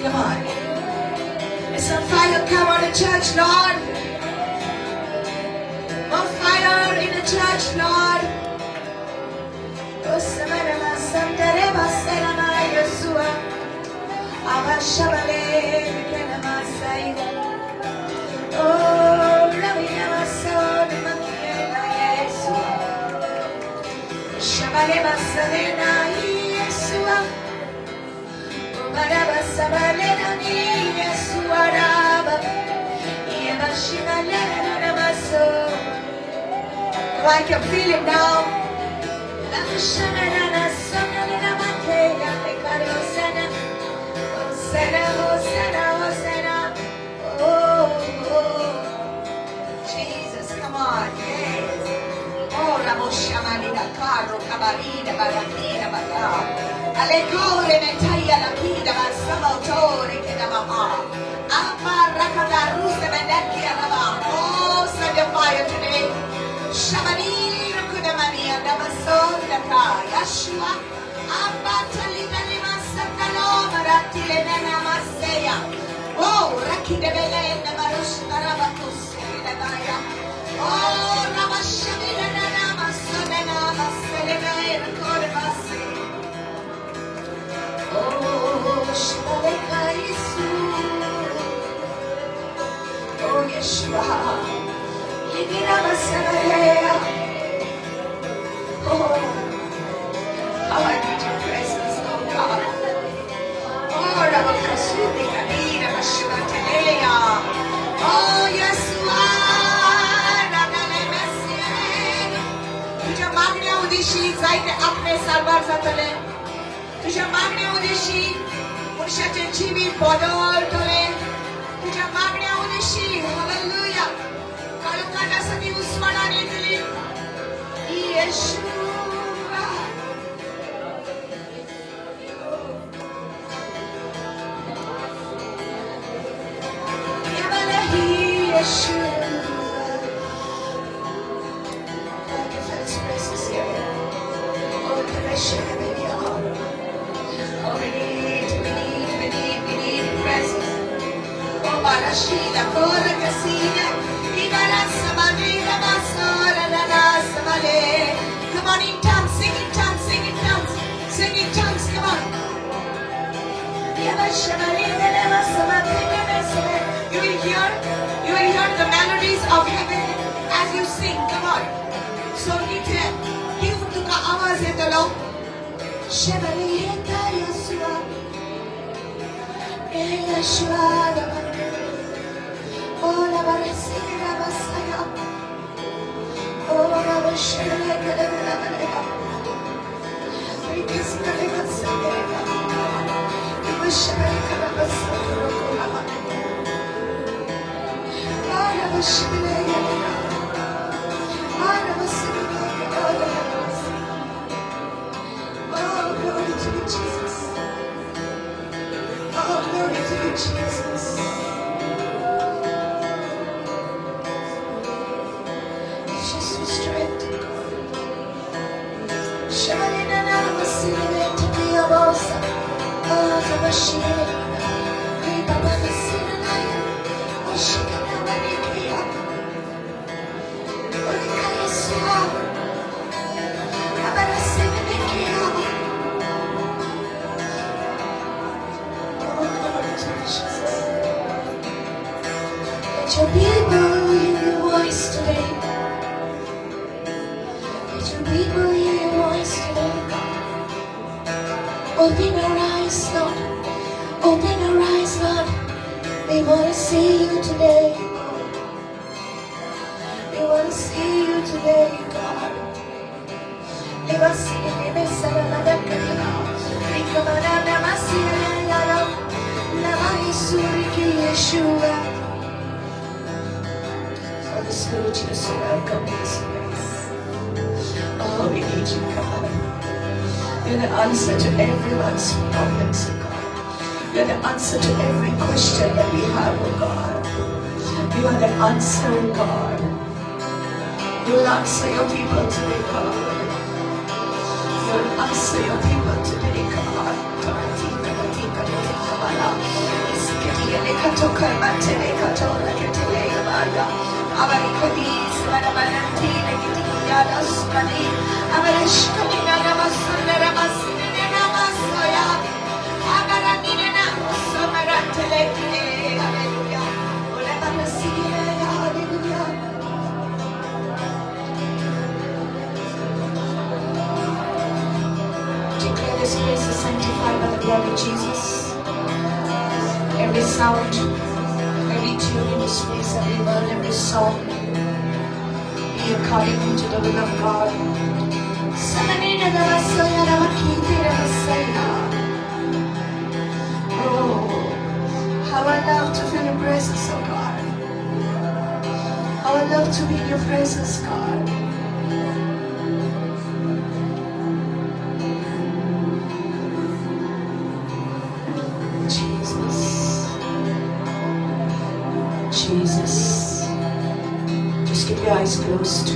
Come on. It's some fire come on the church, Lord. More fire in the church, Lord. I can feel it now. Oh, Jesus, come on, yes. Oh, Ramoshamanida, Caro, Cabarina, Barakina, Baka. Alegore, Metaya, Lapida, Samotore, Kedamaha. Amarakada, Rusa, Menaki, Alaba. Oh, send your fire today. Shamanina, Kudamania, Namason, Daka, Yashua. Abatalina, Limasakalo, Maratile, Namaseya. Oh, Rakida, Belena, Marusharabakus, Naya. Oh, Ramashamina, Namasona, Selena, Kodabasi. Oh, Shaleka, Yesu. Oh, Yeshua. Oh, how I need your presence, oh God. Oh, Rabakasudi, Kanina, Mashuratanea. Oh, Yeshua. तुझ्या मागण्या उदिशी जायते आपले सारवार जातले तुझ्या मागण्या उदिशी मनुष्याचे जीवन बदलतले तुझ्या मागण्या उदिशी हालेलुया काळोखासाठी उस्मानाने येतली येशूआ येमलही येशू Oh, we need presence. Oh, Barashida, Kora Casina, Ibara Samadina, Masora, Nana Samale. Come on, in tongues, sing in tongues, sing in tongues, sing in tongues, come on. You will hear the melodies of heaven as you sing, come on. So give to ka आवाज येतो लो शबरी येता येशुआ येशुआ ओ la barasira basaya o la bashira kadabra kadabra rikas kadabra sadera bashira kadabra sadera ala bashira yalla ala bashira kadabra. Glory to you, Jesus. Oh, glory to you, Jesus. Just for strength. Shining and out of the city to be a boss. Oh, the machine. We baba the city lion. Oh, she can have an idea. Oh, the Kayasua. I'm gonna sing an idea. Let your people hear your voice today. Let your people hear your voice today. Open our eyes, Lord. Open our eyes, Lord. We want to see you today. We want to see you today, God. Let us see you. Let us see Yeshua. Holy Spirit, you're so welcome in this place. Oh, we need you, God. You're the answer to everyone's problems, oh God. You're the answer to every question that we have, oh God. You are the answer, God. You will answer your people today, God. to your people today, God. Tika, tika, tika, bala. Iskiti, elekato, kalmate, elekato, lekete, lebaya. Abarikadis, manamananti, lekiti, yadas, kani. Abarishkani, nanamasuna, namasuna, namasoya. Agaranina, somarantele, hallelujah. Olemanasile, hallelujah. Declare this place is sanctified by the blood of Jesus. Every sound, every tune in this place, every word, every song, be according to the will of God. Oh, how I love to feel your presence, oh God. How I love to be in your presence, God. Jesus. Just keep your eyes closed.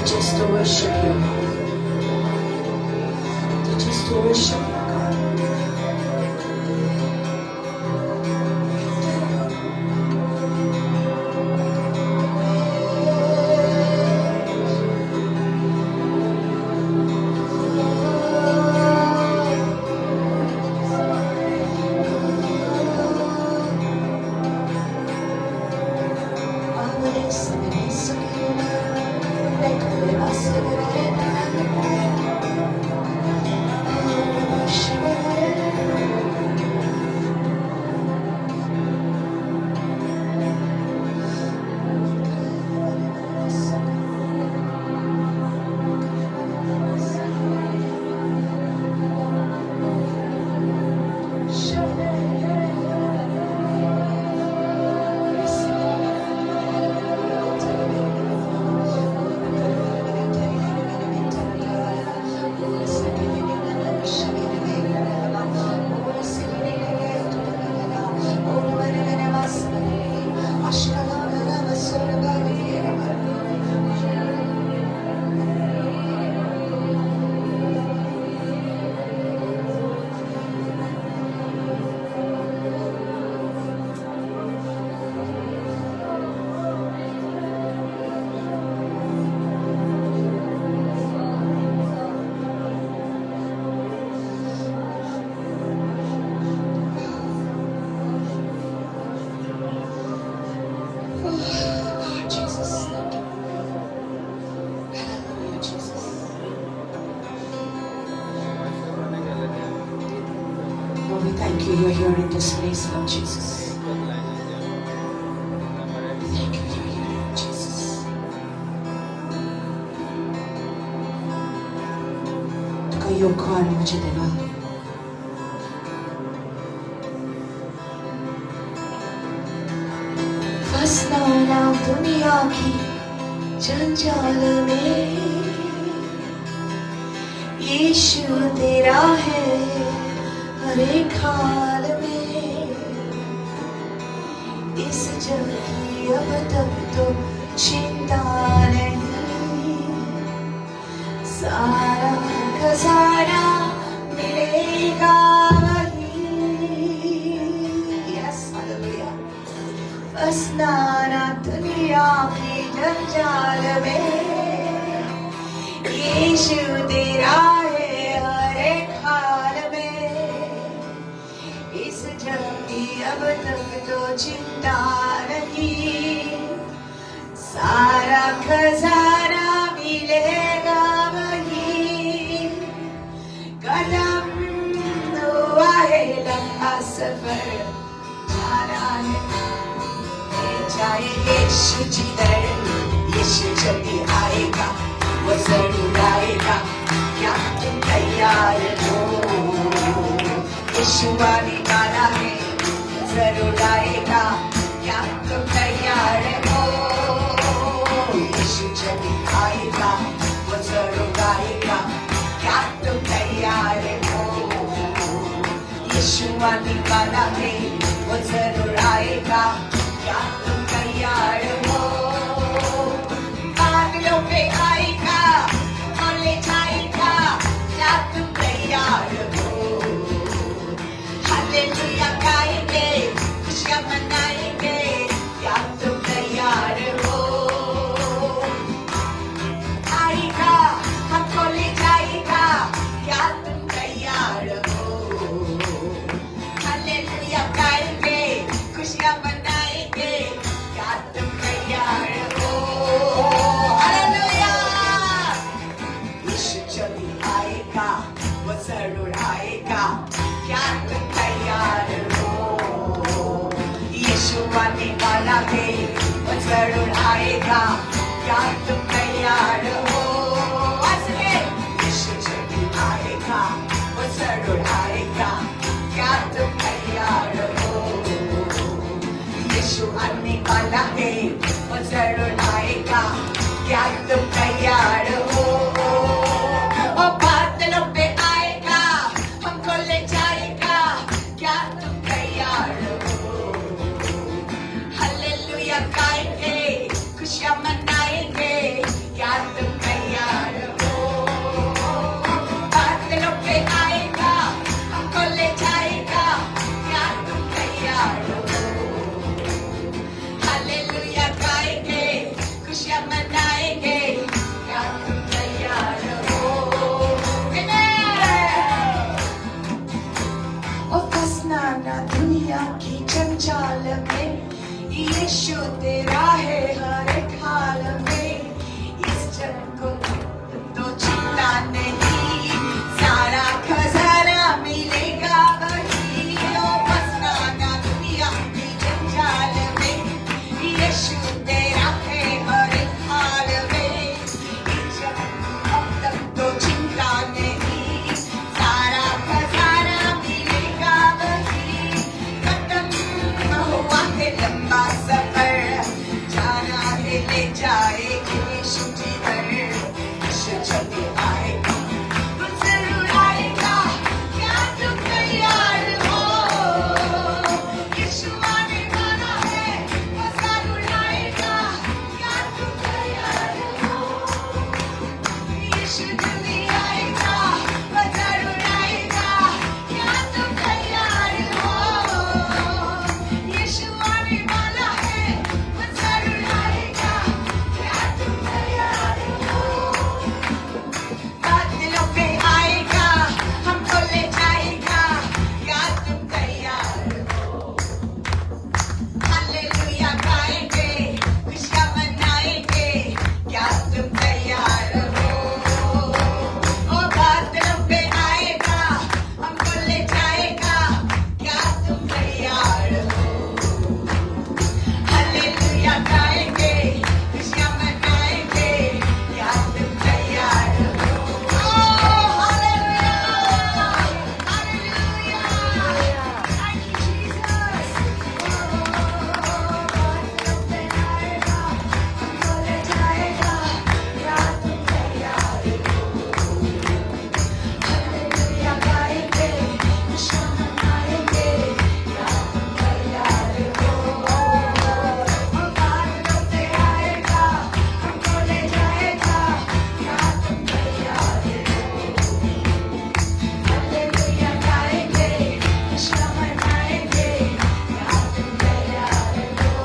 Just to worship you. Just to worship you, God. Thank you, you're here in this place, Lord Jesus. Thank you, you're here, Jesus. तुका योगवान मुझे देवा. फंसना ना दुनिया की जंजाल में, यीशु तेरा है हर एक हाल में. इस जग की अब तक तो चिंता नहीं, सारा खजाना मिलेगा वहीं. Yes hallelujah. फंसना ना दुनिया की जंजाल में, यीशु तेरा है हर एक हाल में. इस जग की अब तक तो चिंता नहीं, सारा खजाना मिलेगा वहीं. कदम हुआ है लंबा सफर जाना है, चाहे यीशु जिधर, यीशु जल्दी आएगा, वो जरूर आएगा. क्या तुम तैयार हो? यीशु आने वाला है, जरूर आएगा, क्या तुम तैयार हो? यीशु जब आएगा वो जरूर आएगा, क्या तुम तैयार हो? यीशु आने वाला है वो जरूर आएगा, क्या तुम तैयार हो? बादलों पे आएगा और ले जाएगा, क्या तुम तैयार हो? हालेलुया गाएंगे, खुशियां मनाएंगे, क्या तुम तैयार हो? आएगा हमको ले जाएगा, क्या तुम तैयार हो? हालेलुया गाएंगे, खुशियां मनाएंगे, क्या तुम तैयार हो? हालेलुया। यीशु जब आएगा वो जरूर आएगा, क्या तुम तैयार हो? यीशु आने वाला है वो जरूर आएगा, क्या तुम तैयार हो? यीशु जब आएगा वो जरूर आएगा, क्या तुम तैयार हो? यीशु आने वाला है वो जरूर आएगा, क्या तुम तैयार हो? ओ बादलों पे आएगा हमको ले जाएगा, क्या तुम तैयार हो? हालेलुया गाएंगे, खुशियां मनाएंगे, क्या तुम तैयार हो? बादलों पे आएगा हमको ले जाएगा, क्या तुम तैयार हो? हालेलुया गाएंगे, खुशियां मनाएंगे, क्या तुम तैयार हो? ओ फंसना ना दुनिया की जंजाल में, यीशु तेरा है हर एक हाल में। इस जग को तो चिंता नहीं, सारा खजाना मिलेगा वही। ओ फंसना ना दुनिया की जंजाल में, यीशु तेरा है हर एक हाल में। इस जग अब तक तो चिंता नहीं, सारा खजाना मिलेगा वही। खत्म हुआ है लंबा सफर, जाना है ले जाएगी यीशु जिधर। यीशु जब आएगा वो जरूर आएगा, क्या तुम तैयार हो? यीशु आने वाला है वो जरूर आएगा, क्या तुम तैयार हो? यीशु जल्दी आएगा वो जरूर आएगा, क्या तुम तैयार हो? यीशु आने वाला है वो जरूर आएगा, क्या तुम तैयार हो? बादलों पे आएगा हमको ले जाएगा, क्या तुम तैयार हो? हालेलुया गाएंगे, खुशियां मनाएंगे, क्या तुम तैयार हो? ओ बादलों पे आएगा हमको ले जाएगा, क्या तुम तैयार हो? हालेलुया गाएंगे, खुशियां मनाएंगे, क्या तुम तैयार हो? Oh hallelujah, hallelujah, thank you Jesus. बादलों पे आएगा हमको ले जाएगा, क्या तुम तैयार हो? हालेलुया गाएंगे, खुशियां मनाएंगे, क्या तुम तैयार हो? ओ बादलों पे आएगा हमको ले जाएगा, क्या तुम तैयार हो? हालेलुया गाएंगे, खुशियां मनाएंगे, क्या तुम तैयार हो?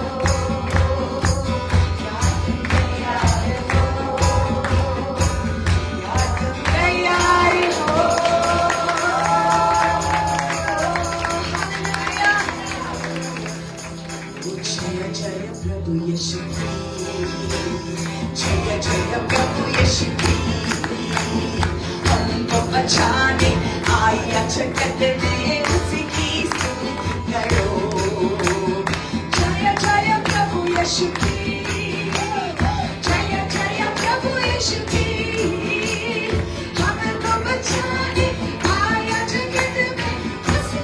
क्या तुम तैयार हो? क्या तुम तैयार हो? जय जय प्रभु यीशु की, जय जय प्रभु यीशु की। हमको बचाने आया जगत में, उसी की स्तुति करो। जय जय प्रभु यीशु की, जय जय प्रभु यीशु की। हमको बचाने आया जगत में, उसी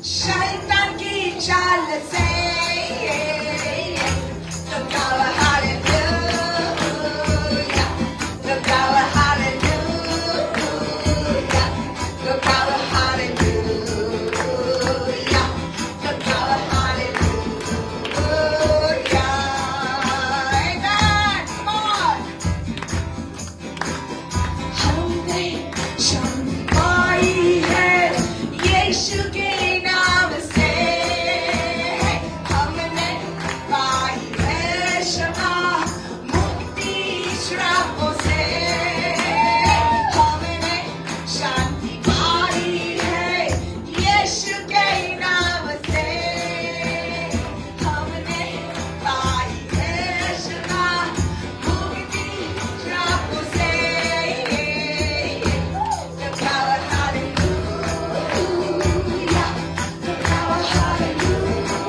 शैतान की चाल से look our hallelujah, look our hallelujah, look our hallelujah, look our hallelujah. Amen. Come on. हमने शम्पाई है यीशु के नाम से, हमने पाई है क्षमा मुक्ति श्रापों से, हमने शांति पाई है यीशु के नाम से, हमने पाई है क्षमा मुक्ति श्रापों से। Look our hallelujah, look our hallelujah,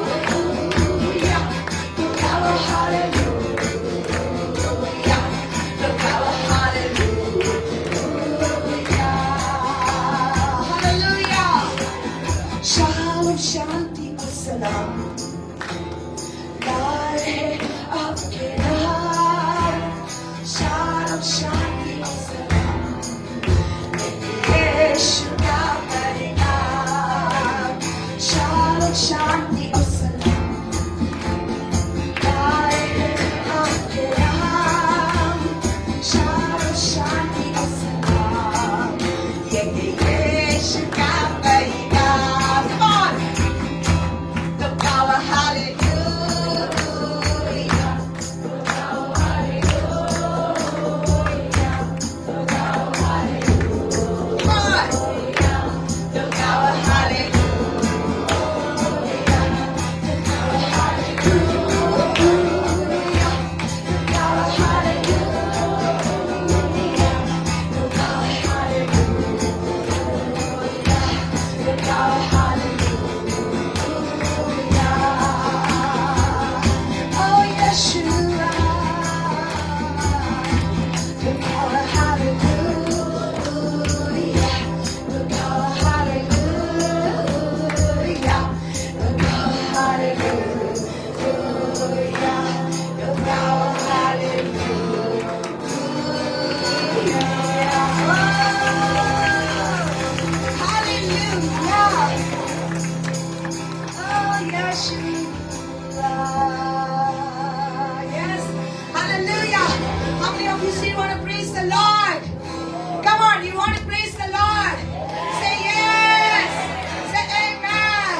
look our hallelujah, look our hallelujah, hallelujah. Shalom, shanti, salam. लाल है आपके नाम, shalom, shanti, salam. यीशु का परिणाम, shalom, shanti, salam. लाल है आपके नाम, shalom, shanti, salam. ये यीशु का परिणाम. Come on. Look our hallelujah, look our hallelujah, look our hallelujah. Come on. Look our hallelujah, look our hallelujah, look our hallelujah, look our hallelujah, look our hallelujah. Oh Yeshua, look our hallelujah, look our hallelujah, look our hallelujah, look our hallelujah. Hallelujah. Oh Yeshua. Yes. Hallelujah. How many of you still want to praise the Lord? Come on, you want to praise the Lord? Say yes. Say amen.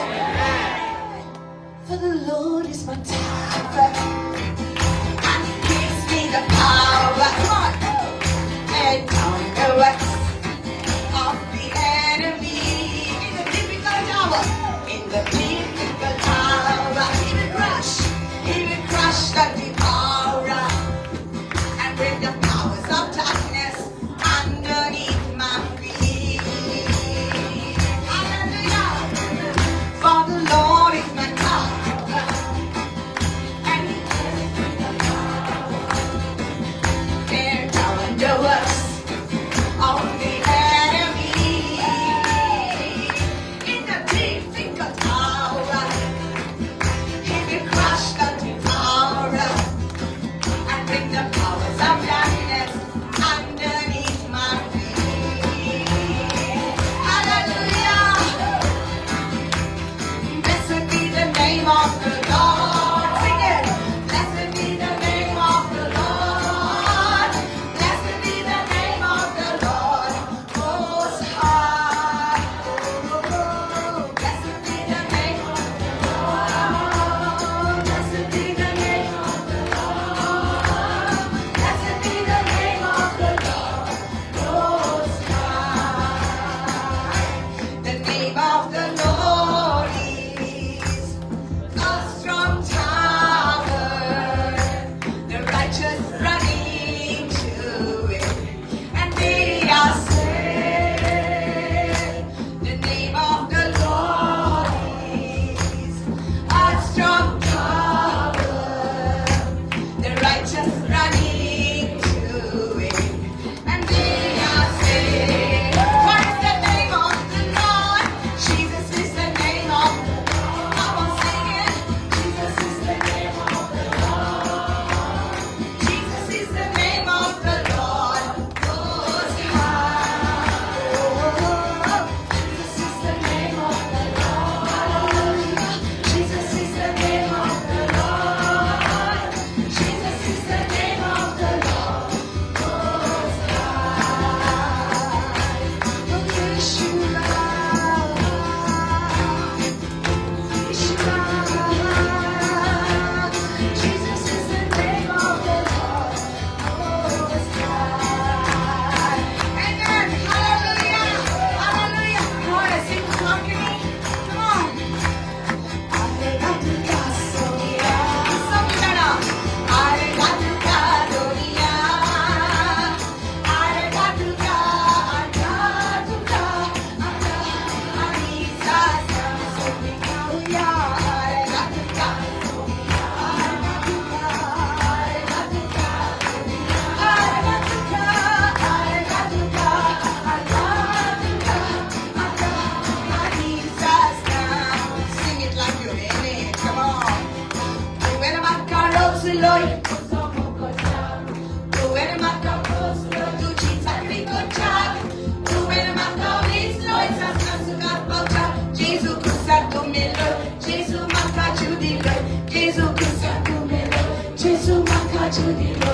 For the Lord is my tower, and He gives me the power. Come on. And down the works of the enemy. In the difficult hour, in the difficult hour, He will crush the devourer, and bring the powers of darkness underneath my feet. Hallelujah. For the Lord is my tower, Tuloy gusto mo ko lang. Tuwing makapusto, tuchita ko lang. Tuwing makawis, Lord, sa kasukat mo ka. Jesus kusa tumilo, Jesus makachudilo, Jesus kusa tumilo, Jesus makachudilo.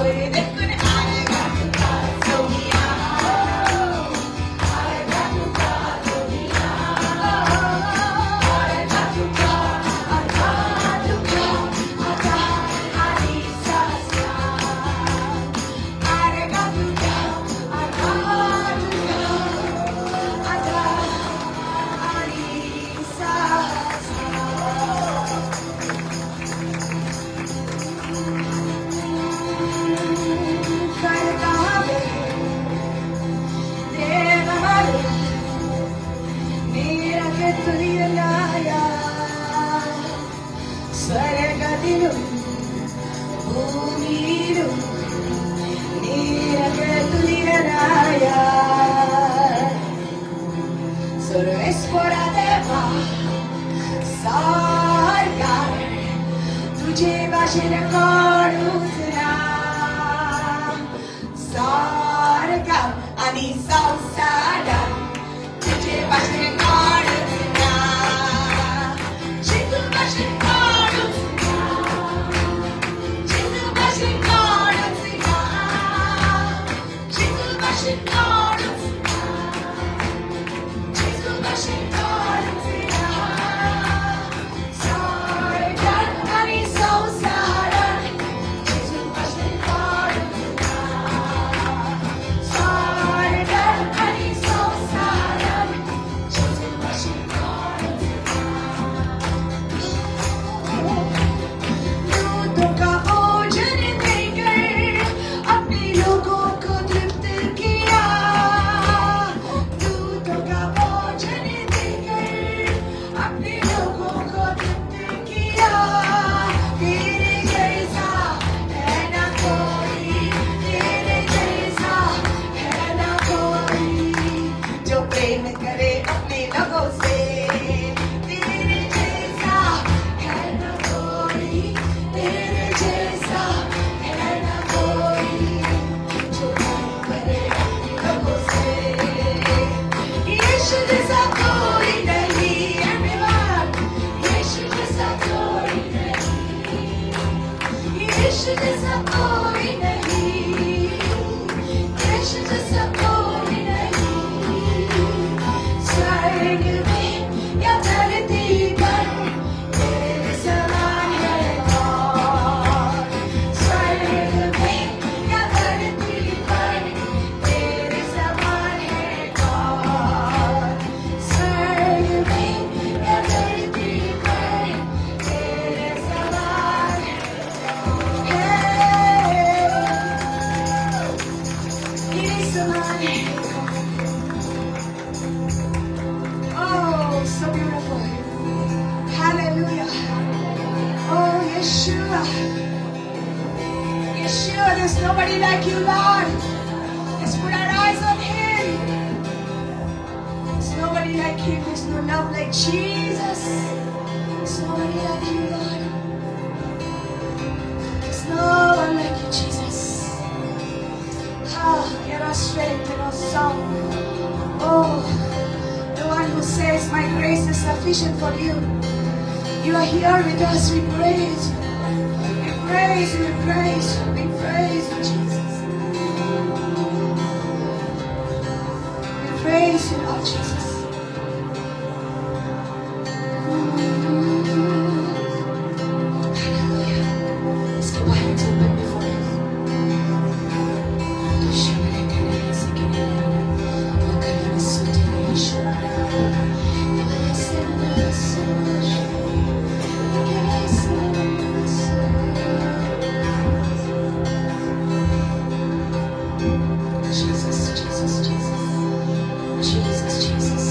Jesus, Jesus, Jesus. Jesus, Jesus.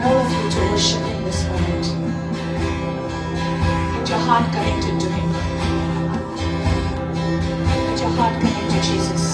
all of you to worship in this moment. Put your heart connected to Him. Put your heart connected to Jesus.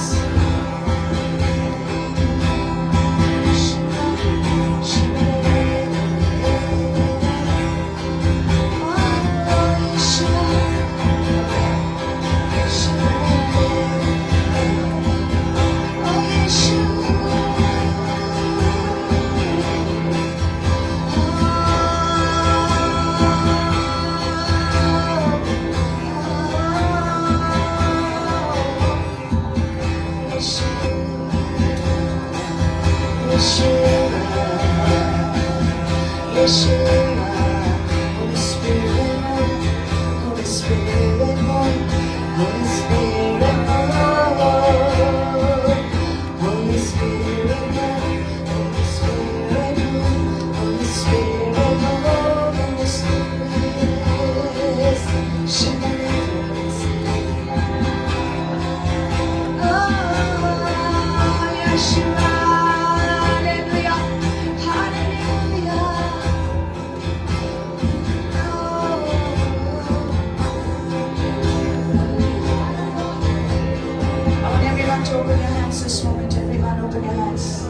Open your hands this moment, everyone. Open your hands.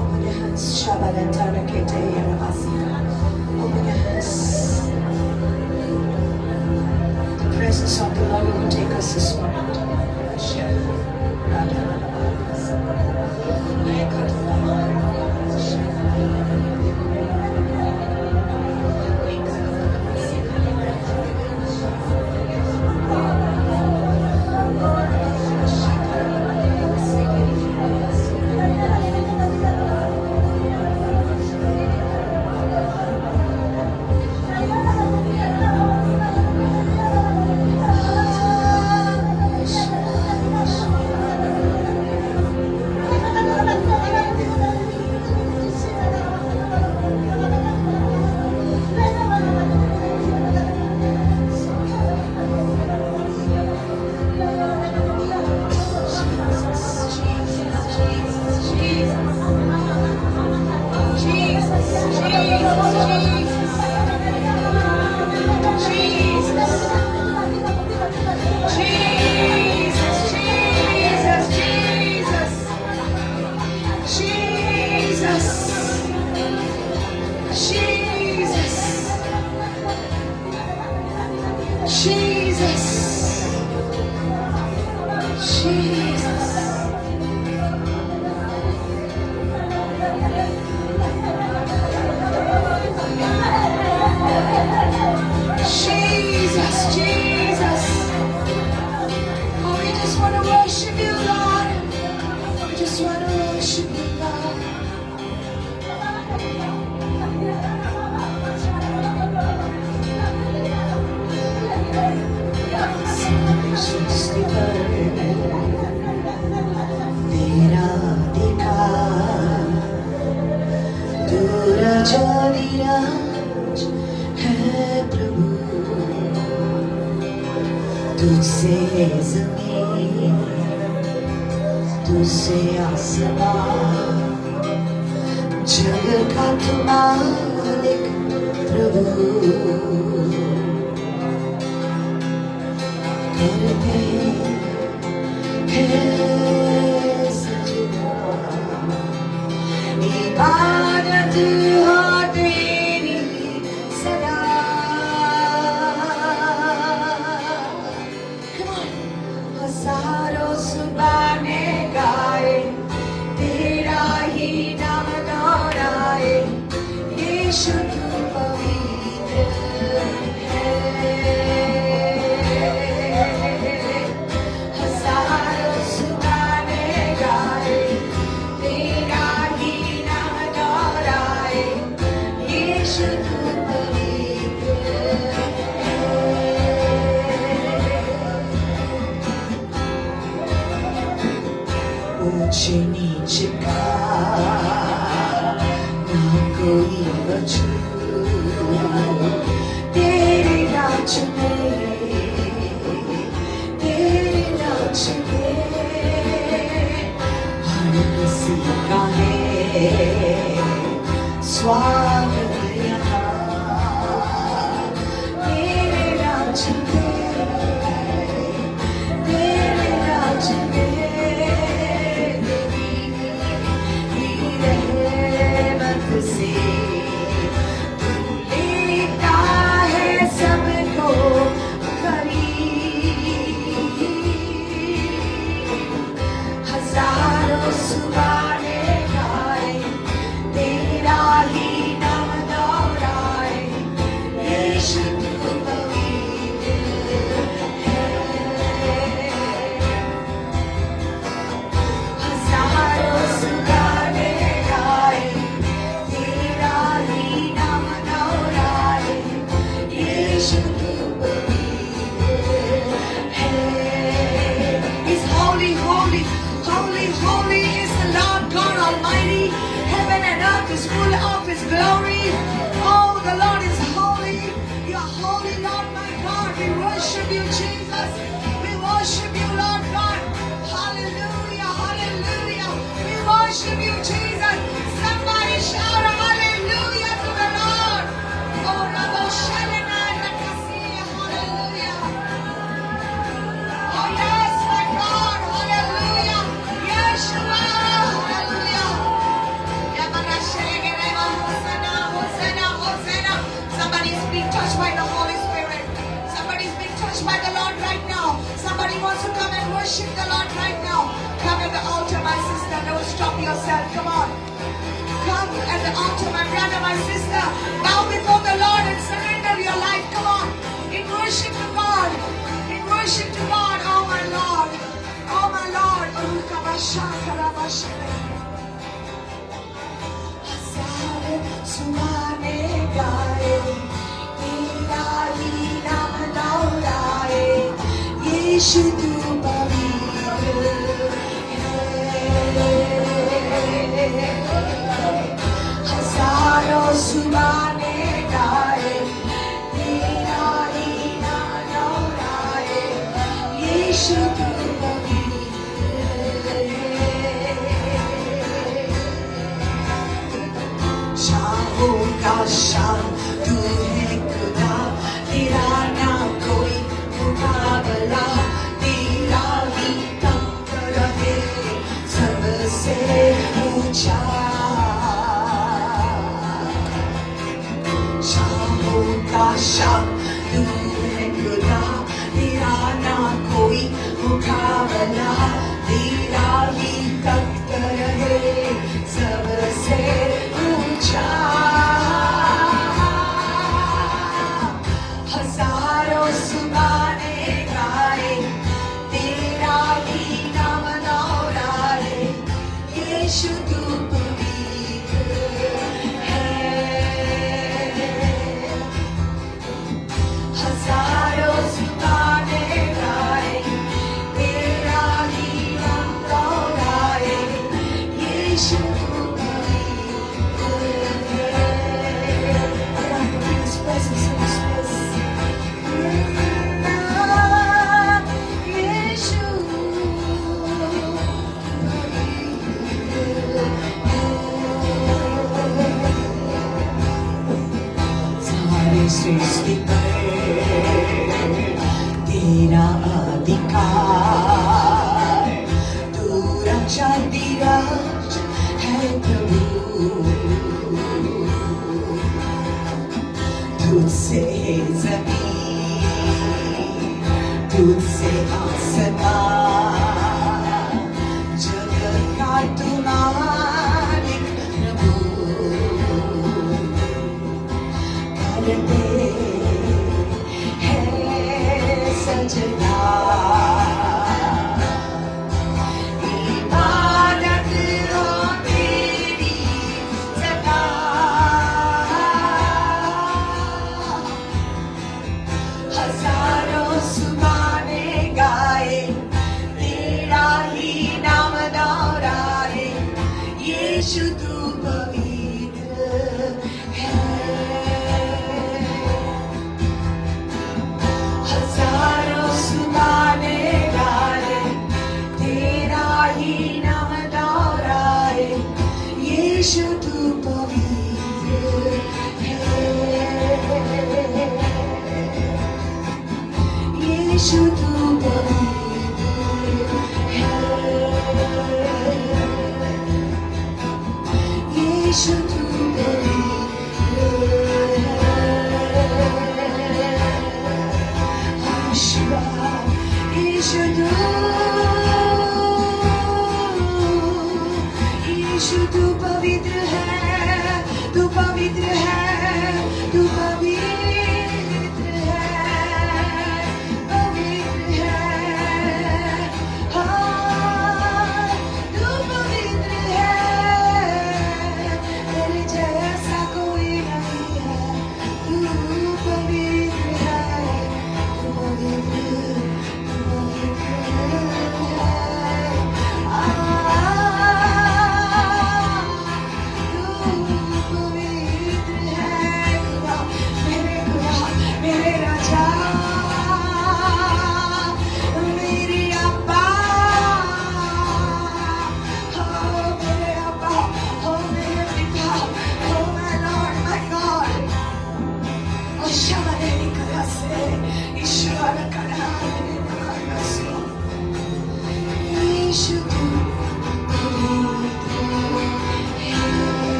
Open your hands. Shabalantara kete yarabasika. Open your hands. The presence of the Lord will take us this moment. तुझसे ज़मीन तुझसे आसमां जग का तू मालिक प्रभु करते हैं सजदा इबादत हो तेरी सदा हजारों जुबानें गाए तेरा ही नाम दोहराए यीशु तू पवित्र हजारों जुबानें गाए तेरा ही नाम दोहराए यीशु तू ऊंची छिपा ना कोई वजूद तेरे नाच में हर किसी का है स्वागत यहाँ तेरे नाच में रहमत से तू लेता है सबको करीब हजारों सुबह गाए तेरा ही नाम दोहराए यीशु तू पवित्र है हजारों सुबह गाए तेरा ही नाम दोहराए यीशु तू पवित्र है He's holy, holy, holy, holy is the Lord God Almighty. Heaven and earth is full of His glory. Oh, the Lord is holy. You are holy, Lord my God. We worship you, Jesus. We worship you, Lord God. Hallelujah, hallelujah. We worship you, Jesus. Somebody shout hallelujah to the Lord. Oh, Rabo Shalana Rakasiya, hallelujah. Oh yes, my God, hallelujah. Yeshua, hallelujah. Yamarashegereva, Hosanna, Hosanna, Hosanna. Somebody's being touched by the Holy Spirit. Somebody's being touched by the Lord right now. Somebody wants to come and worship the Lord right now. Come at the altar, my sister. Don't stop yourself. Come on. Come at the altar, my brother, my sister. Bow before the Lord and surrender your life. Come on. In worship to God. In worship to God. Oh my Lord. Oh my Lord. हज़ारों सुहाने गाए तेरा ही नाम दोहराए यीशु तू पवित्र है हज़ारों सुहाने गाए तेरा ही नाम दोहराए यीशु तू शाहों का शान तू है खुदा तेरा ना कोई मुकाबला तेरा ही तख्त रहे सबसे ऊंचा शाहों का शान तू है खुदा तेरा ना कोई मुकाबला तेरा ही तख्त रहे सबसे हजारों सुबाने गाए तेरा ही नाम दोहराए यीशु तू पवित्र है हजारों सुबाने गाए तेरा ही नाम दोहराए यीशु सृष्टि पर तेरा अधिकार तू रक्षा धीरज है प्रभु तुझसे जमीन तुझसे आसमान जगत का तू मालिक प्रभु करते इबादत हो तेरी सदा हजारों सुबाने गाए तेरा ही नाम दोहराए यीशु तू पवित्र है। हजारों सुनाने गाए तेरा ही नाम दोहराए, यीशु तू पवित्र है। यीशु तू पवित्र है। यीशु तू पवित्र है। यीशु तू पवित्र है, तू पवित्र है, तू पवित्र है, पवित्र है। हाँ, तू पवित्र है, तेरे जैसा कोई नहीं है। तू पवित्र है, तू पवित्र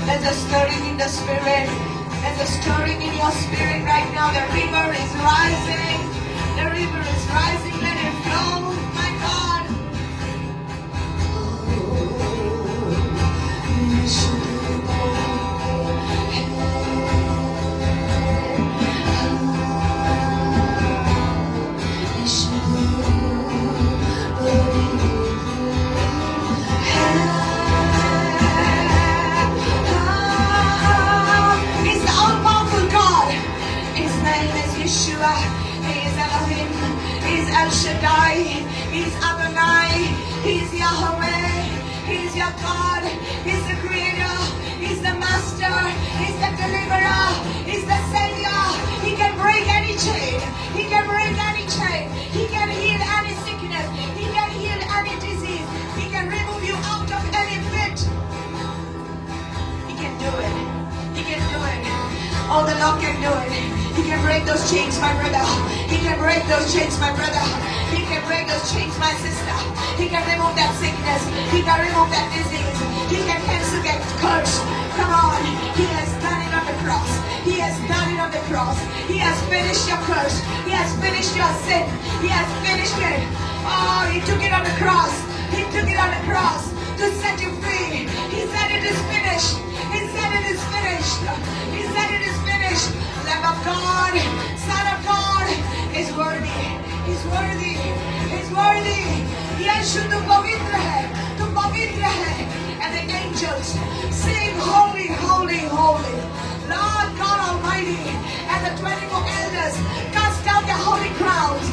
There's a stirring in the spirit. There's a stirring in your spirit right now. The river is rising. The river is rising. Let it flow, my God. El Shaddai, He's Adonai, He's Yahweh, He's your God, He's the Creator, He's the Master, He's the Deliverer, He's the Savior. He can break any chain, He can break any chain, He can heal any sickness, He can heal any disease, He can remove you out of any pit. He can do it, He can do it. Oh, the Lord can do it. He can break those chains, my brother. He can break those chains, my brother. He can break those chains, my sister. He can remove that sickness. He can remove that disease. He can cancel that curse. Come on. He has done it on the cross. He has done it on the cross. He has finished your curse. He has finished your sin. He has finished it. Oh, He took it on the cross. He took it on the cross to set you free. He said it is finished. He said it is finished. He said it is finished. Lamb of God, Son of God, is worthy. He's worthy. He's worthy. Yeshu tu pavitra hai. Tu pavitra hai. And the angels sing holy, holy, holy. Lord God Almighty. And the 24 elders cast down their holy crowns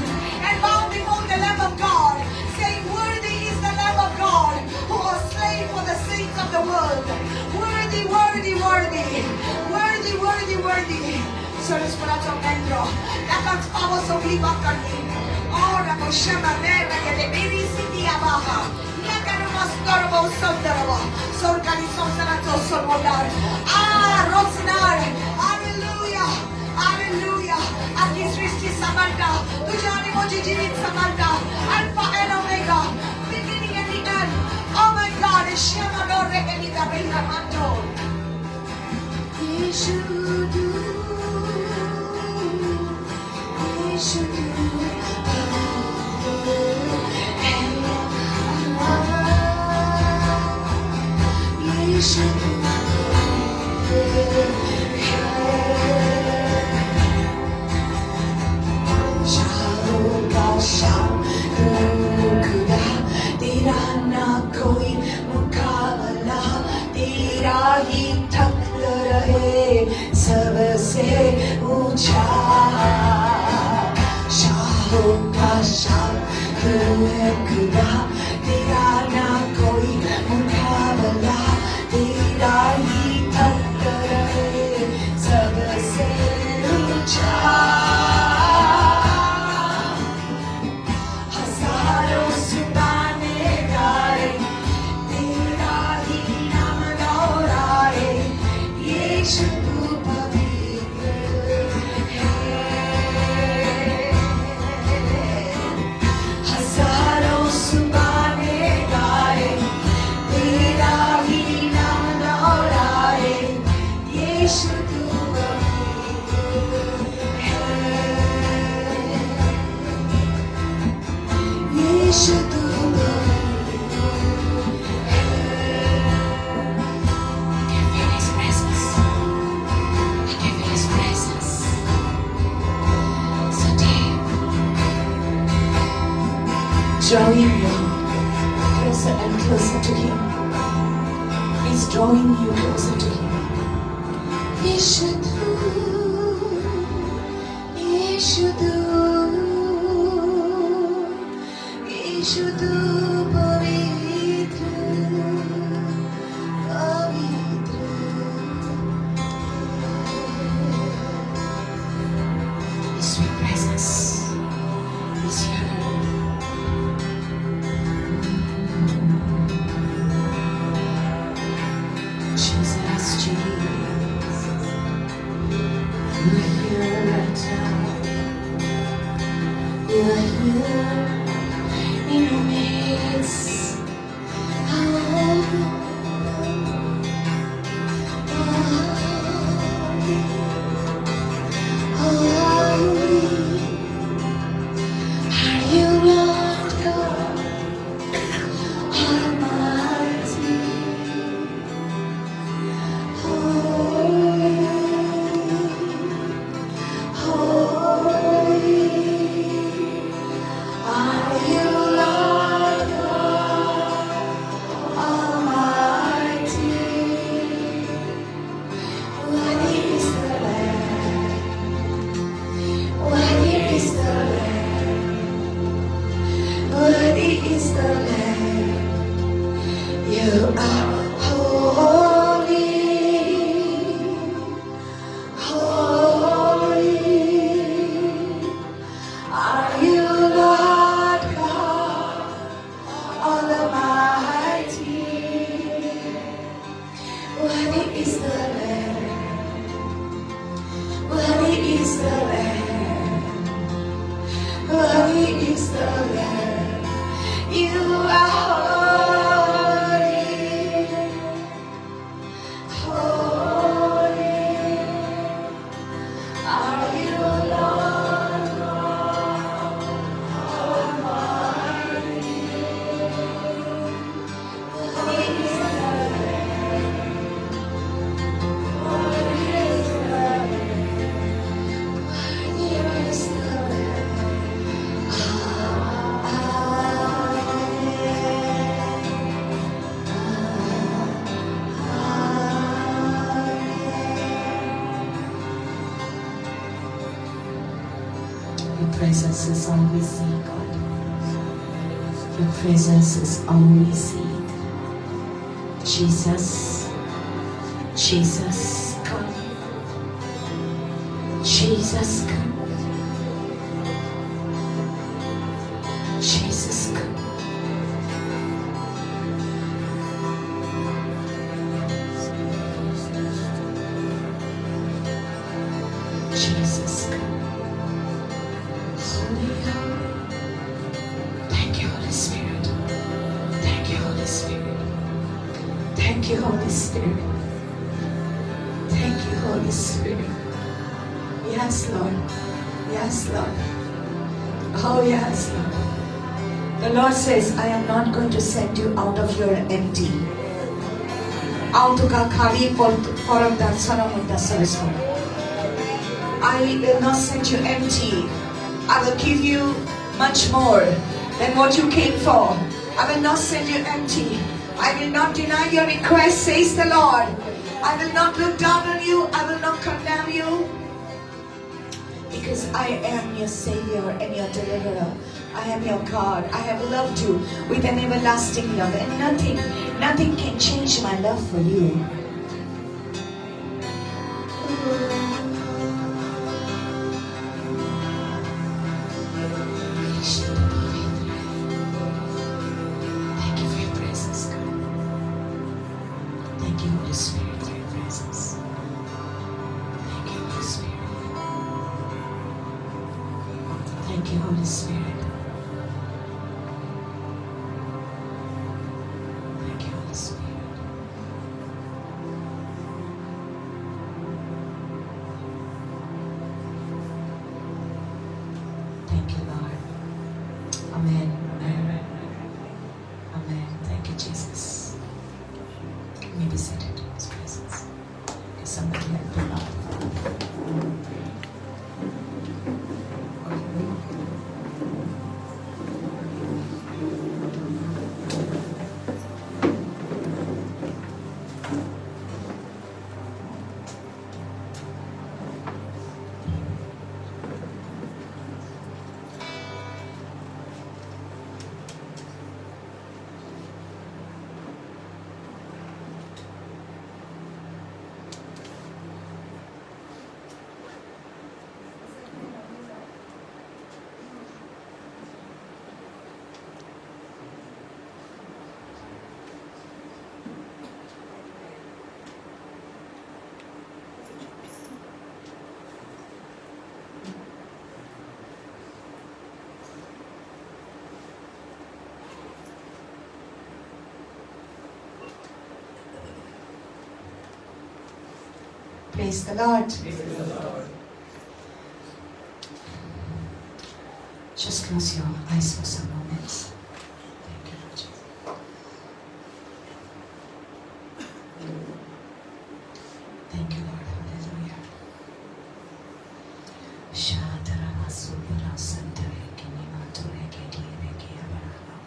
and bow before the Lamb of God, saying, worthy is the Lamb of God who was slain for the sins of the world. Worthy, worthy, worthy. Worthy, worthy, worthy. Sono sparato dentro. La canzavo sopliva con me. Ora conosciamo terra che le vedi si diabaha. Niente non mastorbo sondero. Sorganizo sanato solvodar. Ah, Rosnar. Hallelujah. Hallelujah. Aquí Srishti Samanta. तुझे मुझे जीवित Samanta. Alpha and Omega. Beginning and the end. Oh my God. Shema Lore che mi da bella manto. Yeshua. सबसे ऊंचा शाहों का शाह तू है खुदा, तेरा ना कोई मुकाबला, तेरा ही टक्कर है सबसे ऊंचा। हजारों जुबानें गाए तेरा ही नाम दोहराए, यीशु drawing you closer and closer to Him. He's drawing you closer to Him. Yeshudu, Yeshudu, Yeshudu, Pavitra, Pavitra. His sweet presence is here. Your presence is all we seek, God. Your presence is all we seek. Jesus, Jesus, come. Jesus, come. Jesus, come. Jesus, come. Thank you, Holy Spirit. Thank you, Holy Spirit. Thank you, Holy Spirit. Thank you, Holy Spirit. Yes, Lord. Yes, Lord. Oh, yes, Lord. The Lord says, I am not going to send you out of your empty. Autuka kali poramdan sanamunda sarismo. I will not send you empty. I will give you much more than what you came for. I will not send you empty. I will not deny your request, says the Lord. I will not look down on you. I will not condemn you. Because I am your Savior and your Deliverer. I am your God. I have loved you with an everlasting love. And nothing can change my love for you. Thank you for your presence, God. Thank you, Holy Spirit, for your presence. Thank you, Holy Spirit. Thank you, Holy Spirit. Thank you, Holy Spirit. Thank you, Lord. Amen. Amen. Amen. Thank you, Jesus. You may be seated in His presence. Can somebody help the Lord? Praise the Lord. Just close your eyes for some moments. Thank you, Lord Jesus. Thank you, Lord. Hallelujah. Shadara masubira santare kinimatore kedire kiabara.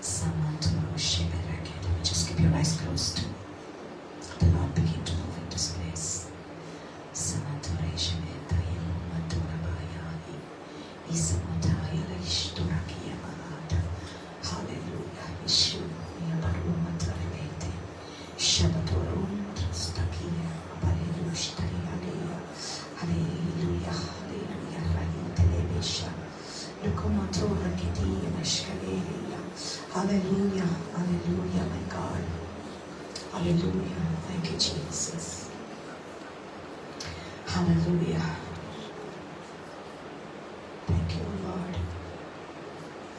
Samantoro shebere kedire. Just keep your eyes closed. The Lord begin to move in this place. Samantore shebere matura bayani. Isamataya ishtura kiabara. Hallelujah. Ishu yabaru matarete. Shabatorum stakia barelushtari aleya. Hallelujah. Hallelujah. Rayutelebesha. Lukomatora kedi mashkaleya. Hallelujah. Hallelujah, my God. Hallelujah. Thank you, Jesus. Hallelujah. Thank you, Lord.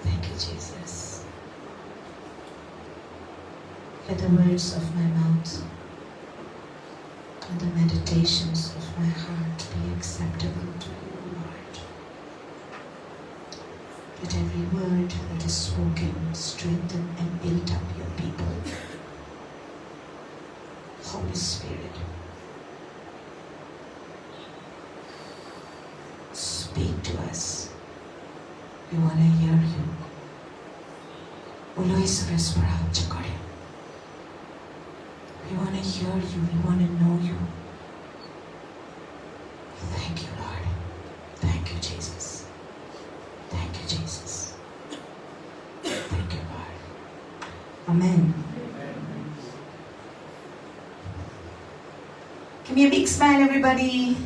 Thank you, Jesus. Let the words of my mouth and the meditations of my heart be acceptable to you, Lord. Let every word that is spoken strengthen and build up your people. Holy Spirit, speak to us. We want to hear you. We want to hear you. We want to know you. Thank you, Lord. Thank you, Jesus. Thank you, Jesus. Thank you, Lord. Amen. Give me a big smile, everybody.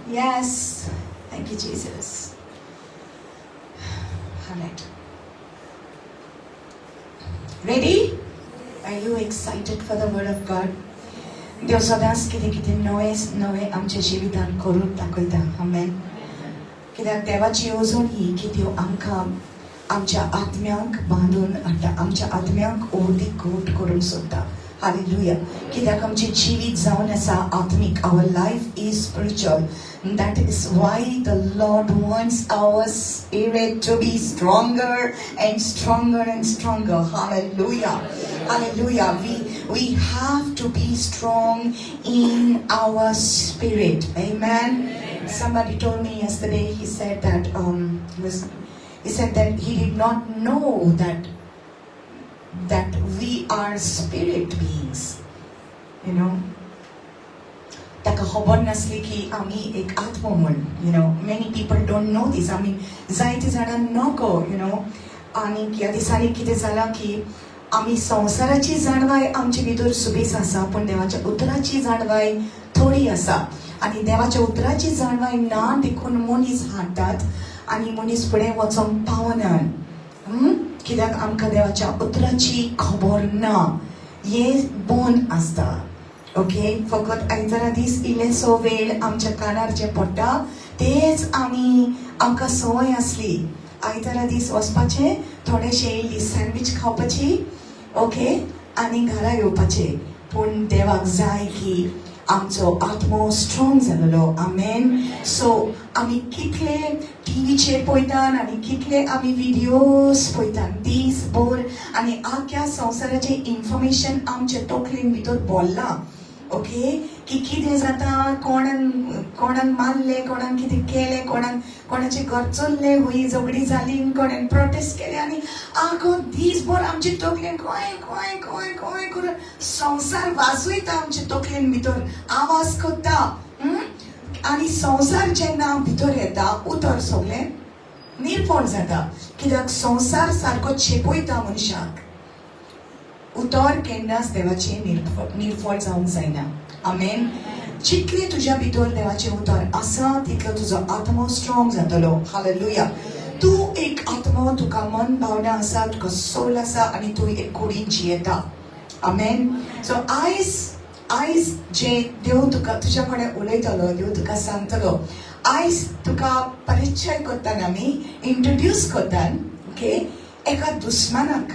Yes. Thank you, Jesus. All right. Ready? Are you excited for the word of God? Deus सदांच कितें नवे आमच्या जिवितांत करून दाखयता. आमेन. कित्याक देवाची येवजण ही की त्यो आमकां आमच्या आत्म्यांक बांदून हाडटा, आमच्या आत्म्यांक ओर्दी घोट करून सोदता. Hallelujah. कित्याक आमची जिवीत जावन आसा आत्मिक. Our life is spiritual. That is why the Lord wants our spirit to be stronger and stronger and stronger. Hallelujah. Hallelujah. We have to be strong in our spirit. Amen. Somebody told me yesterday, he said that he did not know that we are spirit beings. You know, ताका खबर नासली की आमी एक आत्मा म्हूण. You know, many people don't know this. आमी जायते जाणांक नको. You know, आनी ह्या दिसांनी कितें जालां की आमी संवसाराची जाणवाय आमचे भितर सुबेज आसा, पूण देवाच्या उतराची जाणवाय थोडी आसा. आनी देवाच्या उतराची जाणवाय ना देखून मनीस हाडटात आनी मनीस फुडें वचोंक पावनात. कित्याक आमकां देवाच्या उतराची खबर ना. हे बंद आसता. ओके, फकत आयतारा दीस इल्लेसो वेळ आमच्या कानार जे पडटा तेच आमकां संवय आसली. आयतारा दीस वचपाचें, थोडेशें इल्ली सँडवीच खावपाची, ओके, आनी घरा येवपाचें. पूण देवाक जाय की आमचो आत्मो स्ट्रॉंग जालोलो. आमेन. सो आमी कितले टीव्हीचेर पळयतात आनी कितले आमी विडियोज पळयतात दीसभर, आनी आख्या संवसाराचें इन्फॉर्मेशन आमच्या तोकलेन भितर भरलां. ओके, की कितें जाता, कोणान मारलें, कोणान कितें केलें, कोणाचें घर चल्लें, हुई झगडी जाली, कोणान प्रोटेस्ट केलें, आनी आखो दीसभर आमचे तोकलेन कोय कोय कोय कोय करून संवसार वाजयता आमचे तोकलेन भितर, आवाज करता. आनी संवसार जेन्ना भितर येता उतर सगळें निर्फळ जाता. कित्याक संवसार सारको चेपयता मनशाक. उतर केन्नाच देवाचें निर्फळ जावंक जायना. आमेन. जितले तुज्या भितर देवाचें उतर आसा तितलो तुजो आत्मो स्ट्रॉंग जातलो. हालेलुया. तूं एक आत्मो, तुका मन भावना आसा, तुका सोल आसा, आनी तूं एक कुडीन जियेता. आमेन. सो आयज जे देव तुका तुज्या कडेन उलयतलो, देव तुका सांगतलो. आयज तुका परिचय करतना आमी इंट्रोड्यूस करतात. ओके, एका दुस्मानाक,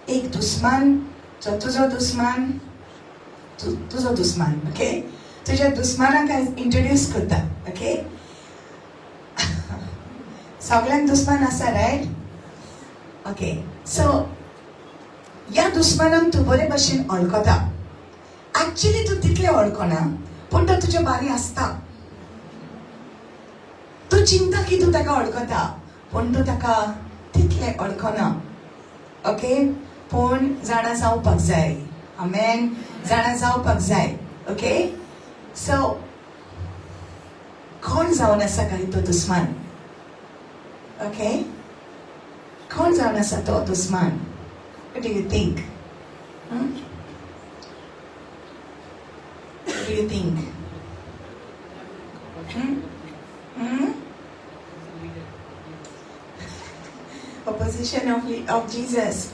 एक दुस्मान, तुजो दुस्मान, तुजो दुस्मान. ओके, तुज्या दुस्मानाक आयज इंट्रोड्यूस करता. ओके, सगळ्यांक दुस्मान आसा, रायट? ओके, सो ह्या दुस्मानाक तूं बरे भशेन वळखता. एक्चुअली तूं तितलें वळखना, पूण तो तुज्या बारी आसता. तूं चिंता की तूं ताका वळखता, पूण तूं ताका तितलें वळखना. ओके, पूण जाणा जावपाक जाय. आमेन. जाणा जावपाक जाय. ओके, सो कोण जावन आसा काय तो दुस्मान? ओके, कोण जावन आसा तो दुस्मान? What do you think? What do you think? Opposition of Jesus.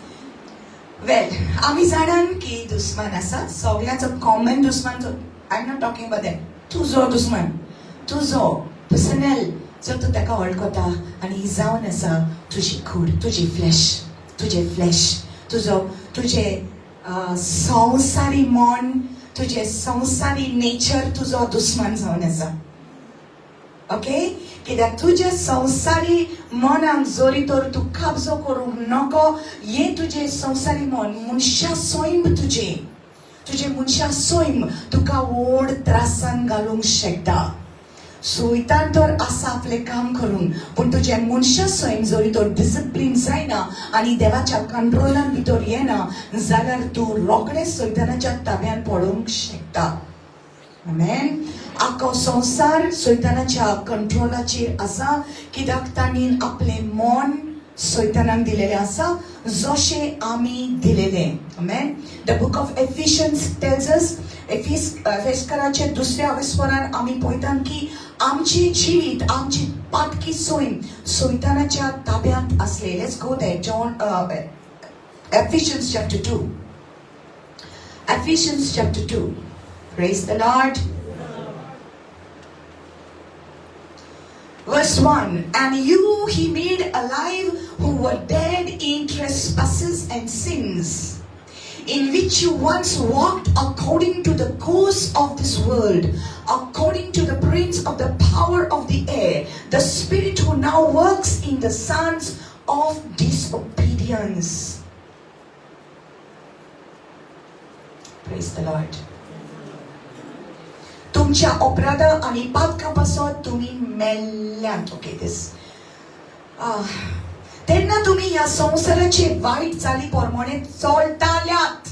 Well, आमी जाणान की दुस्मान आसा. सगळ्यांचो कॉमन दुस्मान. I am not talking about that. तुजो दुस्मान, तुजो पर्सनल, जो तूं ताका वळखता आनी जावन आसा तुजी कूड, तुजी फ्लॅश, तुजें संवसारी मन, तुजें संवसारी नेचर तुजो दुस्मान जावन आसा. ओके, कित्याक तुज्या संवसारी मनाक जोरी तर तूं काबजो करूंक नको. हे तुजें संवसारी मन मनशा सोयम, तुजें मनशा सोयम तुका व्हड त्रासान घालूंक शकता. सोयतान तर आसा आपलें काम करूंक, पूण तुजें मनशा सोयम जोरी तर डिसिप्लीन जायना आनी देवाच्या कंट्रोलान भितर येना जाल्यार तूं रोखडें सैतानाच्या ताब्यान पडूंक शकता. आमेन. आख्खो संवसार सैतानाच्या कंट्रोलाचेर आसा, कित्याक ताणीन आपलें मन सैतानाक दिलेलें आसा, जशें आमी दिलेलें. Amen. The book of Ephesians tells us, एफेसकाराचे 2ऱ्या विस्वरान आमी पळयतात की आमची जिवीत, आमची पातकी सोयम सैतानाच्या ताब्यांत आसले. Let's go there. John Ephesians chapter 2. Ephesians chapter 2. Praise the Lord. Verse 1. And you he made alive who were dead in trespasses and sins, in which you once walked according to the course of this world, according to the prince of the power of the air, the spirit who now works in the sons of disobedience. Praise the Lord. तुमच्या अपराध आणि पातकापासून तुम्ही मेल्यात. Okay, this. तेन्ना तुम्ही ह्या संसाराचे white चाली प्रमाणे चलताल्यात.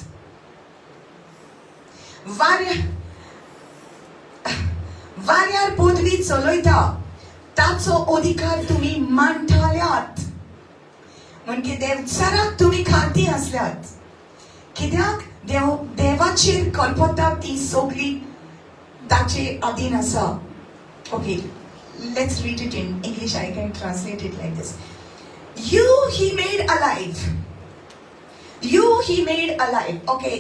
वाऱ्यार पदवी चलयता ताचो अधिकार तुम्ही मानताल्यात. म्हणजे देवचाराक तुम्ही खाती असल्यात. कित्याक देवाचेर कल्पता ती सगळी ताचे अधीन आसा. Okay, let's read it in English. I can translate it like this. You he made alive. You he made alive. Okay.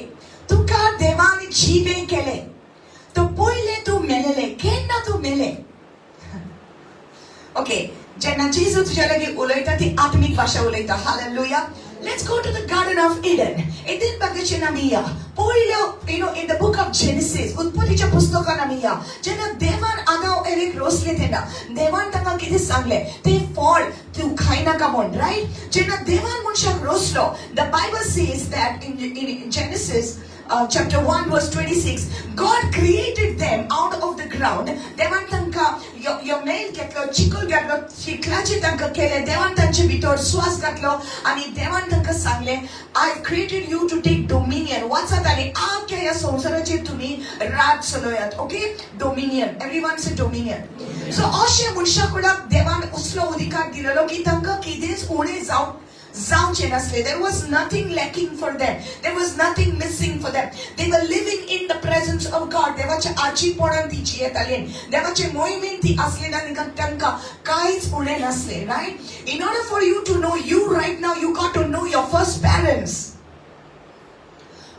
तुका देवाने जीवे केले. तो पहिले तू मेलेले. केन्ना तू मेले? Okay. जेन्ना जेजू तुझ्या लागीं उलयता ती आत्मीक भाशा उलयता. Hallelujah. Let's go to the Garden of Eden. Eden bagache namiya. Poilo, in the book of Genesis, उत्पत्तीच्या पुस्तकात नमिया. जेन्ना देवान आदाव एरेक रोसले तेन्ना देवान तांकां कितें सांगले? ते फळ तू खायनाका म्हूण, right? जेन्ना देवान मनशाक रोसलो, the Bible says that in Genesis chapter 1 verse 26, God created them out of the ground. देवान तांकां यो मेल घेतलो, चिकल घातलो, चिकलाचे तांकां केले. देवान तांचे भितर श्वास घातलो आणि देवान तांकां सांगले, I created you to take dominion. वाचत आनी आख्या ह्या संवसाराचेर तुम्ही राज चलयात. Okay? Dominion. Everyone say dominion. So अशे मनशाकडाक देवान असलो अधिकार दिलेलो की तांकां कितेंच उणें जावचे नसले. There was nothing lacking for them. There was nothing missing for them. They were living in the presence of God. देवाच्या आजीपणान ती जियेताली. देवाचे मोहिमेन ती असले आनी तांकां कांयच उणें नसले. Right? In order for you to know you right now, you got to know your first parents.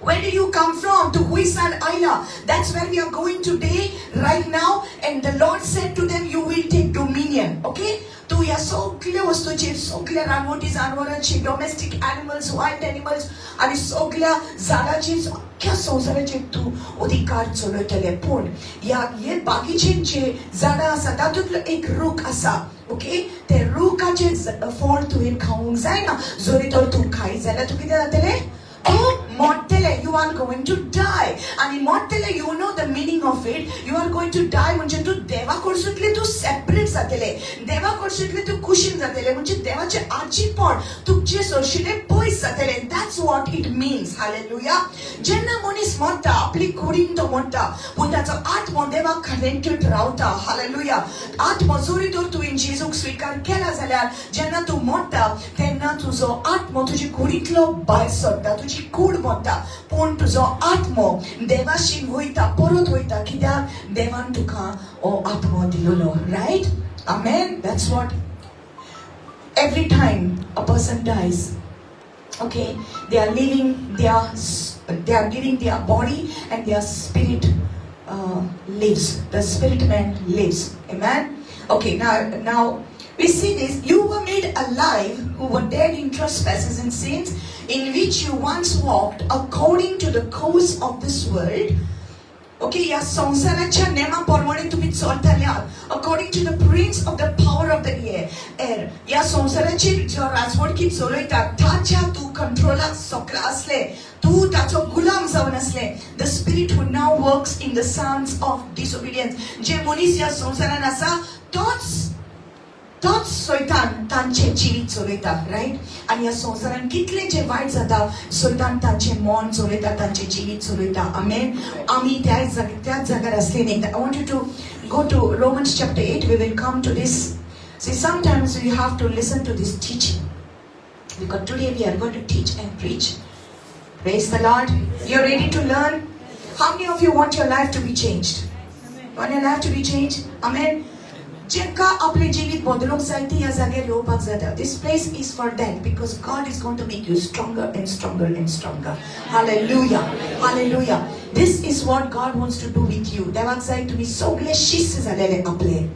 Where did you come from? To Huisan Aila. That's where we are going today, right now. And the Lord said to them, you will take dominion. Okay? तू या सगळ्या वस्तूंचेर, सगळ्या रानवटी जानवरांचेर, domestic animals, wild animals आणि सगळ्या झाडांचेर, अख्ख्या संवसाराचेर तू अधिकार चलयतले. पूण हे बाकीचे जे झाडां आसा तातूंतलो एक रूख आसा. ओके? ते रुखाचे फळ तुवें खावंक जायना. जरी तर तू खायत जाल्यार तू कितें जातलें? mortele, you are going to die. And mortele, you know the meaning of it. You are going to die. म्हणजे तू देवा कडसूनले तू सेपरेट जातले. देवा कडसूनले तू कुशीन जातले. म्हणजे देवाचे आजीपण तुझे सोशिले पयस जातले. That's what it means. Hallelujah. जेन्ना मनीस मरता, आपली कुडीन तो मरता, पूण ताचो आत्मा देवाक कनेक्टेड रावता. Hallelujah. आत्मा जरी तर तुवें जेजूक स्वीकार केला जाल्यार जेन्ना तू मरता तेन्ना तुजो आत्मा तुजी कुडींतलो भायर सरता. तुजी कूड मरता, पूण तुजो आत्मा देवाशी वयता, परत वयता. कित्याक देवान तुका हो आत्मा दिलोलो. Right? Amen. That's what. Every time a person dies, okay, they are leaving their body and their spirit lives. The spirit man lives. Amen. Okay, now we see this. You were made alive who were dead in trespasses and sins, in which you once walked according to the course of this world. Okay, या संसाराच्या नेमाप्रमाणे तुम्ही चलताल्यात. According to the prince of the power of the air. या संसाराची जो राजवटकी चलयता ताच्या तू कंट्रोलाक सगळा असले. तू ताचो गुलाम जावन असले. The spirit who now works in the sons of disobedience. जे मनीस या संसारान आसा तोच सैतान तांचे जिवीत चलयता. राईट? आणि या संसारान कितले जे वायट जाता सैतान तांचे मन चलयता, तांचे जिवीत चलयता. आमेन. आमी त्याच जाग्यार असले न्ही. I want you to go to Romans chapter 8. We will come to this. See, sometimes you have to listen to this teaching, because today we are going to teach and preach. Praise the Lord. You're ready to learn? How many of you want your life to be changed? Want your life to be changed? Amen. जेका आपले जीवित बदलूंक जाय ती ह्या जाग्यार येवपाक जाता. This place is for that, because God is going to make you stronger and stronger and stronger. Hallelujah. Hallelujah. This is what God wants to do with you. देवाक जाय तुम्ही सगळे शिष्य जालेले आपले.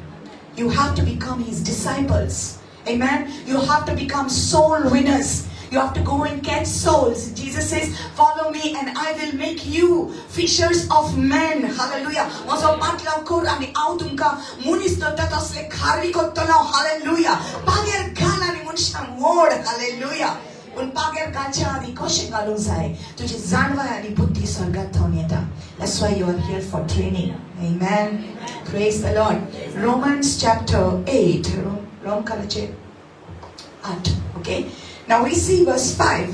You have to become His disciples. Amen. You have to become soul winners. You have to go and catch souls. Jesus says, follow me and I will make you fishers of men. Hallelujah. Mazo patlaw kur ani au tumka munis tota tosle khari ko tolaw. Hallelujah. Pager gala ni munsha mod. Hallelujah. Un pager gancha ani koshe galung sai. Tujhe zanwa ani buddhi sargat thoneta. That's why you are here for training. Amen. Praise the Lord. Romans chapter 8. Rom kalache 8. Okay. Now we see verse 5.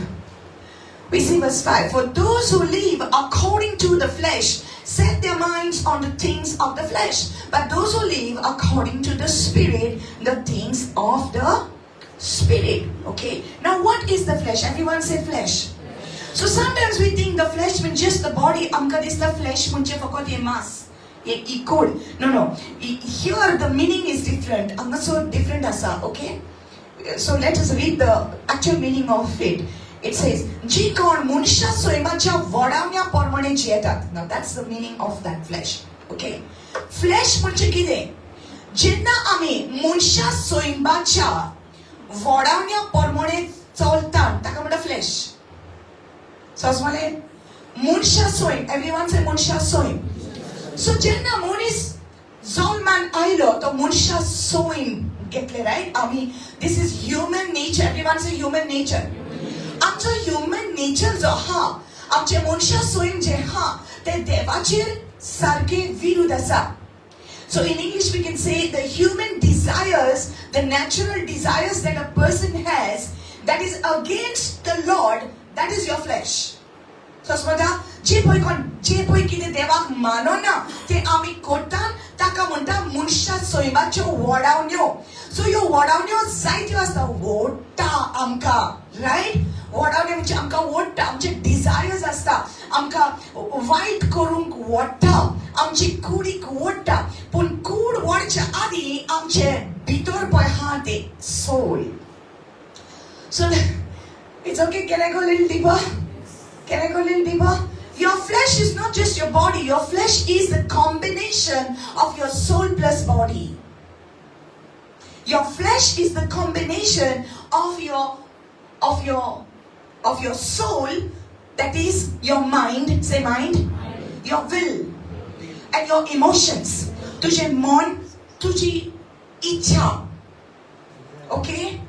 We see verse 5. For those who live according to the flesh set their minds on the things of the flesh. But those who live according to the Spirit, the things of the Spirit. Okay. Now what is the flesh? Everyone say flesh. So sometimes we think the flesh means just the body. Amka this the flesh munche fakot ye mass. Ye cold. No. Here the meaning is different. Amka so different asa. Okay. So let us read the actual meaning of it. It says, Ji kon munsha soimacha vodamya pormane jetat. Now that's the meaning of that flesh. Okay. Flesh munche kide. Jenna ami munsha soimacha vodamya pormane choltan. Takamada flesh. So asmale munsha soim. Everyone say munsha soim. So jenna munis zolman ailo to munsha soim. Get clear, right? I mean, this is human nature. Everyone say human nature. Amcha human nature jo ha. Amche munsha soim je ha. Te devachir sarke virudasa. So in English we can say the human desires, the natural desires that a person has, that is against the Lord, that is your flesh. So smada je poi kide devak mano na te ami kotan taka munta munsha soima cho wadaunyo. So your wadaunyo site was the vota amka, right? Wadaunyo mche amka vota amche desires asta amka white korung vota amche kudik vota pun kud varcha adi amche bitor poi hate soul. So it's okay. Can I go a little deeper? Can I go a little deeper? Your flesh is not just your body. Your flesh is the combination of your soul plus body. Your flesh is the combination of your soul, that is your mind, say mind, your will, and your emotions. Tujhe mon, tujhe icha, okay?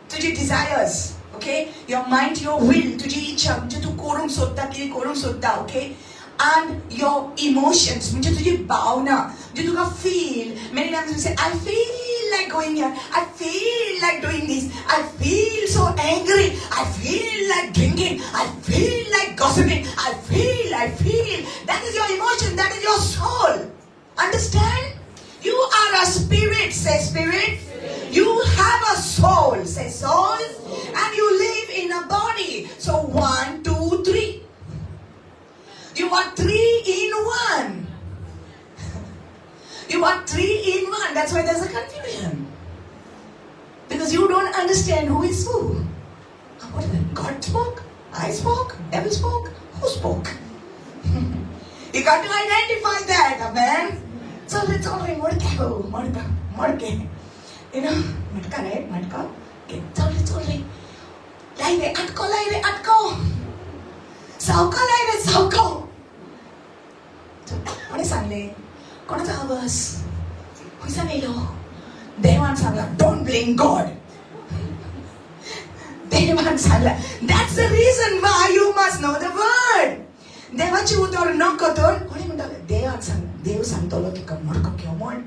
Tujhe desires. Okay, your mind, your will, tujhe ichha, mujhe tu korum sotta, kiri korum sotta, okay, and your emotions, mujhe tujhe bhavna, mujhe tu ka feel. Many times we say, I feel like going here, I feel like doing this, I feel so angry, I feel like drinking, I feel like gossiping, I feel. That is your emotion, that is your soul. Understand? You are a spirit, say spirit. You have a soul, say soul, and you live in a body. So 1, 2, 3. You are 3 in 1. You are 3 in 1. That's why there's a confusion. Because you don't understand who is who. What is it? God spoke? I spoke? Devil spoke? Who spoke? You got to identify that, amen? So let's all read Marga. You know, matka, right? Matka. Okay, it's all right. Laire, atko. Sauka, laire, sauka. So, what is Sunday? Kona tavas. Who is Anelo? Devan Sangla. Don't blame God. Devan Sangla. That's the reason why you must know the word. Devachi utor nokkotor. What do you mean? Devan Sangla. Dev Santolo ki kamorko kyomon.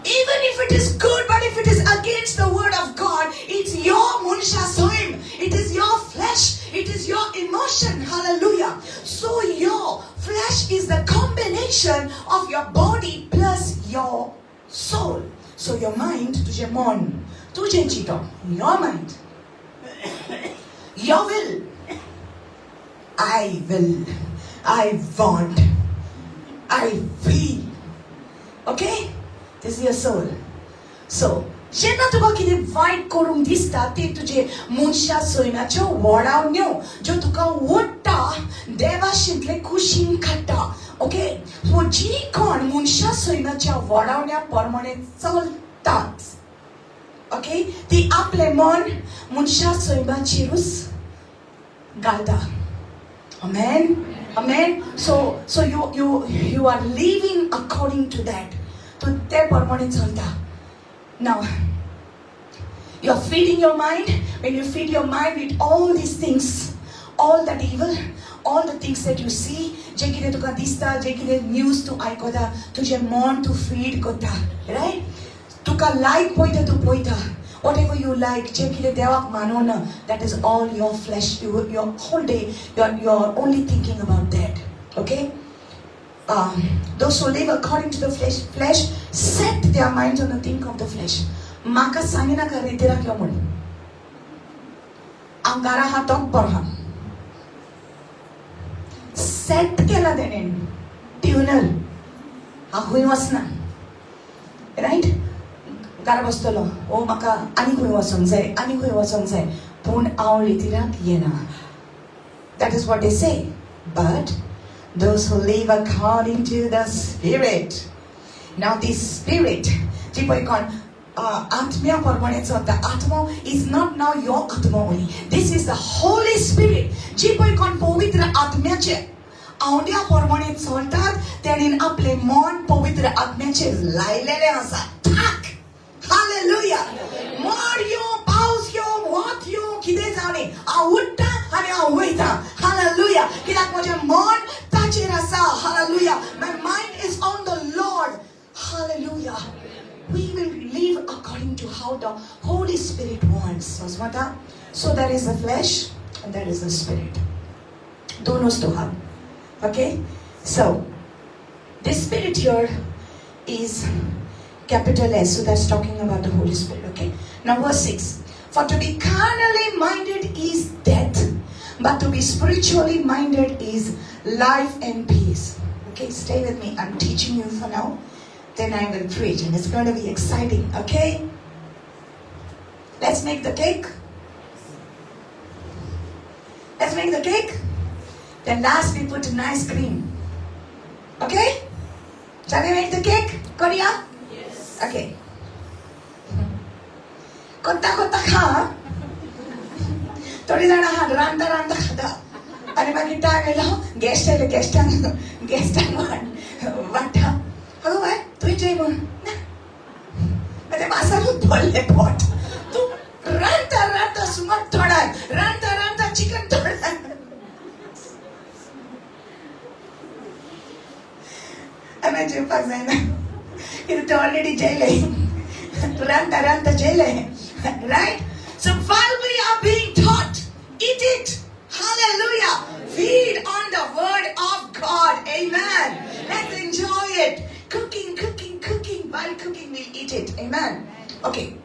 Even if it is good, but if it is against the word of God, it's your munsha soim. It is your flesh. It is your emotion. Hallelujah. So your flesh is the combination of your body plus your soul. So your mind, tujhe mon, tujhe chito, your mind, your will. I will, I want, I feel. Okay? This is your soul. So, jenna tuka kide white korum dista te tujhe munsha soina cho wadaunyo jo tuka wotta deva shintle kushin khatta. Okay? So ji kon munsha soina cha wadaunya permanent soul tats. Okay? Ti aple mon munsha soima chirus घालता. Amen. Amen. So you are living according to that. To त्या प्रमाणे चलता. Now, you are feeding your mind. When you feed your mind with all these things, all that evil, all the things that you see, जे कितें तुका दिसता, जे कितें news तूं आयकता, तुजें मन तूं फीड करता, right? तुका लायक पळयता तूं पळयता. Whatever you like, जे कितें देवाक मानोना, that is all your flesh. Your whole day, you're only thinking about that. Okay? Those who live according to the flesh set their minds on the thing of the flesh. Maka sangina ka ritira kyo mun. Angara hatok barha. Set kela denen. Tuner. Ahui wasna. Right? Gara bastolo. Oh maka ani hui wasong zay. Pun aw ritira yena. That is what they say. But those who live according to the Spirit. Now this Spirit, Atmya Parmane Sota, Atmo is not now your Atmo only. This is the Holy Spirit. Jipoikon Povitra Atmyache. Aundia Parmane Sota, then in Aple Mon Povitra Atmyache, Lailele Asa. Tak! Hallelujah! Mario, Pausio, what you, Kidezani, Awutta, Hane Awita. Hallelujah! Kidak Moja Mon, Tachirasa. Hallelujah! My mind is on the Lord. Hallelujah! We will live according to how the Holy Spirit wants. So there is the flesh and there is the spirit. Donos to have. Okay? So, this spirit here is capital S. So that's talking about the Holy Spirit. Okay? Now verse 6. For to be carnally minded is death, but to be spiritually minded is life and peace. Okay? Stay with me. I'm teaching you for now. Then I will preach and it's going to be exciting, okay? Let's make the cake. Let's make the cake. Then last we put an ice cream. Okay? Shall we make the cake? Korea? Yes. Okay. Kotta kha. Thodi jana ha randa khada. Ani magi tagelo guest what? Hello, what? Tu jai mo. Mete masa lu bolle pot. Tu ranta sumat thoda. Ranta chicken thoda. Ame je pagna. It already jail. Ranta jail. Right? So while we are being taught, eat it. Hallelujah. Feed on the word of God. Amen. Let's enjoy it. Cooking. While cooking, we'll eat it. Amen. Okay.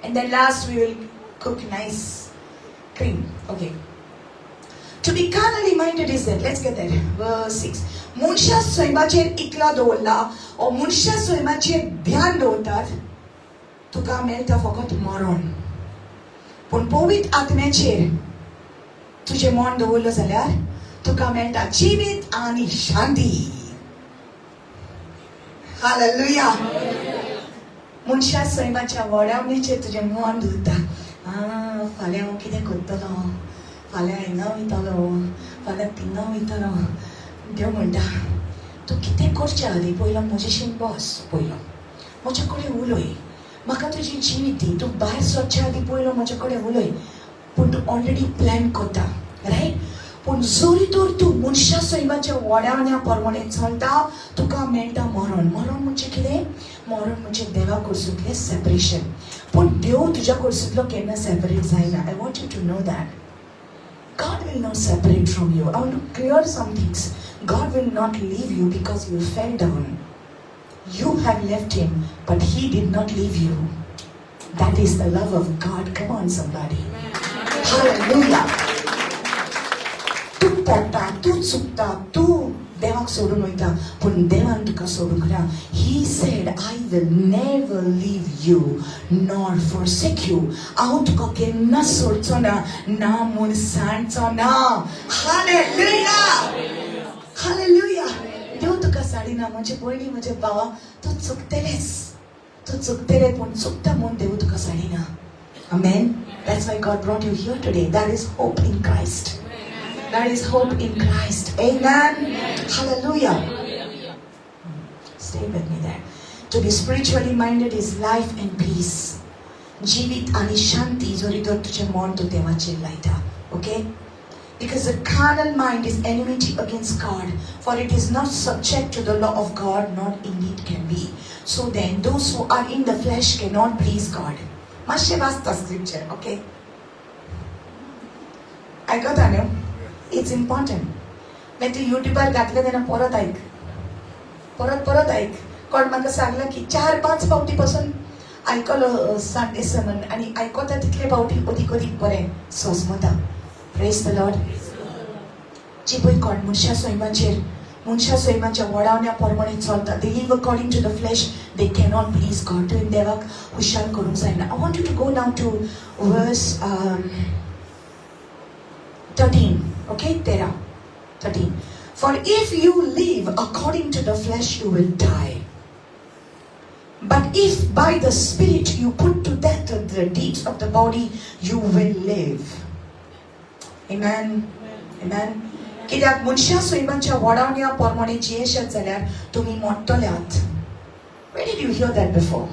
And then last, we will cook nice cream. Okay. To be carnally minded is that. Let's get that. Verse 6. Munsha soimacher ikla dola. Or munsha soimacher dhyan dotar. Tuka melta fokat moron. Pun povit atmecher. Tuje mon dolo zalyar. Tuka melta jivit ani shanti. Hallelujah. Munsha soimacha वडावणीचे तुझे मन धुता. फाल्यां हांव कितें करतलो? फाल्यां हिंगा वयतलो. फाल्यां थिंगा वयतलो. देव म्हणटा तूं कितें करचे आदी पयलो म्हजेशीं बस पयलो. म्हजे कडेन उलय. म्हाका तुजी जिवीत दी. तूं भायर सरचे आदी पयलो म्हजे कडेन उलय. पूण तूं ऑलरेडी प्लॅन करता. रायट? पूण जोरी तर तूं मनशा सैमाच्या वड्यावण्या प्रमाणे चलता तुका मेळटा मरण. मरण म्हणजे कितें? मरण म्हणजे देवा कडसूंतलें सेपरेशन. पूण देव तुज्या कडसूंतलो केन्ना सेपरेट जायना. I want you to know that. God will not separate from you. I want to clear some things. God will not leave you because you fell down. You have left Him, but He did not leave you. That is the love of God. Come on, somebody. Hallelujah. तू पडटा, तू चुकता, तू देवाक सोडून वयता, पूण देवान तुका सोडूंक ना. He said, I will never leave you nor forsake you. हांव तुका केन्ना सोडचो ना, ना म्हूण सांडचो ना. Hallelujah! Hallelujah! देव तुका साडिना. म्हजे भयणी, म्हजे भावा, तूं चुकतलेच. तूं चुकतलें, पूण चुकता म्हूण देव तुका साडिना. Amen. That's why God brought you here today. That is hope in Christ. That is hope in Christ. Amen. Hallelujah. Stay with me there. To be spiritually minded is life and peace. Jivit ani shanti zoridot tuje mon to tema chillaita. Okay? Because the carnal mind is enmity against God, for it is not subject to the law of God, not indeed can be. So then, those who are in the flesh cannot please God. Mashevasta scripture, okay? I got that, it's important. When the YouTuber घातलं त्यानं परत ऐक. परत ऐक. कोण मला सांगलं की 4-5 पावटीपासून ऐकलं संडे sermon आणि ऐकवता तिथले पावटी कधी बरे सोसमता. Praise the Lord. Jiboy God, Munsha Soimancha Wadania Pormani Solta. They live according to the flesh, they cannot please God. To in Devak, who shall Kurumsaina. I want you to go now to verse 13. Okay, Tera. 13. For if you live according to the flesh, you will die. But if by the Spirit you put to death the deeds of the body, you will live. Amen. Amen. कित्याक मनशा सोयमांच्या वडावण्या परमाणे जियेशात जाल्यार तुमी मरतल्यात. Where did you hear that before?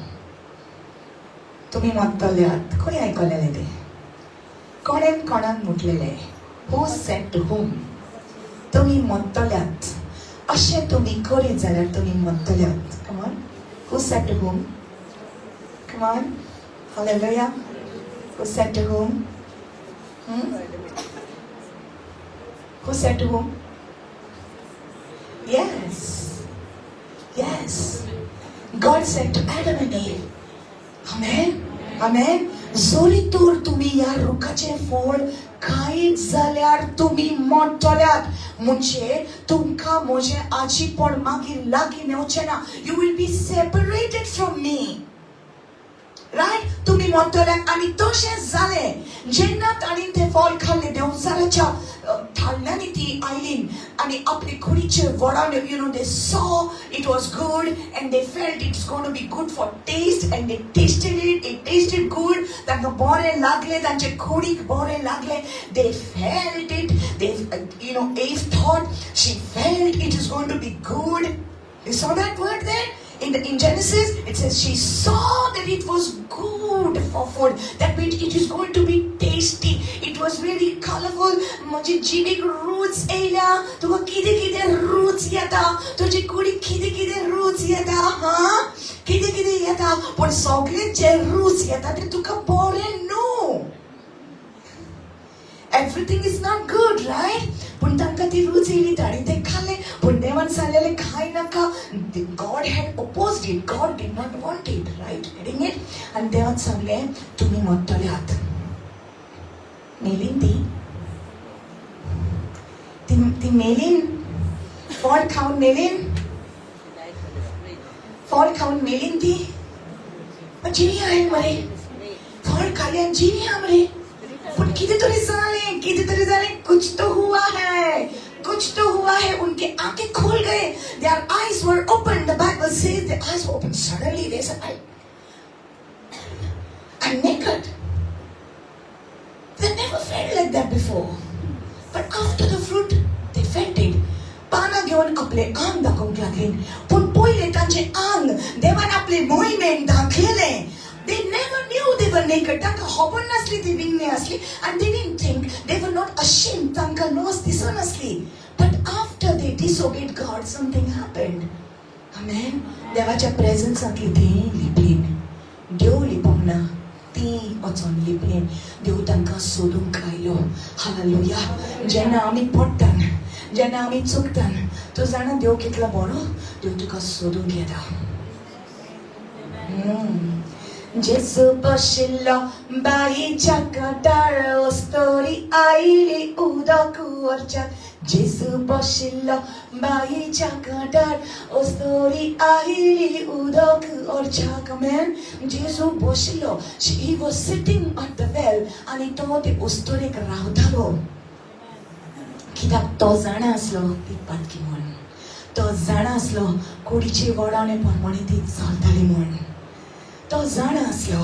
तुमी मरतल्यात. कोणी ऐकलेले ते? कोणेन कोणाक म्हटलेले? Who said to whom? तुमी मरतल्यात. अशें तुमी करीत जाल्यार तुमी मरतल्यात. Come on. Who said to whom? Come on. Hallelujah. Who said to whom? Who said to whom? Yes. Yes. God said to Adam and Eve. Amen. Amen. Zoritor tumi ya rukache fol खायत जाल्यार तुमी मरतल्यात. म्हणजे तुमका म्हजे आजी पण मागीर लागीं येवचें ना. You will be separated from me. Right? तुम्ही मरतल्यात आनी तशेंच जालें. जेन्ना ताणीं तें फळ खाल्लें देवचाराच्या थालयांनी ती आयलीं आनी आपले कुडीचे वडान they saw it was good and they felt it's going to be good for taste and they tasted it tasted good. तांकां बरें लागलें तांचे कुडीक बरें लागलें. They felt it. They Eve thought, she felt it is going to be good. You saw that word there? In Genesis, it says she saw that it was good for food. That means it is going to be tasty. It was very colorful. मुझे जीविक roots एला. तुका किदे roots येता. तुझे कुडी किदे roots येता. हाँ? किदे येता. पण सगळे जे roots येता ते तुका बरे no. Everything is not good, right? पण तांकां ती रूच येयली ताणी ते खाल्ले. पण देवान सांगलेले खाय नाका. God had opposed it. God did not want it, right? Getting it? आणि देवान सांगले तुम्ही मरतल्यात. मेलीन ती मेलीन. फळ खाऊन मेलीन. फळ खाऊन मेलीन ती. पण जिनी आहे मरे. फळ खाल्ल्यान जिनी आमरे. पण किती तरी झाले. कुछ तो हुआ है. उनके आंखें खुल गए. Their eyes were opened. The Bible says their eyes were opened. Suddenly they said, I'm naked. They never felt like that before. But after the fruit, they felt it. पाना घेऊन आपले अंग दाखवून लागले. पण पहिले त्यांचे अंग देवान आपले मोहिमेन दाखवले. They never knew they were naked. तांकां खबर नासली ती विंगणे असली. And they didn't think, they were not ashamed. तांकां नोस दिसना असली. But after they disobeyed God, something happened. Amen. देवाच्या प्रेझेन्सांतली ती लिपलीन. देव लिपोंक ना. ती वचोन लिपलीन. देव तांकां सोदून कायलो. हालेलुया. जेन्ना आमी पडटान, जेन्ना आमी चुकतान, तूं जाणा देव कितलो बरो? देव तुका सोदून घेता. Jesu bashilla bai chakatar ostori aili udaku orcha. Jesu bashilla bai chakatar ostori aili udaku orcha. Amen. Jesu bashilla. He was sitting at the well and he told the ostori rautalo. Kidak to zana aslo pitpatki mon. To zana aslo kudiche wadane parmani ti saltali mon. तो जाण आसलो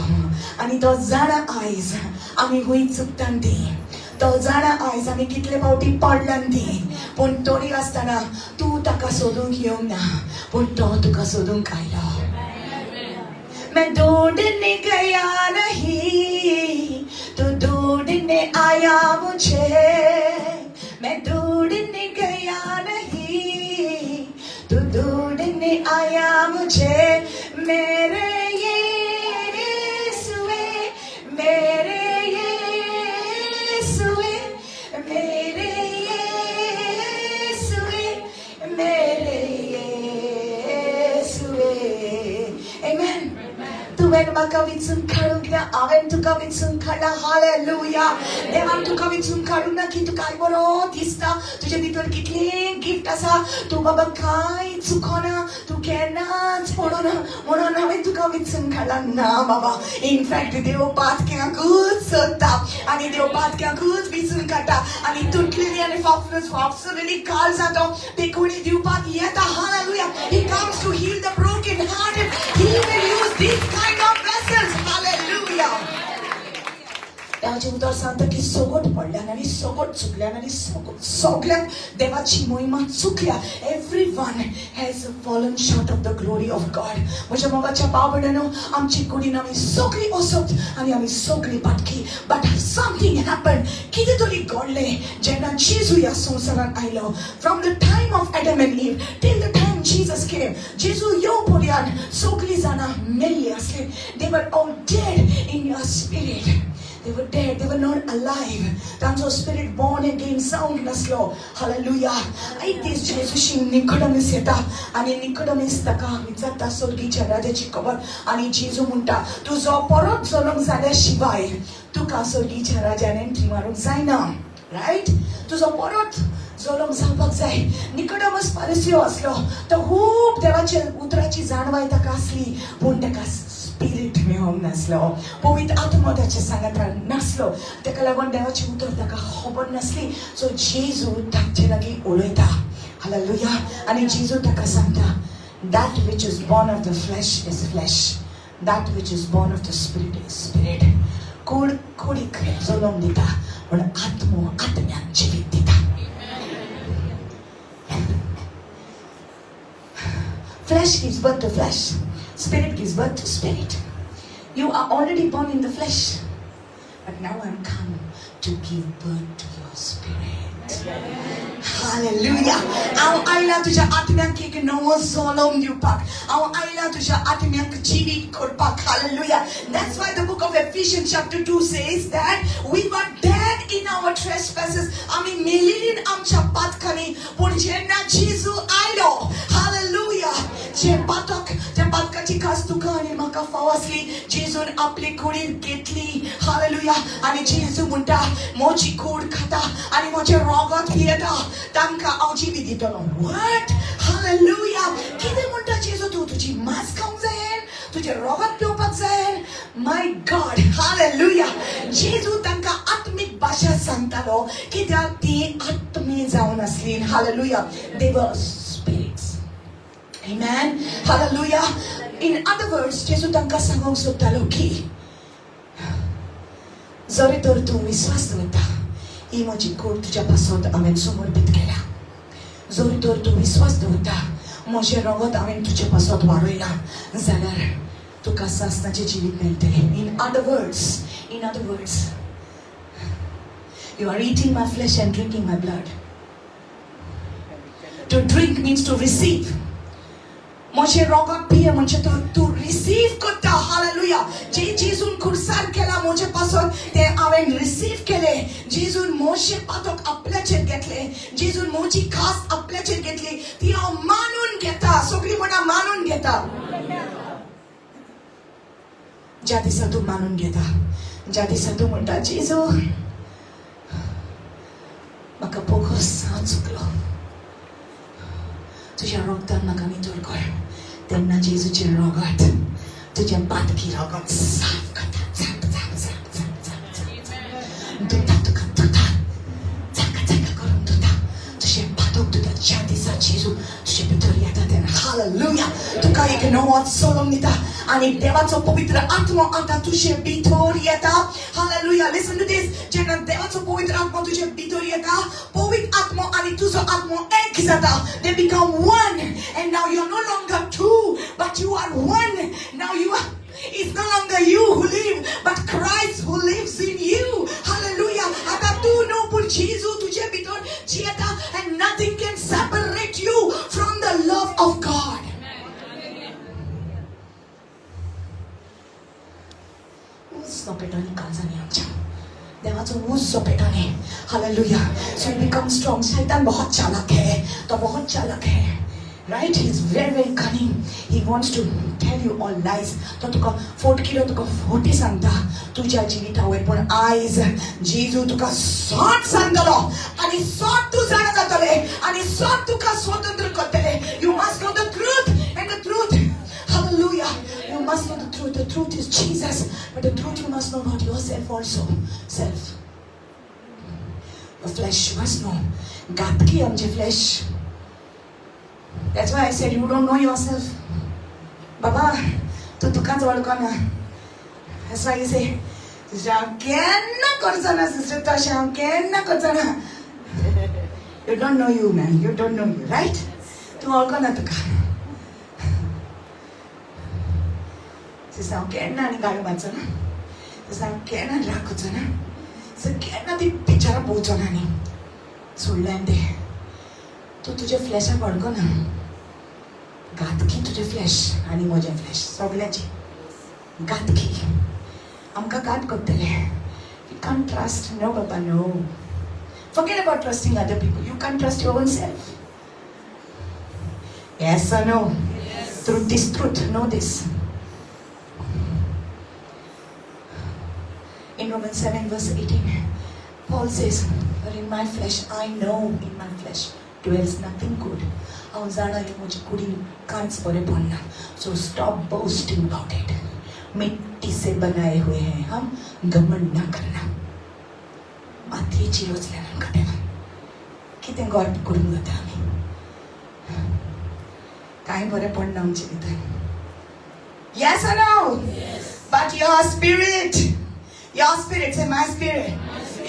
आनी तो जाण आयज आमी खूंय चुकतान ती तो जाण आयज आमी कितले फावटी पडलान ती पूण तरी आसतना तूं ताका सोदूंक येवंक ना पूण तो तुका सोदूंक आयलो मैं ढूंढने गया नहीं तू ढूंढने आया मुझे मैं ढूंढने गया नहीं तू ढूंढने आया मुझे मेरे यीशुए मेरे यीशुए मेरे यीशुए मेरे यीशुए आमेन तुवें म्हाका वेचून काडूंक ना हांवें तुका वेचून काडला हालेलुया देवान तुका वेचून काडूंक ना की तुका बरो दिसता तुजे भितर कितले गिफ्ट आसा तूं बाबा कांय चुकोना तूं केन्नाच पडोना म्हणून हांवें तुका वेचून काडला ना बाबा इनफॅक्ट देव पातक्यांकूच सोदता आनी देव पातक्यांकूच वेचून काडटा आनी तुटलेली आनी फाफसलेली काळ जातो ते कोणी दिवपाक येता hallelujah he comes to heal the broken hearted he will use this kind of vessels hallelujah देवाचे उतर सांगता की सोगोट पडल्यान आनी सोगोट चुकल्यान आनी सगळ्यांक देवाची महिमा चुकल्या everyone has fallen short of the glory of God म्हज्या मोगाच्या भाव भयणीनो आमची कुडीन आमी सगळीं वसत आनी आमी सगळीं पाटकी बट समथींग हॅपन कितें तरी घडलें जेन्ना जेजू ह्या संवसारांत आयलो from the time of Adam and Eve till the time Jesus came. जेजू येवपर्यंत सगळीं जाणां मेल्लीं आसलीं. They were all dead in your spirit. They were dead. They were not alive. तांचो spirit born again sound नासलो. Hallelujah. एक दीस जेजूशी Nicodemus येता आनी निकोडेमस ताका विचारता स्वर्गीच्या राजाची खबर आनी जेजू म्हणटा तुजो परत जल्म जाल्या शिवाय तुका स्वर्गीच्या राजान एंट्री मारूंक जायना. रायट तुजो परत जल्म जावपाक जाय निकोडेमस फारिसी आसलो तो खूब देवाच्या उतराची जाणवाय ताका आसली पूण ताका स्पिरीट मेळोंक नासलो पवित्र आत्मा ताच्या सांगात नासलो ताका लागून देवाची उतर ताका खबर नासली सो जेजू ताचे लागीं उलयता हालेलुया आनी जेजू ताका सांगता that which is born of the flesh is flesh that which is born of the spirit is spirit कुडीक जल्म दिता पूण आत्मो आत्म्याक जिवीत दिता Flesh gives birth to flesh. Spirit gives birth to spirit. You are already born in the flesh. But now I'm come to give birth to your spirit. Hallelujah. Haंव आयला तुज्या आत्म्याक एक नवो जल्म दिवपाक. हांव आयला तुज्या आत्म्याक जिवीत करपाक. Hallelujah. That's why the book of Ephesians chapter 2 says that we were dead in our trespasses. आमी मेलिल्लीं आमच्या पातकांनी पूण जेन्ना जेजू आयलो. Hallelujah. जे पातकाची खास तुका आनी म्हाका फाव आसली जेजून आपली कुडीर घेतली हालेलुया आनी जेजू म्हणटा म्हजी कूड खाता आनी म्हजे रगत पियेता तांकां हांव जिवीत दितलो व्हॉट हालेलुया कितें म्हणटा जेजू तूं तुजी मांस खावंक जाय तुजें रगत पिवपाक जाय माय गॉड हालेलुया जेजू तांकां आत्मीक भाशा सांगतालो कित्याक ती आत्मी जावन आसली hallelujah they were spirits Amen. Hallelujah. In other words, Jezu तांकां सांगूंक सोदतालो की जरी तर तूं विश्वास दवरता ही म्हजी कूड तुज्या पासत हांवें समर्पीत केला जरी तर तूं विश्वास दवरता म्हजें रगत हांवें तुज्या पासत वाडयला जाल्यार तुका सासणाचें जिवीत मेळटलें In other words, you are eating my flesh and drinking my blood. To drink means to receive. म्हजे रगत पिये म्हणजे तू रिसीव करता हालेलुया जे जेजून खुर्सार केला म्हजे पासून ते हांवें रिसीव केले जेजून म्हजे पातक आपल्याचेर घेतले जेजून म्हजी खास आपल्याचेर घेतली ती हांव मानून घेता सगळीं म्हणा मानून घेता ज्या दिसा तूं मानून घेता ज्या दिसा तूं म्हणटा जेजू म्हाका बोगस हांव चुकलो तुज्या रगतान म्हाका नितळ कर तेन्ना जेजूचे रगत तुज्या पातकी रगत साफ करता झाप झाप झाप झाप झाप झाप धुता तुका धुता जाका जाका करून धुता तुजें पातक धुता ज्या दिसा जेजू तुजे भितर येता तेन्ना हालेलुया तुका एक नवा सोलम दिता आणि देवाचो पवित्र आत्मा आता तुझे भितर येता हालेलुया लिसन टू दिस जेन्ना देवाचो पवित्र आत्मा तुझे भितर येता पवित्र आत्मा आणि तुझो आत्मा एक जाता they become one and now you are no longer two but you are one now you are it's no longer you who live but Christ who lives in you hallelujah आता तू नो पण येशू तुझे भितर येता and nothing can separate you from the love of God उस पेटाने काळजाने आमच्या देवाचं ऊस पेटाने hallelujah so you become strong शैतान बहुत चालाक है तो बहुत चालाक है right he is very very cunning he wants to tell you all lies तो तुका फोटकिलो तुका फोटी सांगता तुझ्या जिवितावयर पण आयज जेजू तुका सॉट सांगतलो आणि सॉट तू जाणा जातले आणि सॉट तुका स्वतंत्र करतले you must know the truth and the truth hallelujah you must know the truth is Jesus but the truth you must know about yourself also self the flesh you must know गातकी आमचे flesh that's why I said you don't know yourself baba tu tukaanza walukana that's why you say sister korzana sister Tasha korzana you don't know you man you don't know you right tu walukana tuka sister kenna ni galu bachana sister kenna rakuchana sister kenna ti bichara bochana ni सुळ्ळ्यांदे तू तुझे फ्लॅशाक वळखो ना घातकी तुझे flash आनी म्हजे flash सगळ्याची घातकी आमकां घात करतले यू कांट ट्रस्ट नो बाबा no forget about trusting other people you can't trust your own self yes or no yes. Truth is truth know this in Romans 7 verse 18 Paul says but in my flesh I know in my flesh dwells nothing good हांव जाणा हे म्हजे कुडीन कांच बरें पडना so stop boasting about it मिट्टी से बनाए हुए हैं हम घमंड ना करना मातयेची रचल्यान आमकां तें कितें गोड करून जाता आमी कांय बरें पडना आमचे भितर yes or no yes but your spirit say my spirit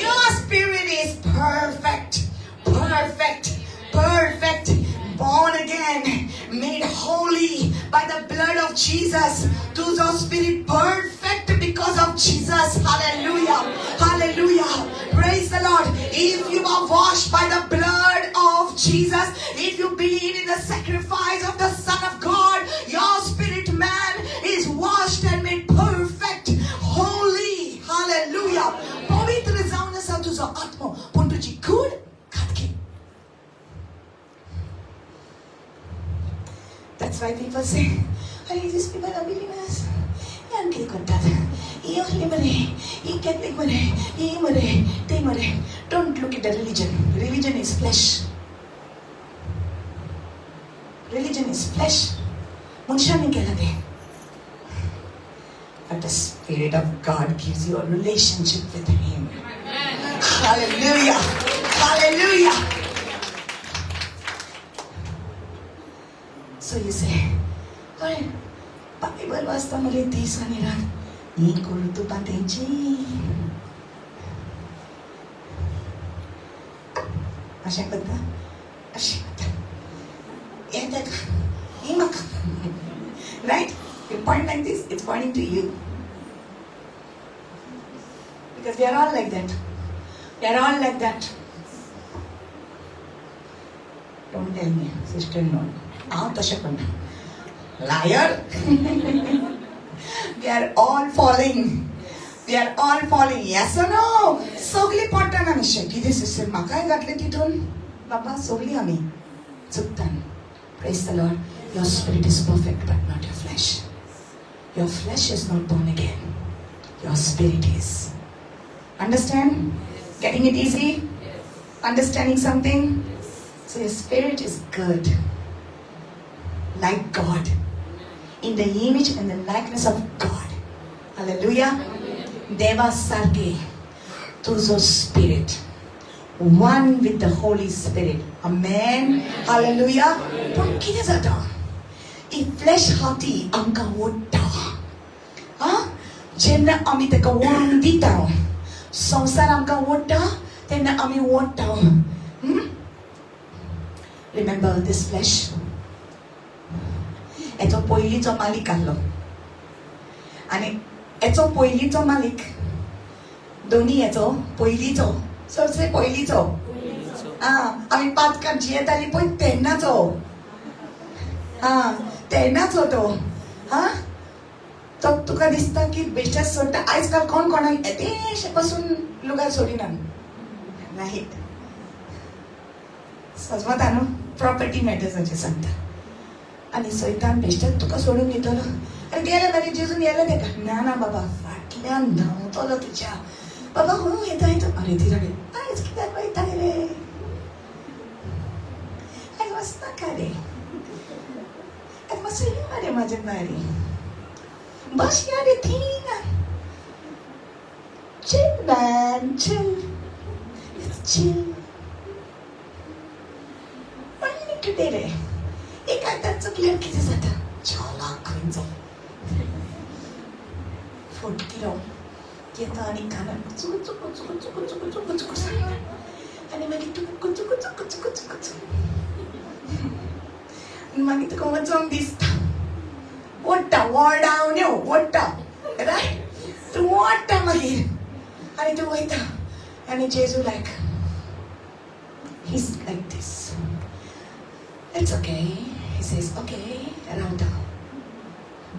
your spirit is perfect born again made holy by the blood of Jesus to the spirit perfect because of Jesus hallelujah hallelujah praise the Lord if you are washed by the blood of Jesus if you believe in the sacrifice of the Son of God your spirit man is washed and made perfect holy hallelujah पवित्र जावन आसा तुजो आत्मा पूण तुजी कूड घातकी that's why people say these people are believers yan कितें करतात ही असली मरे ही कॅथलीक मरे ही मरे ते मरे don't look at the religion is flesh मनशांनी केलं ते but the Spirit of God gives you a relationship with Him. Hallelujah. Hallelujah. So you say, Bible was the Malay Saniran. Ni Kurutu Patenchi. Ashakata. Right? You point like this, it's pointing to you. Because we are all like that. We are all like that. Don't tell me, sister, no. Liar. We are all falling. We are all falling. Yes or no? Sogli pottana mishe. Kide sister makai gatle titon. Baba sogli ami. Chuktan. Praise the Lord. Your spirit is perfect, but not your flesh. Your flesh is not born again. Your spirit is. Understand? Yes. Getting it easy? Yes. Understanding something? Yes. So your spirit is good. Like God. In the image and the likeness of God. Hallelujah. Deva Sarge. Tuzo spirit. One with the Holy Spirit. Amen. Hallelujah. But kide zata. Flash हाती आमकां ओडटा. जेन्ना आमी ताका वळून दिता, संवसार आमकां ओडटा तेन्ना आमी ओडटा. Remember this flash. हेचो पयलींचो मालीक आहलो आनी हेचो पयलींचो मालीक, दोनी हेचो पयलींचो, सबसे पयलींचो. आमी पातकां जियेताली पळय तेन्नाचो. तेन्नाचो तो. तो तुका दिसता की बेश्टेच सोडटा. आयज काल कोण कोणाक येदेशे पासून लुगार सोडिनात. रायट. समजता न्हू, प्रॉपर्टी मॅटर्साचेर सांगता. आनी सैतान बेश्टेच तुका सोडून दितलो. आनी गेले मरे जेजून येयले तेका. ना बाबा, फाटल्यान धांवतलो तुज्या. बाबा हूं येता येता. अरे ती राडे आयज कित्याक वयता रे, आयज वचनाका रे, आयज मातसो यो मरे म्हाजे मारी, बस या रे थिंगा. Chill man, chill. Chill. only today रे. एक आतां चुकल्यार कितें जाता, चालाक खंयचो फटकिरो येता आनी कानार चुकू चुकू चुकू चुकू चुकू चुकू चुकू सांगता. आनी मागीर चुकू चुकू चुकू चुकू चुकू चुकू. आनी मागीर तुका वचोंक दिसता. ओडटा, वोडावन यो, ओडटा. रायट. तूं ओडटा मागीर आनी तूं वयता. आनी जेजू लायक, he's like this. It's okay. He says, okay, रावता.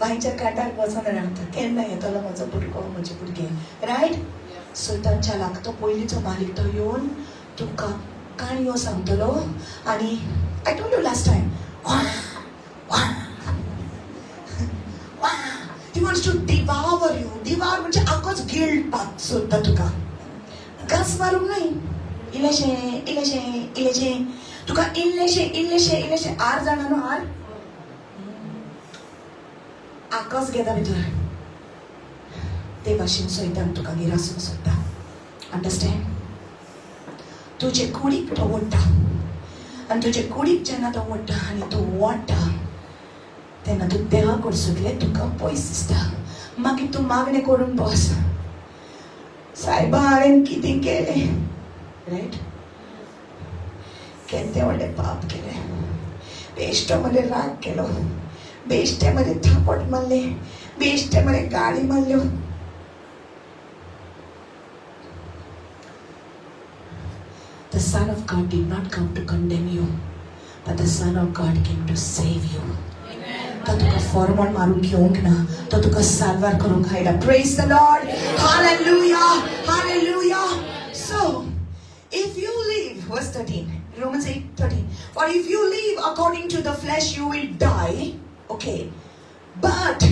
बांयच्या कांटार बसून रावता. केन्ना येतलो म्हजो भुरगो, म्हजे भुरगे. रायट. सैतानच्या लागतो पयलींचो मालीक तो येवन तुका काणयो सांगतलो. आनी I told you last time, he wants to devour you. Devour म्हणजे आखोच गिळपाक सोदता तुका. घास मारूंक न्हय. इल्लेशें इल्लेशें इल्लेशें तुका इल्लेशें इल्लेशें इल्लेशें आर जाणा न्हू, आर आकस घेता भितर. ते भाशेन सैतान तुका गिरासूंक सोदता. अंडरस्टँड? तुजे कुडीक तो ओडटा. आनी तुजे कुडीक जेन्ना तो ओडटा आनी तूं ओडटा तेन्ना तूं देवा कोड सुटलें तुका पयस दिसता. मागीर तूं मागणें करून बस, सायबा हांवें कितें केलें. रायट. केन्ना व्हडलें पाप केलें, बेश्टो मरे राग केलो, बेश्टे मरे थापट मारले, बेश्टे मरे गाळी मारल्यो. The Son of God did not come to condemn you, but the Son of God came to save you. तो तुका फॉर्मल मारून घेवंक ना, तो तुका साल्वार करूंक आयला. Praise the Lord. Hallelujah. Hallelujah. So, if you live, verse 13, Romans 8:13, for if you live according to the flesh, you will die. Okay. But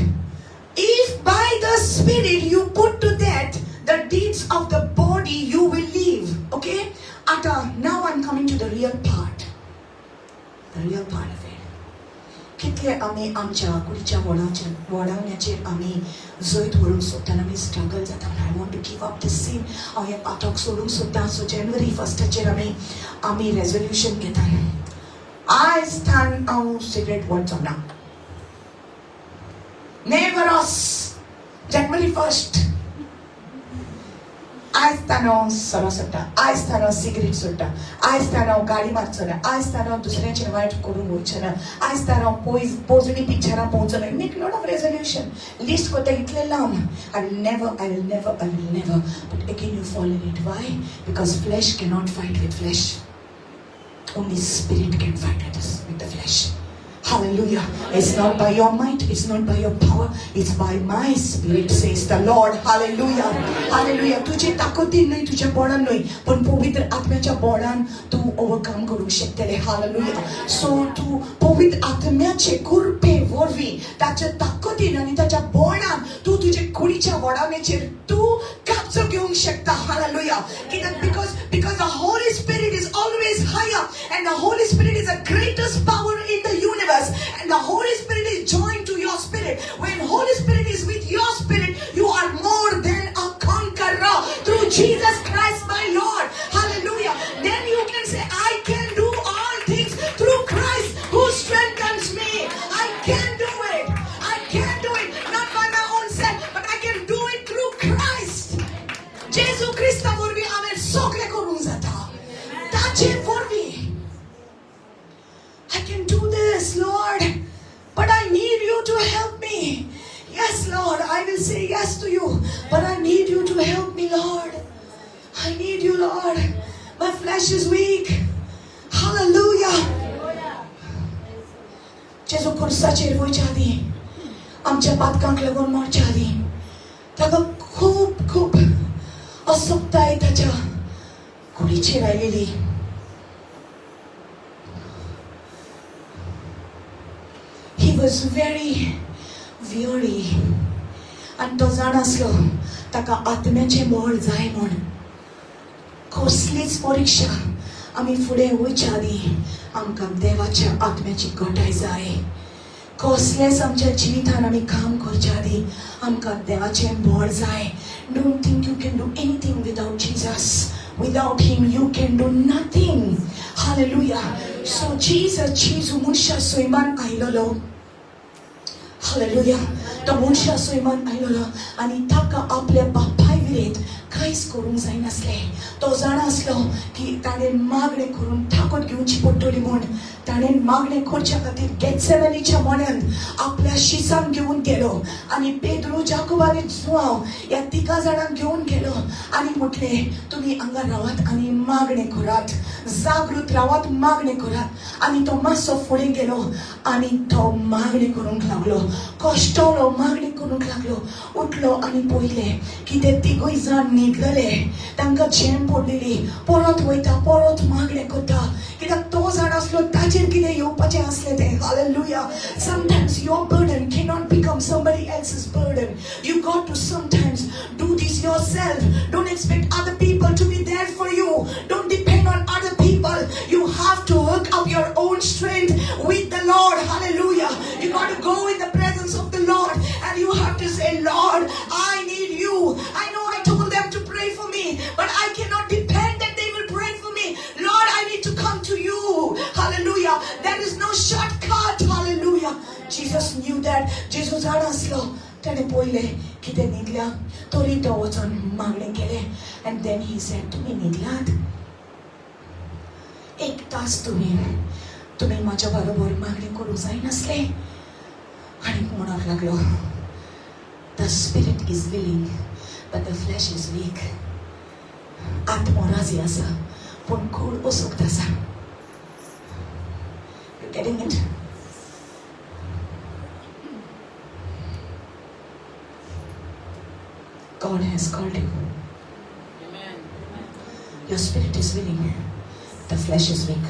if by the Spirit you put to death the deeds of the body, you will live. Okay. Now I'm coming to the real part. The real part of it. कितले आमी आमच्या कुडीच्या वळावण्याचेर आमी जैत व्हरूंक सोदता, आमी struggle जाता. I want to give up this scene. हांव हें पाठक सोडूंक सोदता. सो जानेवारी 1स्टाचेर आमी रेजोल्युशन घेता. आयज हांव सिगरेट वचना. नेवर अस. जानेवारी 1 आयज हांव सरो सोडटा. आयज हांव सिगरेट सोडटा. आयज हांव गाडी मारचो ना. आयज हांव दुसऱ्याचेर वायट करूंक वयचो ना. आयज हांव पोजणी पिक्चरां पळोवचो ना. Make lot of resolution. List कोत्ता इतले लांब. I will never. But again you fall in it. Why? Because flesh cannot fight with flesh. Only spirit can fight with the flesh. Hallelujah. It's not by your might, it's not by your power, it's by my spirit, says the Lord. Hallelujah. Hallelujah. तुझे ताकदीन नाही, तुझ्या बळान नाही, पण पवित्र आत्म्याच्या बळान तू overcome करू शकतले. हालेलुया. सो तू पवित्र आत्म्याचे कृपे वरवीं ताच्या ताकदीन आणि ताच्या बळान तू तुझे कुडीच्या वडावण्याचेर तू कापसो घेवंक शकता. Hallelujah. Because the Holy Spirit is always higher and the Holy Spirit is the greatest power in the universe. And the Holy Spirit is joined to your spirit. When Holy Spirit is with your spirit, you are more than a conqueror through Jesus Christ my Lord. Hallelujah. Then you can say, I can do all things through Christ who strengthens me. I can do say yes to you, but I need you to help me, Lord. I need you, Lord. My flesh is weak. Hallelujah. जेजू खुर्साचेर वयच्या आदी आमच्या पातकांक लागून मरच्या आदी ताका खूब खूब असुखताय ताच्या कुडीचेर आयलेली. He was very weary. आनी तो जाण आसलो ताका आत्म्याचें बळ जाय म्हूण. कसलीच परीक्षा आमी फुडें वयच्या आदी आमकां देवाच्या आत्म्याची घटाय जाय. कसलेच आमच्या जिवितान आमी काम करच्या आदी आमकां देवाचें बळ जाय. Don't think you can do anything without Jesus. Without him you can do nothing. Hallelujah. So Jesus Jesu मनशा सोयमान आयलोलो. Hallelujah. तो मनशा सोयमान आयलोलो आनी ताका आपल्या बापाय विरेंत कांयच करूंक जायनासलें. तो जाण आसलो की ताणें मागणें करून ताकद घेवची पडटली म्हूण ताणें मागणें करच्या खातीर गेत्सेमनीच्या मळ्यांत आपल्या शिसांक घेवन गेलो आनी पेद्रू जाकोब आनी जुआंव ह्या तिगा जाणांक घेवन गेलो आनी म्हटलें तुमी हांगा रावात आनी मागणें करात. जागृत रावात, मागणें करात. आनी तो मातसो फुडें गेलो आनी तो मागणें करूंक लागलो. कश्टलो मागणें करूंक लागलो. उठलो आनी पळयलें की ते तिगूय जाण न्हिदलेले. तांकां झेम पडलेली. परत वयता, परत मागणें करता. कित्याक तो जाण आसलो ताचेर कितें येवपाचें आसलें तें. Hallelujah. Sometimes your burden cannot become somebody else's burden. You got to sometimes do this yourself. Don't expect other people to be there for you. Don't depend on other people. You have to work up your own strength with the Lord. Hallelujah. You got to go in the presence of the Lord and you have to say, Lord, I need you. I know I told them to pray for me, but I cannot depend that they will pray for me. Lord, I need to come to you. Hallelujah. There is no shortcut. Hallelujah. Jesus knew that. Jesus aslo tane poile kite nidल्या तरी तो वचन मागणें केलें. And then he said, तुम्ही निदल्यात एक तास तुम्ही माझ्या बरोबर मागणें करूंक जायनासलें. आनी म्हणूंक लागलो, the spirit is willing but the flesh is weak. आत्मो राजी आसा पूण कूड असुक्त आसा. You getting it? God has called you. Amen. Your spirit is willing, the flesh is weak.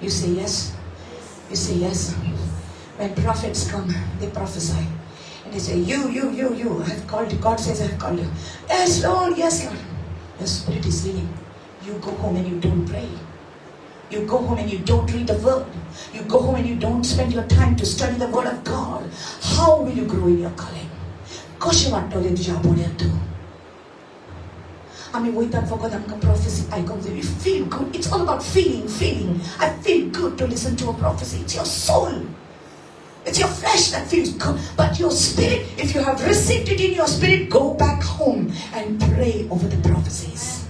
You say yes. You say yes. When prophets come, they prophesy. And they say, you, I have called you. God says, I have called you. Yes, Lord, yes, Lord. Your spirit is willing. You go home and you don't pray. You go home and you don't read the word. You go home and you don't spend your time to study the word of God. How will you grow in your calling? कशें वाडटलें तुज्या आपोवण्यांत? आमी वयतात फकत आमकां prophecy आयकूंक जाय. We feel good. It's all about feeling. I feel good to listen to a prophecy. It's your soul. It's your flesh that feels good. But your spirit, if you have received it in your spirit, go back home and pray over the prophecies.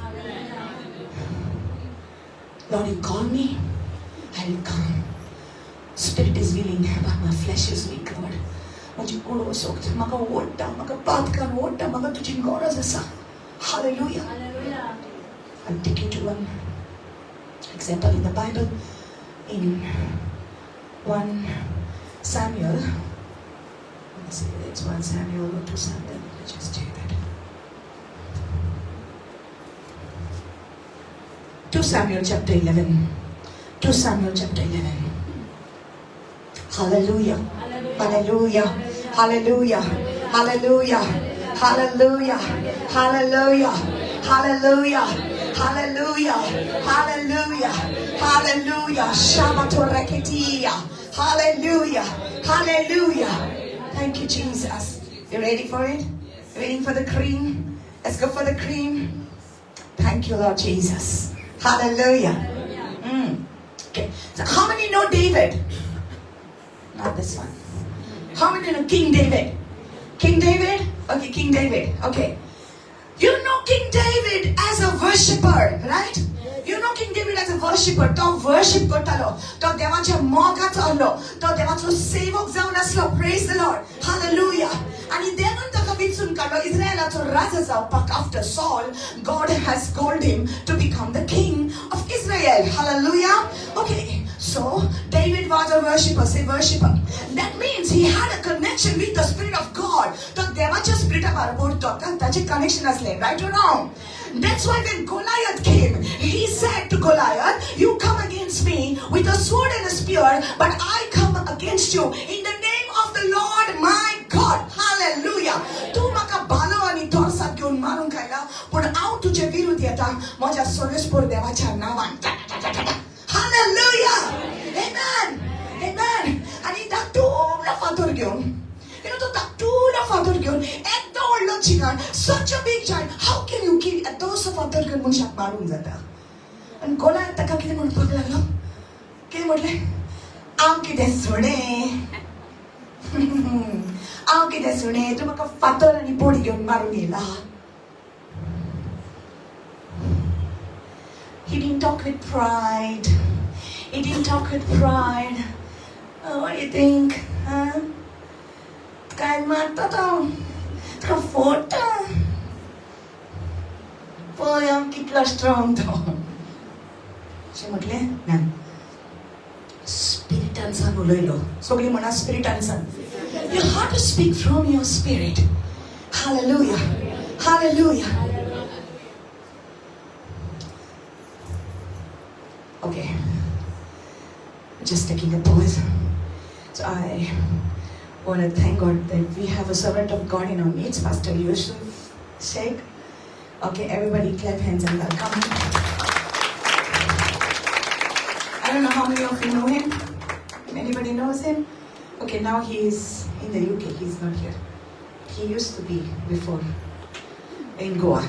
Lord, you call me, I will come. Spirit is willing, but my flesh is weak, Lord. माझी कूड वसोक्त म्हाका ओडटा, म्हाका पातकान ओडटा, म्हाका तुजी गरज आसा. Hallelujah. I'll take you to one example in the Bible, in 1 Samuel. Let's see, it's 1 Samuel or 2 Samuel. Let's just check that. 2 Samuel chapter 11. 2 Samuel chapter 11. Hallelujah. Hallelujah. Hallelujah. Hallelujah. Hallelujah. Hallelujah. Hallelujah. Hallelujah. Hallelujah. Hallelujah. Shabatoreketia. Hallelujah. Hallelujah. Thank you, Jesus. You ready for it? Waiting for the cream? Let's go for the cream. Thank you, Lord Jesus. Hallelujah. Okay. So how many know David? Not this one. How many know King David? King David? Okay, King David. Okay. You know King David as a worshipper, right? You know King David as a worshipper. To worship करतालो, तो देवाच्या मोगात आलो, तो देवाच्या देवाचो सेवक जावन आसलो. Praise the Lord. Hallelujah. आणि देवान ताका वेंचून काडलो इस्रायलाचो राजा जावपाक. After Saul, God has called him to become the king of Israel. Hallelujah. Okay, so David was a worshipper. Say worshipper. That means he had a connection with the Spirit of God. तो देवाच्या स्पिरिटा बरोबर ताचे connection असले. Right or wrong? That's why when Goliath came, he said to Goliath, you come against me with a sword and a spear, but I come against you in the name of the Lord my God. Hallelujah. तू म्हाका बालो आणि तोरसात घेऊन मारून खायला, पण हांव तुजे विरुद्ध येता माझ्या सोरेस्पोर देवाच्या नावान. Hallelujah. Amen. Amen. आणि धाकटूला फातर घेऊन, तो धाकटूला फातर घेऊन एकदम व्हडलो चिंगार, such a big giant. How can you kill येदोसो फातर घेऊन मनशाक मारून जाता? आणि गोलायत ताका कितें म्हणपाक लागलो? कितें म्हणलें? हांव कितें सुणें? हांव कितें सुणें? तूं म्हाका फातर आनी बोडी घेवन मारून येयला. He didn't talk with pride. He didn't talk with pride. Oh, what do you think? Huh? काय मारता तो? तुका फोट? पळय हांव कितलो स्ट्रॉंग तो. अशें म्हटलें? ना. स्पिरिटानसान उलयलो. सगळीं म्हणा स्पिरिटानसान. You have to speak from your spirit. Hallelujah. Hallelujah. Okay. Just taking a pause. So I want to thank God that we have a servant of God in our midst, Pastor Yusuf Sheikh. Okay, everybody clap hands and welcome him. I don't know how many of you know him. Anybody knows him? Okay, now he is in the UK. He's not here. He used to be before in Goa.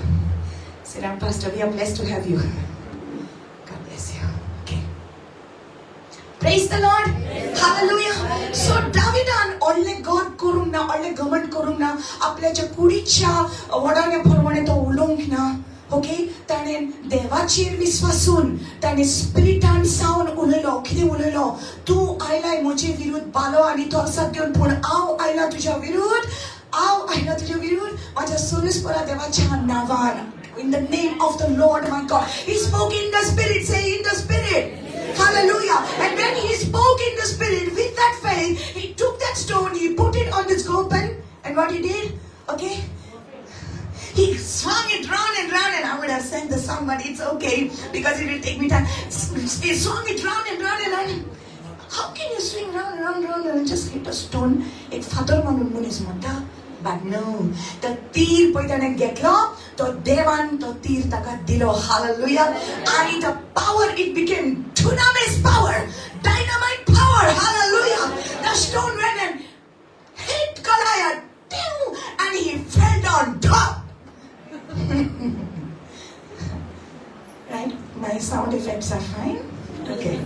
Sit down, Pastor. We are blessed to have you. God bless you. Okay. Praise the Lord. Hallelujah. So Davidan only God करूंक ना, only government करूंक ना, आपल्याच्या कुडीच्या वडाने प्रमाणे तो उलोवंक ना. Okay, ताणें देवाचेर विश्वासून ताणें स्पिरिटान सावन उलयलो. कितें उलयलो? तूं आयलाय म्हजे विरुद्ध बालो आनी तोरसात घेवन, पूण हांव आयला तुज्या विरुद्ध. हांव आयला तुज्या विरुद्ध म्हाज्या सोरेस्पोरा देवाच्या नांवान. In the name of the Lord my God. He spoke in the Spirit. Say in the Spirit. Hallelujah. And when he spoke in the Spirit with that faith, he took that stone, he put it on this scorpion, and what he did? Okay? He swung it round and round, and I would have sang the song, but it's okay because it will take me time. He swung it round and round and round. How can you swing round and round and just hit a stone? It father manun munis monta. But no, the तीर पळय ताणें घेतलो, तो देवान तो तीर ताका दिलो. Hallelujah. And the power, it became dunamis power, dynamite power. Hallelujah. The stone went and hit Goliath, and he fell down drop. Right? My sound effects are fine. Okay.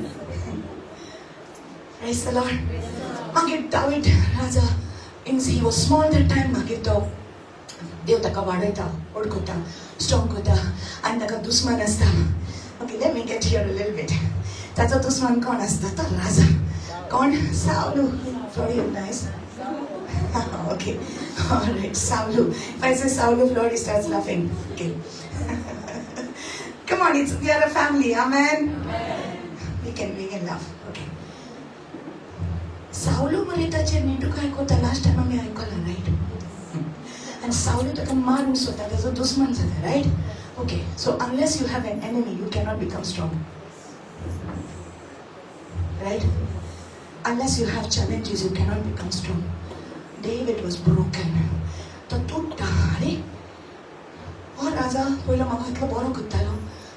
Praise the Lord. Magid David Raja. He was small that time. Magid to देव ताका वाडयता, ओळखता, strong करता, आनी ताका दुस्मान आसता. Okay, let me get here a little bit. ताचो दुस्मान कोण आसता? तो राजा. कोण? सावलू. Very nice. Okay. All right, Saulu. If I say Saulu, Flori starts laughing. Okay. Come on, we are a family. Amen. We can laugh. Okay. Saulu maritache nidu kai kota last time आम्ही ऐकलं, right? And Saulu taka marun sota, त्याचा दुश्मन झाला, right? Okay. So unless you have an enemy, you cannot become strong. Right? Unless you have challenges, you cannot become strong. David was broken. तो तुटता. अरे, और राजा पहिला म्हाका इतलो बरो करतालो,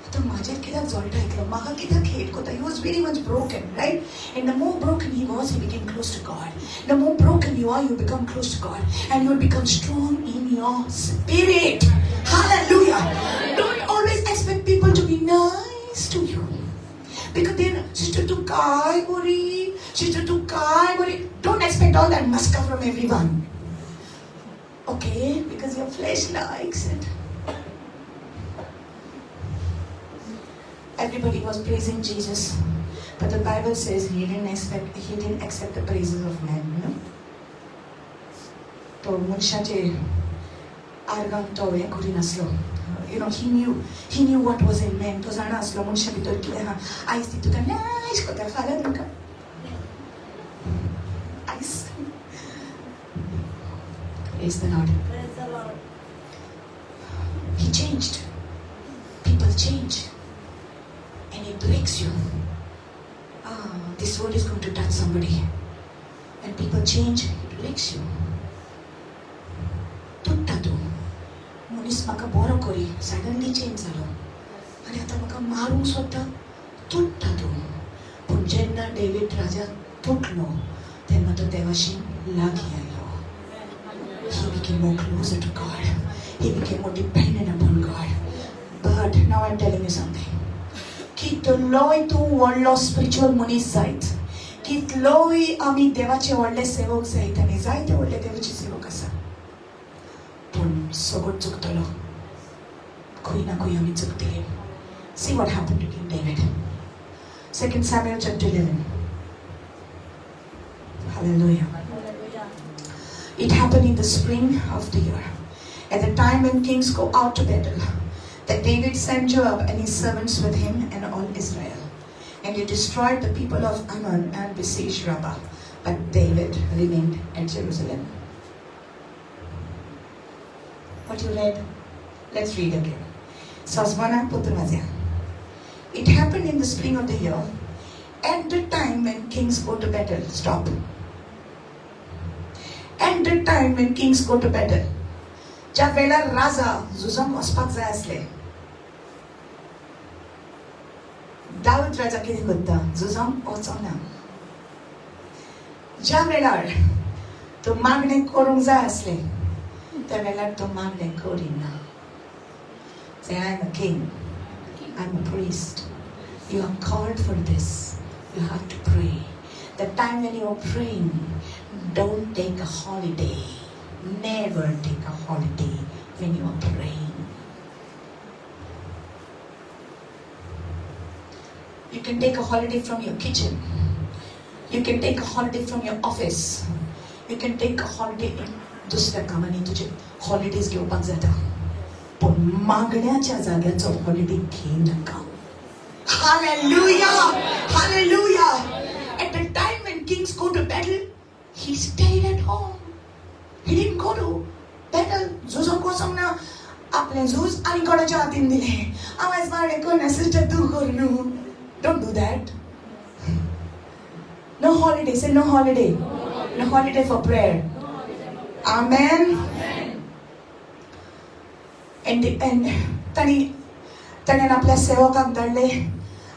आतां म्हाजेर कित्याक जळटा इतलो? म्हाका कित्याक हेट करता? He was very much broken, right? And the more broken he was, he became close to God. The more broken you are, you become close to God, and you will become strong in your spirit. Hallelujah! Don't always expect people to be nice to you, because then sister to kai worry, sister to kai worry. Don't expect all that muska from everyone. Okay, because your flesh likes it. Everybody was praising Jesus. But the Bible says he didn't accept the praises of men, you know. तो मनशाचे आर्गांक तो हे करी नासलो. You know, he knew what was in men. तो जाणा आसलो मनशा भितर कितें आहा. आयज ती तुका नायश कोता फाल्यां तुका. आयज. Praise the Lord. Praise the Lord. He changed. People change. And it breaks you. This word is going to touch somebody. And people change, it breaks you. तुट्टा तूं. मनीस म्हाका बरो करी, सडनली चेंज जालो. आनी आतां म्हाका मारूंक सोदता, तुट्टा तूं. पूण जेन्ना डेविड राजा तुटलो, तेन्ना तो देवाशी लागीं आयलो. He became more closer to God. He became more dependent upon God. But now I'm telling you something. कितलोय तूं व्हडलो स्पिरिच्युअल मनीस जायत, कितलोय आमी देवाचे व्हडले सेवक जायत आनी जायते व्हडले देवाचे सेवक आसा, पूण सगळो चुकतलो. खंय ना खंय आमी चुकतले. See what happened to King David. 2 Samuel chapter 11. Hallelujah. Hallelujah. It happened in the spring of the year, at the time when kings go out to battle, that David sent Joab and his servants with him and all Israel. And they destroyed the people of Ammon and besieged Rabbah. But David remained at Jerusalem. What you read? Let's read again. Sazwana Putumazia. It happened in the spring of the year, at the time when kings go to battle. Stop. At the time when kings go to battle. ज्या वेळार राजा झुजांक वचपाक जाय आसले, दाऊद राजा कितें करता? झुजांक वचना. ज्या वेळार तो मागणें करूंक जाय आसले, त्या वेळार तो मागणें करिना. Say, I'm a king. I'm a priest. You are called for this. You have to pray. The time when you are praying, don't take a holiday. Never take a holiday when you are praying. You can take a holiday from your kitchen. You can take a holiday from your office. You can take a holiday in दुसऱ्या कामांनी तुझे holidays घेवपाक जाता. पण मागण्याच्या जाग्याचो holiday घेय नाका. Hallelujah! Hallelujah! At the time when kings go to battle, he stayed at home. He didn't go to battle. झुजांक वचोंक ना. आपले झूज आनी कोणाच्या हातीन दिले. हांव आयज मागणें करना, सिस्टर तूं कर न्हू. Don't do that. No holiday. Say no holiday. No holiday for prayer. Amen. And ताणें आपल्या सेवकांक धाडले,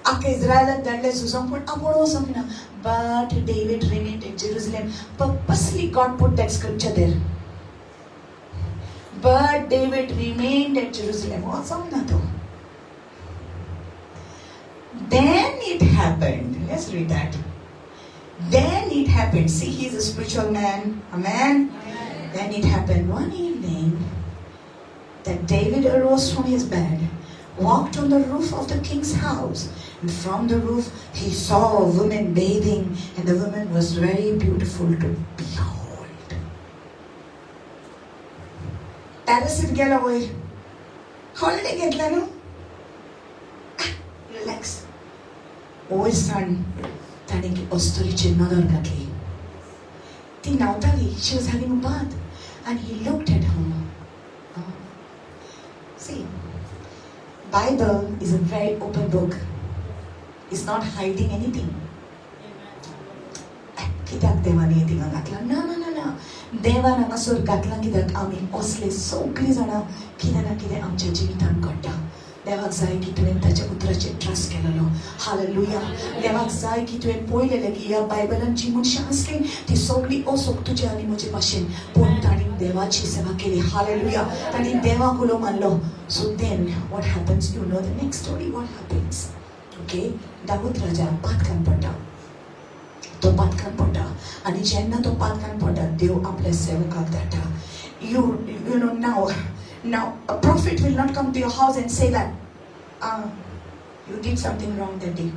आख्या इस्रायलाक धाडले झुजांक, पूण आपूण वचोंक ना. But David remained in Jerusalem. Purposely God put that scripture there. But David remained at Jerusalem. Wachong na to. Then it happened. Let's read that. Then it happened. See, he's a spiritual man. Amen. Amen. Then it happened one evening that David arose from his bed, walked on the roof of the king's house, and from the roof he saw a woman bathing, and the woman was very beautiful to behold. Terrace गेला वयर. Holiday घेतला न्हू. Relax. वयर सान ताणें अस्तरीची नदर घातली. ती न्हांवताली. She was having a bath, and he looked at her. See, Bible is a very open book. It's not hiding anything. कित्याक देवानी हे थिंगा घातला? ना. देवान हांगासर घातला कित्याक आमी असले सगळीं जाणां कितें ना कितें आमच्या जिवितांत घडटा. देवाक जाय की तुवें ताच्या पुत्राचेर ट्रस्ट केलेलो. हालेलुया. देवाक जाय की तुवें पळयलेलें की ह्या बायबलांत जी मनशां आसलीं ती सगळीं असोक तुजे आनी म्हजे भाशेन, पूण तांणी देवाची सेवा केली. हालेलुया. तांणी देवाक उलो मानलो. So then what happens? You know the next story. What happens? Okay? Dawood राजा पातकान पडटा. तो पातकान पडटा. आनी जेन्ना तो पातकान पडटा, देव आपल्या सेवकाक धाडटा. You know now a prophet will not come to your house and say that you did something wrong that day.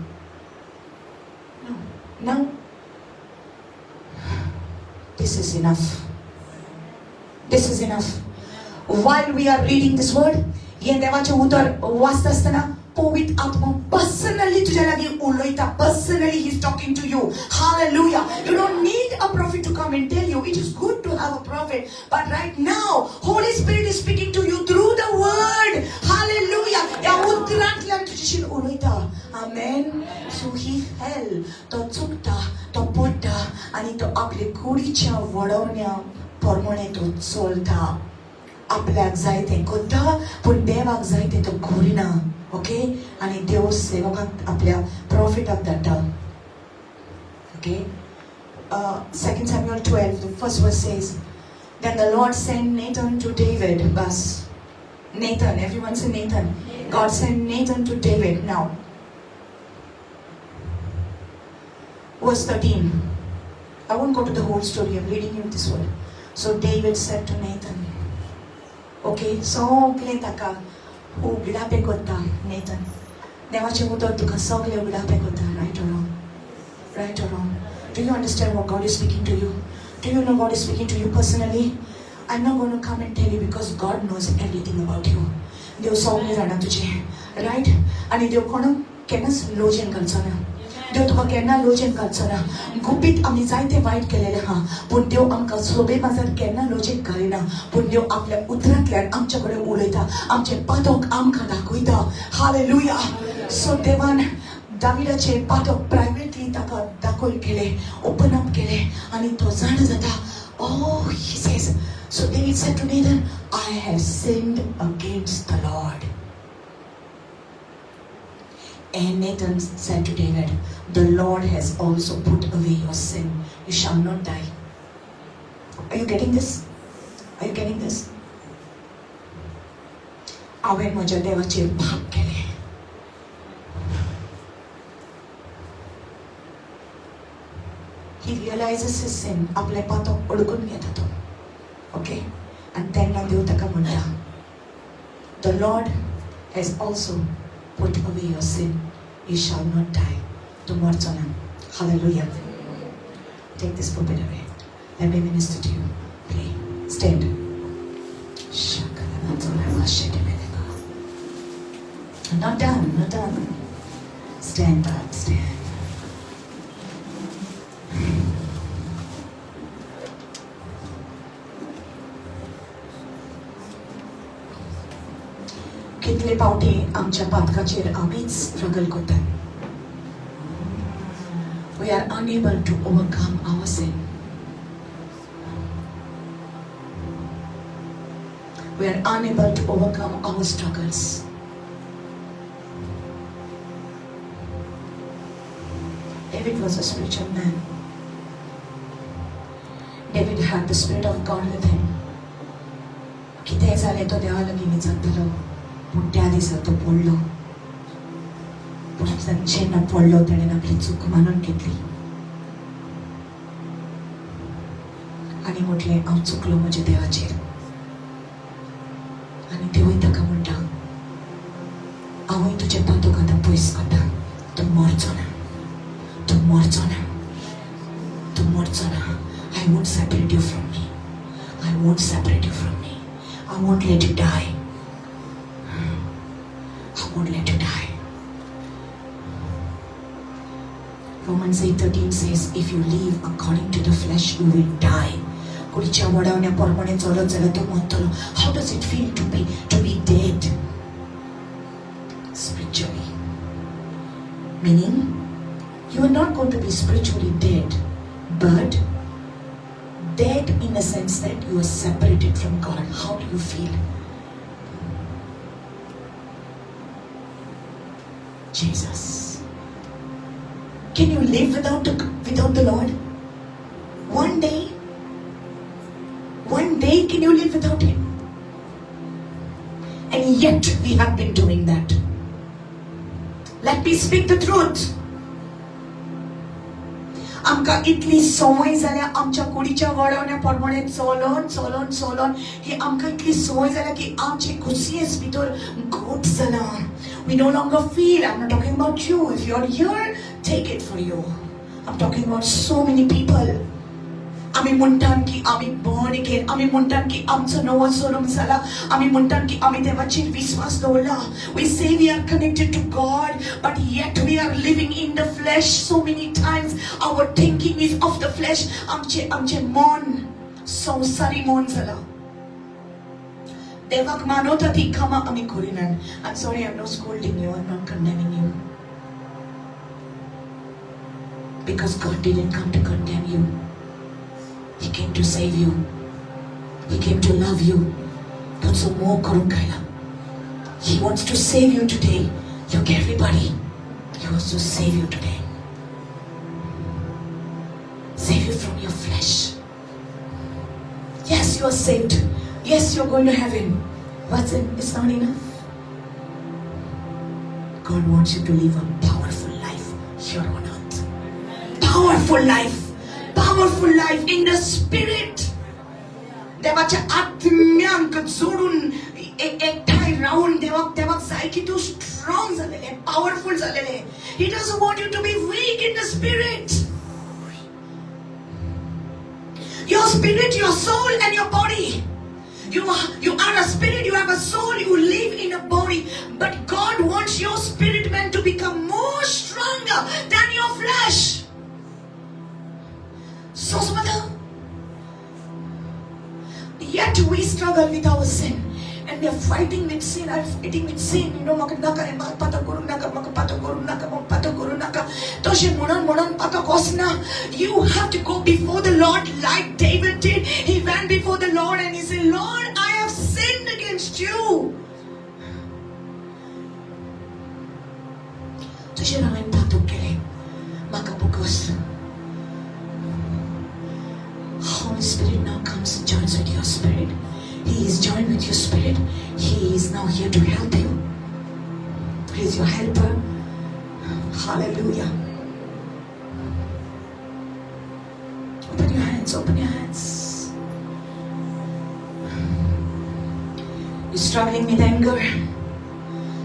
Now, this is enough. This is enough. While we are reading this word, हे देवाचे उतर वाचत असताना पवित्र आत्मा personally तुझ्या लागीं उलयता. Personally he is talking to you. Hallelujah. You don't need a prophet to come and tell you. It is good to have a prophet, but right now Holy Spirit is speaking to you through the word. Hallelujah. या उतरांतल्यान तुझ्याशी उलयता. Amen. So he fell. तो चुकता, तो पडटा आणि तो आपल्या कुडीच्या वडवण्या प्रमाणे तो चलता. आपल्याक जाय तें करता, पूण देवाक जाय तें तो करिना. ओके? आणि देव सेवकाक आपल्या प्रॉफिटाक धाडटा. Okay? 2 Samuel 12, the first verse says, Then the Lord sent Nathan to David. Bas. Nathan, everyone say Nathan. God sent Nathan to David. Now, verse 13. I won't go to the whole story. I'm reading you this word. So David said to Nathan, okay, सगळे ताका उगडापे करता. Nathan देवाचे उतर तुका सगळे उगडापे करता. Right or wrong? Right or wrong? Do you understand what God is speaking to you? Do you know God is speaking to you personally? I'm not going to come and tell you because God knows everything about you. देव सगळे जाणा तुझे. Right? आणि देव कोणाक केन्नाच Lausanne घालचो ना. देव तुका केन्ना लोजेन घालचो ना. गुपीत आमी जायते वायट केलेले आहा, पूण देव आमकां सोबे माजार केन्ना लोजेन घालिना. पूण देव आपल्या उतरांतल्यान आमचे कडेन उलयता. आमचे पातक आमकां दाखयता. हालेलुया. सो देवान दाविदाचे पातक प्रायवेटली ताका दाखोवन केले, ओपन अप केले आनी तो जाणा जाता. Oh, he says, so David said to Nathan, I have sinned against the Lord. And Nathan said to David, the Lord has also put away your sin. You shall not die. Are you getting this? Are you getting this? हांवें म्हज्या देवाचेर पाप केलें. He realizes his sin. आपले पातक अडकून घेता तो. Okay? And तेन्ना देव ताका म्हणटा, the Lord has also put away your sin. You shall not die. To मरचो ना. Hallelujah. Take this pulpit away. Let me minister to you. Pray. Stand. Not done. Not done. Stand, God. Stand. कितले पावटी आमच्या पातकाचेर आमीच struggle करतात. We are unable to overcome our sin. We are unable to overcome our struggles. David was a spiritual man. David had the Spirit of God with him. कितें जालें तो देवा लागीं विचारतालो. पूण त्या दिसा तो पडलो. पूण जेन्ना पडलो ताणें आपली चूक मानून घेतली आनी म्हटलें हांव चुकलो म्हज्या देवाचेर. आनी देवूय ताका म्हणटा, हांवूय तुजे पातक आतां पयस काडटा. तूं मरचो ना. तूं मरचो ना. तूं मरचो ना. I won't separate you from me. I won't separate you from me. I won't let you die. I won't let you die. Romans 8:13 says, if you live according to the flesh, you will die. कुडीच्या वडवण्या प्रमाणे चलत जाल्यार तूं मरतलो. How does it feel to be dead? Spiritually. Meaning, you are not going to be spiritually dead, but dead in the sense that you are separated from God. How do you feel? Jesus. Can you live without the Lord? One day can you live without Him? And yet we have been doing that. Let me speak the truth. आमकां इतली संवय जाल्या आमच्या कुडीच्या वडवण्या प्रमाणे चलोन ही आमकां इतली संवय जाल्या की आमचे कुसियेस भितर घोट जाला. We no longer feel, I'm not talking about you. If you're here, take it for you. I'm talking about so many people. आम्ही म्हणतात की आम्ही born again. आम्ही म्हणतात की आमचा नवा जन्म झाला. आम्ही म्हणतात की आम्ही देवाचेर विश्वास दवरला. We say we are connected to God, but yet we are living in the flesh. So many times our thinking is of the flesh. आमचे मन संसारी मन झाला. देवाक मानवता ती कामा आम्ही करिनान. I'm sorry, I'm not scolding you. I'm not condemning you. Because God didn't come to condemn you. He came to save you. He came to love you. Don't so more karun kaila. He wants to save you today. Look, everybody. He wants to save you today. Save you from your flesh. Yes, you are saved. Yes, you are going to heaven. What's it? It's not enough. God wants you to live a powerful life here on earth. Powerful life. Powerful life in the spirit. देवाच्या आत्म्यांक जोडून एकठांय राहून देवाक जाय की तू strong झालेले, powerful झालेले. He doesn't want you to be weak in the spirit. Your spirit, your soul and your body. You are a spirit, you have a soul, you live in a body. But God wants your spirit man to become more stronger than your flesh. So yet we struggle with our sin, and we are fighting with sin. I'm fighting with sin. You know, makanaka e pata korunaka, makapata korunaka, makapata korunaka. Toshe monan pata kosna. You have to go before the Lord like David did. He went before the Lord and he said, Lord, I have sinned against you. Toshe ramen pata kere, makapukos. Holy Spirit now comes and joins with your spirit. He is joined with your spirit. He is now here to help you. He is your helper. Hallelujah. Open your hands, open your hands. You're struggling with anger,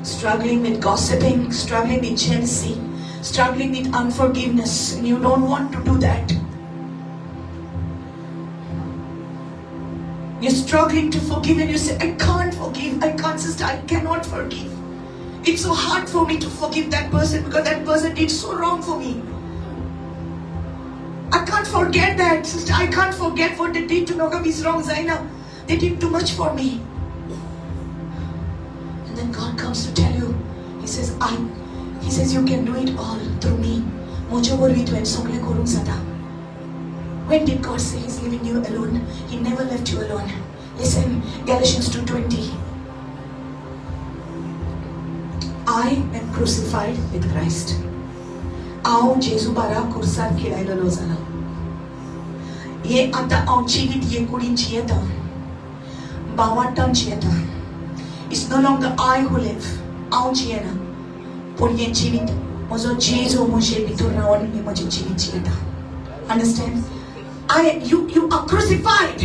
struggling with gossiping, struggling with jealousy, struggling with unforgiveness, and you don't want to do that. You're struggling to forgive and you say, I can't forgive, I can't sister, I cannot forgive. It's so hard for me to forgive that person because that person did so wrong for me. I can't forget that, sister, I can't forget what they did to Nogam is wrong, Zaina. They did too much for me. And then God comes to tell you, He says you can do it all through me. When did God say He's leaving you alone? He never left you alone. Listen, Galatians 2:20. I am crucified with Christ. Ao Jesu bara kursan khelaila lo zala. Ye ata ao jivit ye kurin jiyata. Bawatan jiyata. It's no longer I who live. Ao jiyana. Por ye jivit. Mozo Jesu mujhe bitor rawan ye mujhe jivit jiyata. Understand? You are crucified.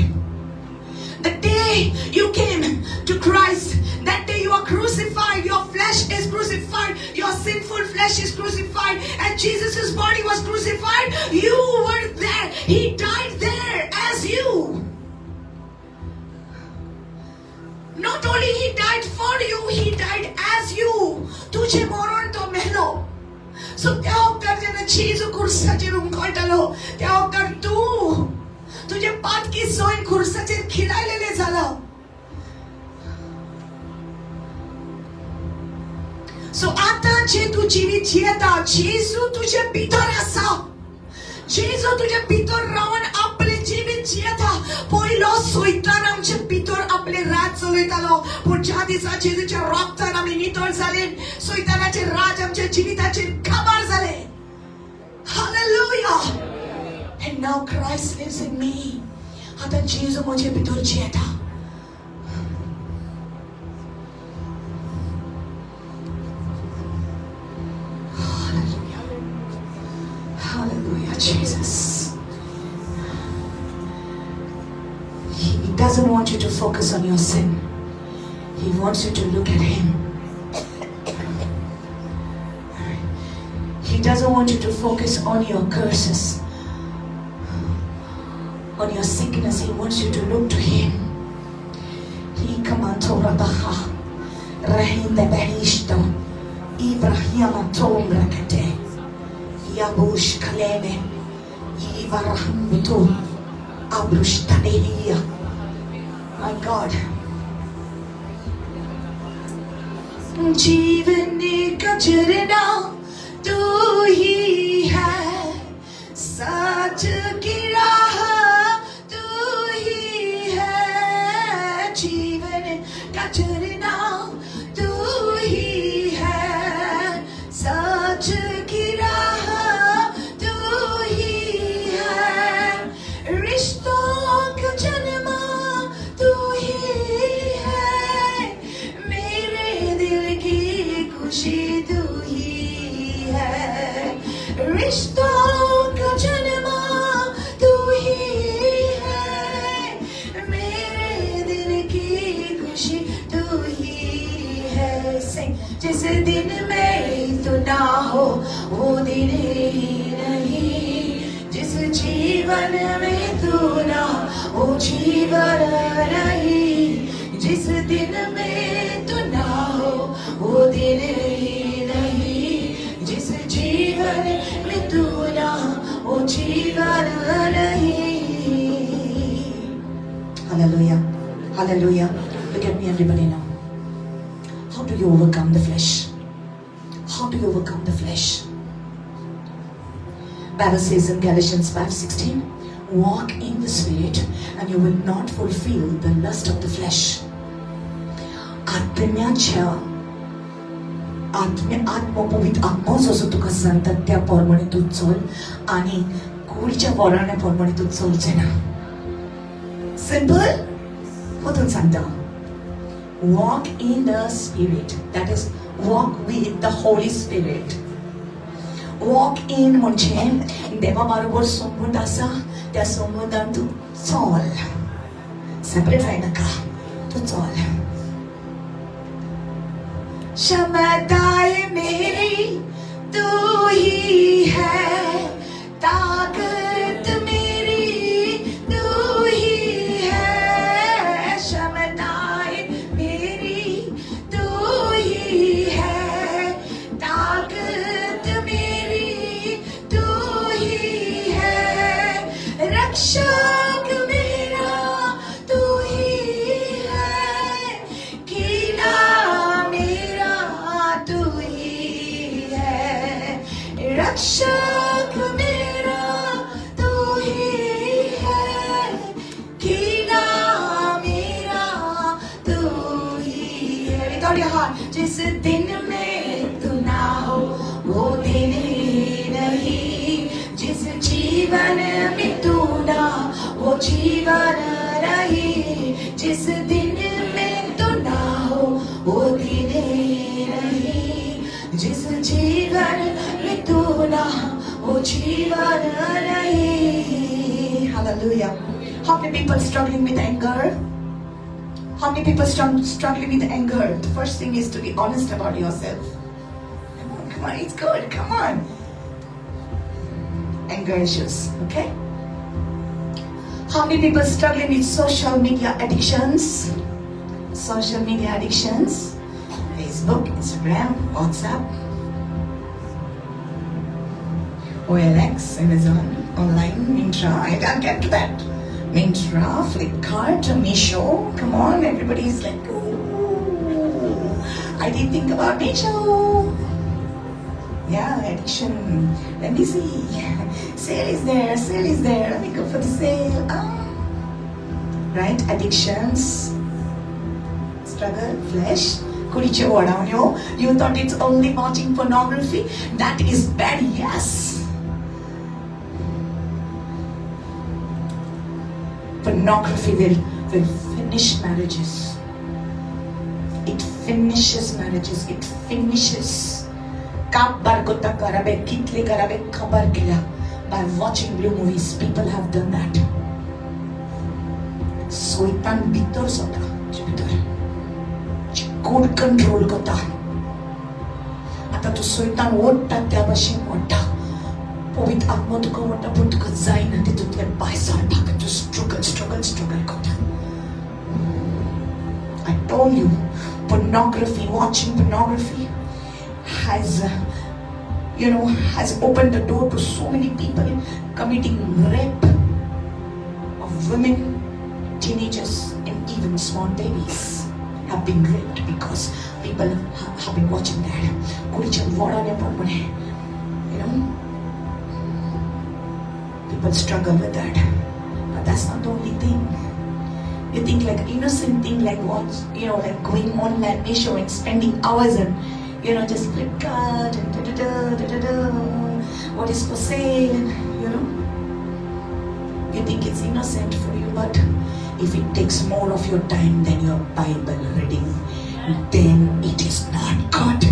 The day you came to Christ, that day you are crucified. Your flesh is crucified. Your sinful flesh is crucified. And Jesus' body was crucified. You were there. He died there as you. Not only He died for you, He died as you. Tujhe moron to melo. So त्यावकर जेव्हा जेजू खुर्साचेर उमखळटालो त्यावकर तुझे पातकी सोयन खुर्साचेर खिलायलेले जाला. So आता जे तू जिवीत जियेता जेजू तुझे भितर आसा. जेजू तुझे भितर रावन आपले जिवीत जियेता. पयलो सैतान आमचे भितर आपले राज चलयतालो पूण ज्या दिसा जेजूच्या रक्तान आमी नितळ जाले सैतानाचे राज आमच्या जिविताचेर काबार जाले. Hallelujah. And now Christ lives in me. आता जेजू म्हजे भितर जियेता. Hallelujah, Jesus. He doesn't want you to focus on your sin. He wants you to look at Him. He He doesn't want you to focus on your curses, on your sickness. He wants you to look to Him. He commanded Rabaha, Rahim the Bahishto, Ibrahim Atom Rakate, Yabush Kaleme, Ivarahim Buto, Abrush Tadelia. My God. जीवन का झरना तू ही है, सच की राह तू ही है। जीवन का झरना तू ही है, सच की राह तू ही है। रिश्तों का जन्म तू ही है, मेरे दिल की खुशी तू ही है। रिश्तों का जन्म तू ही है, मेरे दिल की खुशी तू ही है। जिस दिन में तू ना हो वो दिन ही नहीं, जिस जीवन में तू ना वो जीवन नहीं। जिस दिन में तू ना हो वो दिन ही नहीं, जिस जीवन में तू ना वो जीवन नहीं। Hallelujah, hallelujah. Look at me, everybody, now. How do you overcome the flesh? How do you overcome the flesh? Bible says in Galatians 5:16, walk in the Spirit and you will not fulfill the lust of the flesh. आत्मा जो तुका सांगता त्या प्रमाणे तू चल आणि कुडीच्या वराण्या प्रमाणे तू चलचे ना. सिंपल वतून सांगता. Walk in the Spirit, that is walk with the Holy Spirit. Walk in म्हणजे देवा बरोबर संबंध आसा, त्या संबंधान तू चल. सेपरेट राय नाका, तू चल. क्षमताएं मेरी तू ही है, ताकत मेरी तू ही है। क्षमताएं मेरी तू ही है, ताकत मेरी तू ही है। रक्षक मेरा तू ही है, कीना तू ही है। रक्षक मेरा तू ही है, कीना मेरा तू ही है। Without your heart, जिस दिन में तू ना हो वो दिन ही नहीं, जिस जीवन में तू ना वो जीवन नहीं। जिस दिन में तू ना हो वो दिन ही नहीं, जिस जीवन में तू ना वो जीवन नहीं. Hallelujah. How many people struggling with anger? How many people struggling with anger? The first thing is to be honest about yourself. Come on, it's good. Come on. Anger issues, okay? How many people struggling with social media addictions? Social media addictions. Facebook, Instagram, WhatsApp, OLX, Amazon, online, Mintra. I'll get to that. Mintra, Flipkart, Meesho. Come on, everybody's like, ooh, I didn't think about Meesho. Yeah, addiction. Let me see. Sale is there, sale is there. Let me go for the sale. Right? Addictions, struggle, flesh. You thought it's only watching pornography? That is bad, yes. Pornography will finish marriages. It finishes marriages. It finishes. By watching blue movies, people have done that. Soitan bitor sota, bitor. Good control kota. tu sultan wota tabashim wota. Povit atmotuka wota putuka zaina titu te baisa taka tu struggle kota. I told you, pornography, watching pornography has opened the door to so many people committing rape of women, teenagers, and even small babies have been raped because people have been watching that. People struggle with that. But that's not the only thing. You think like innocent thing like what, like going online, Meesho and spending hours and, just Flipkart and what is for sale, You think it's innocent for you, but if it takes more of your time than your Bible reading, then it is not good.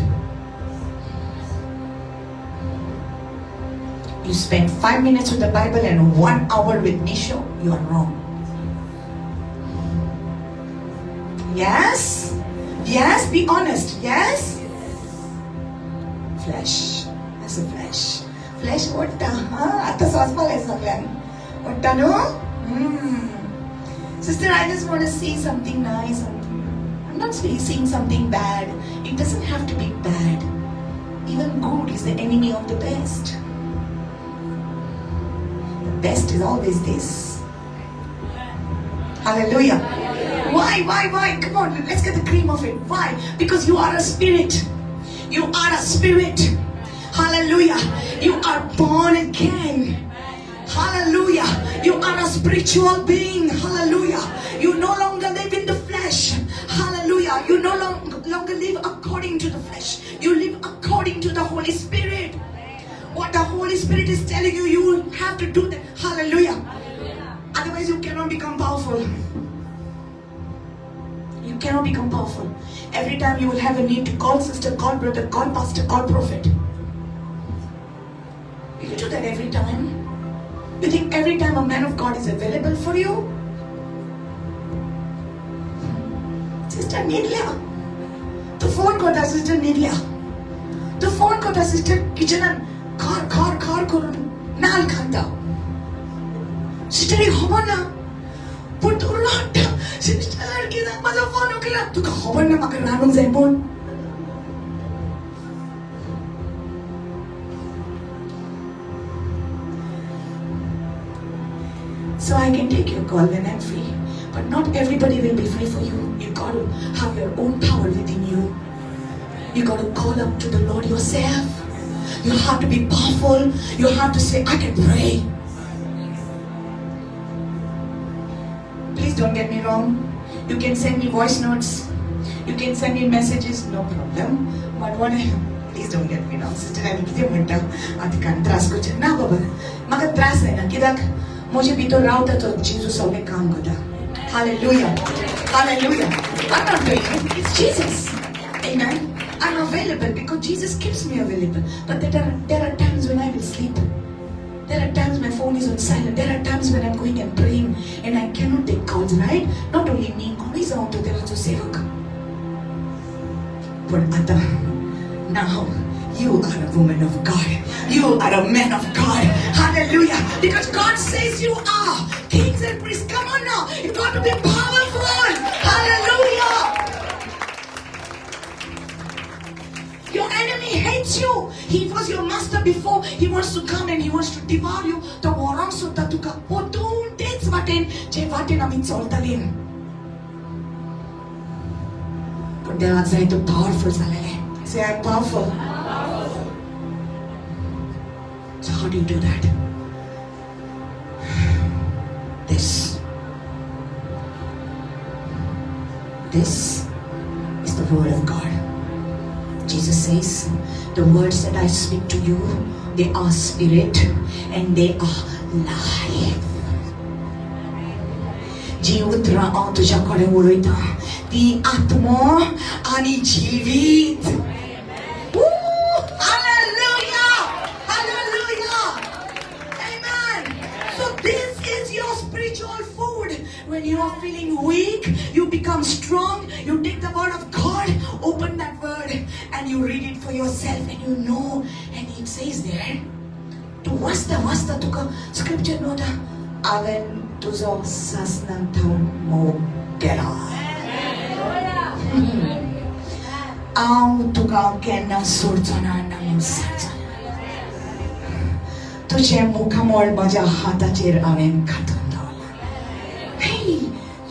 You spend 5 minutes with the Bible and 1 hour with Meesho, you are wrong. Yes? Yes, be honest. Yes? Flesh. That's a flesh. Flesh, what the? Atta sasmal hai saglan. What the no? Sister, I just want to say something nice. I'm not saying something bad. It doesn't have to be bad. Even good is the enemy of the best. The best is always this. Hallelujah. Why? Come on, let's get the cream of it. Why? Because you are a spirit. You are a spirit. Hallelujah. You are born again. Hallelujah. You are a spiritual being. Hallelujah. You no longer live in the flesh. Hallelujah. You no longer live according to the flesh. You live according to the Holy Spirit. What the Holy Spirit is telling you, you will have to do that. Hallelujah. Otherwise you cannot become powerful. You cannot become powerful. Every time you will have a need to call sister, call brother, call pastor, call prophet. Will you do that every time? You think every time a man of God is available for you? Sister Nidlia. The phone kota sister Nidlia. The phone kota sister kitchen car kurun nal khanda. Sister Hobana. Put to lot. Sister Kida mother phone okila. Tu Hobana makan ranong zaibon. So I can take your call when I'm free. But not everybody will be free for you. You got to have your own power within you. You got to call up to the Lord yourself. You have to be powerful. You have to say, I can pray. Please don't get me wrong. You can send me voice notes. You can send me messages, no problem. But please don't get me wrong. Sister, I need to trust ko na baba. Maka trust na kidak. मुझे भी तो राउट है तो Jesus सबने काम करता. Hallelujah. Hallelujah. I'm not doing it. It's Jesus. Amen. I'm available because Jesus keeps me available. But there are times when I will sleep. There are times my phone is on silent. There are times when I'm going and praying and I cannot take calls, right? Not only me, always out there to sevak. But now you are a woman of God. You are a man of God. Hallelujah. Because God says you are kings and priests. Come on now. You got to be powerful. Hallelujah. Your enemy hates you. He was your master before. He wants to come and he wants to devour you. The orang sutta tuka potun takes vaten je vaten amin soltalin. But they are saying to powerful salale. Say I'm powerful. So how do you do that? This is the word of God. Jesus says, the words that I speak to you, they are spirit and they are life. जीवुत्रा तुझ्याकडे वळयता ती आत्मा आणि जीवित. When you are feeling weak, you become strong. You take the word of God, open that word and you read it for yourself and you know, and it says there, to वाचता तुका scripture NOTA हांवें तुजो सासणांतलो मोग केला. हांव तुका केन्ना सोडचो ना ना विसरचो ना. तुझे मुखामोल म्हज्या हाताचेर हांवें घातून दवरला. Hey,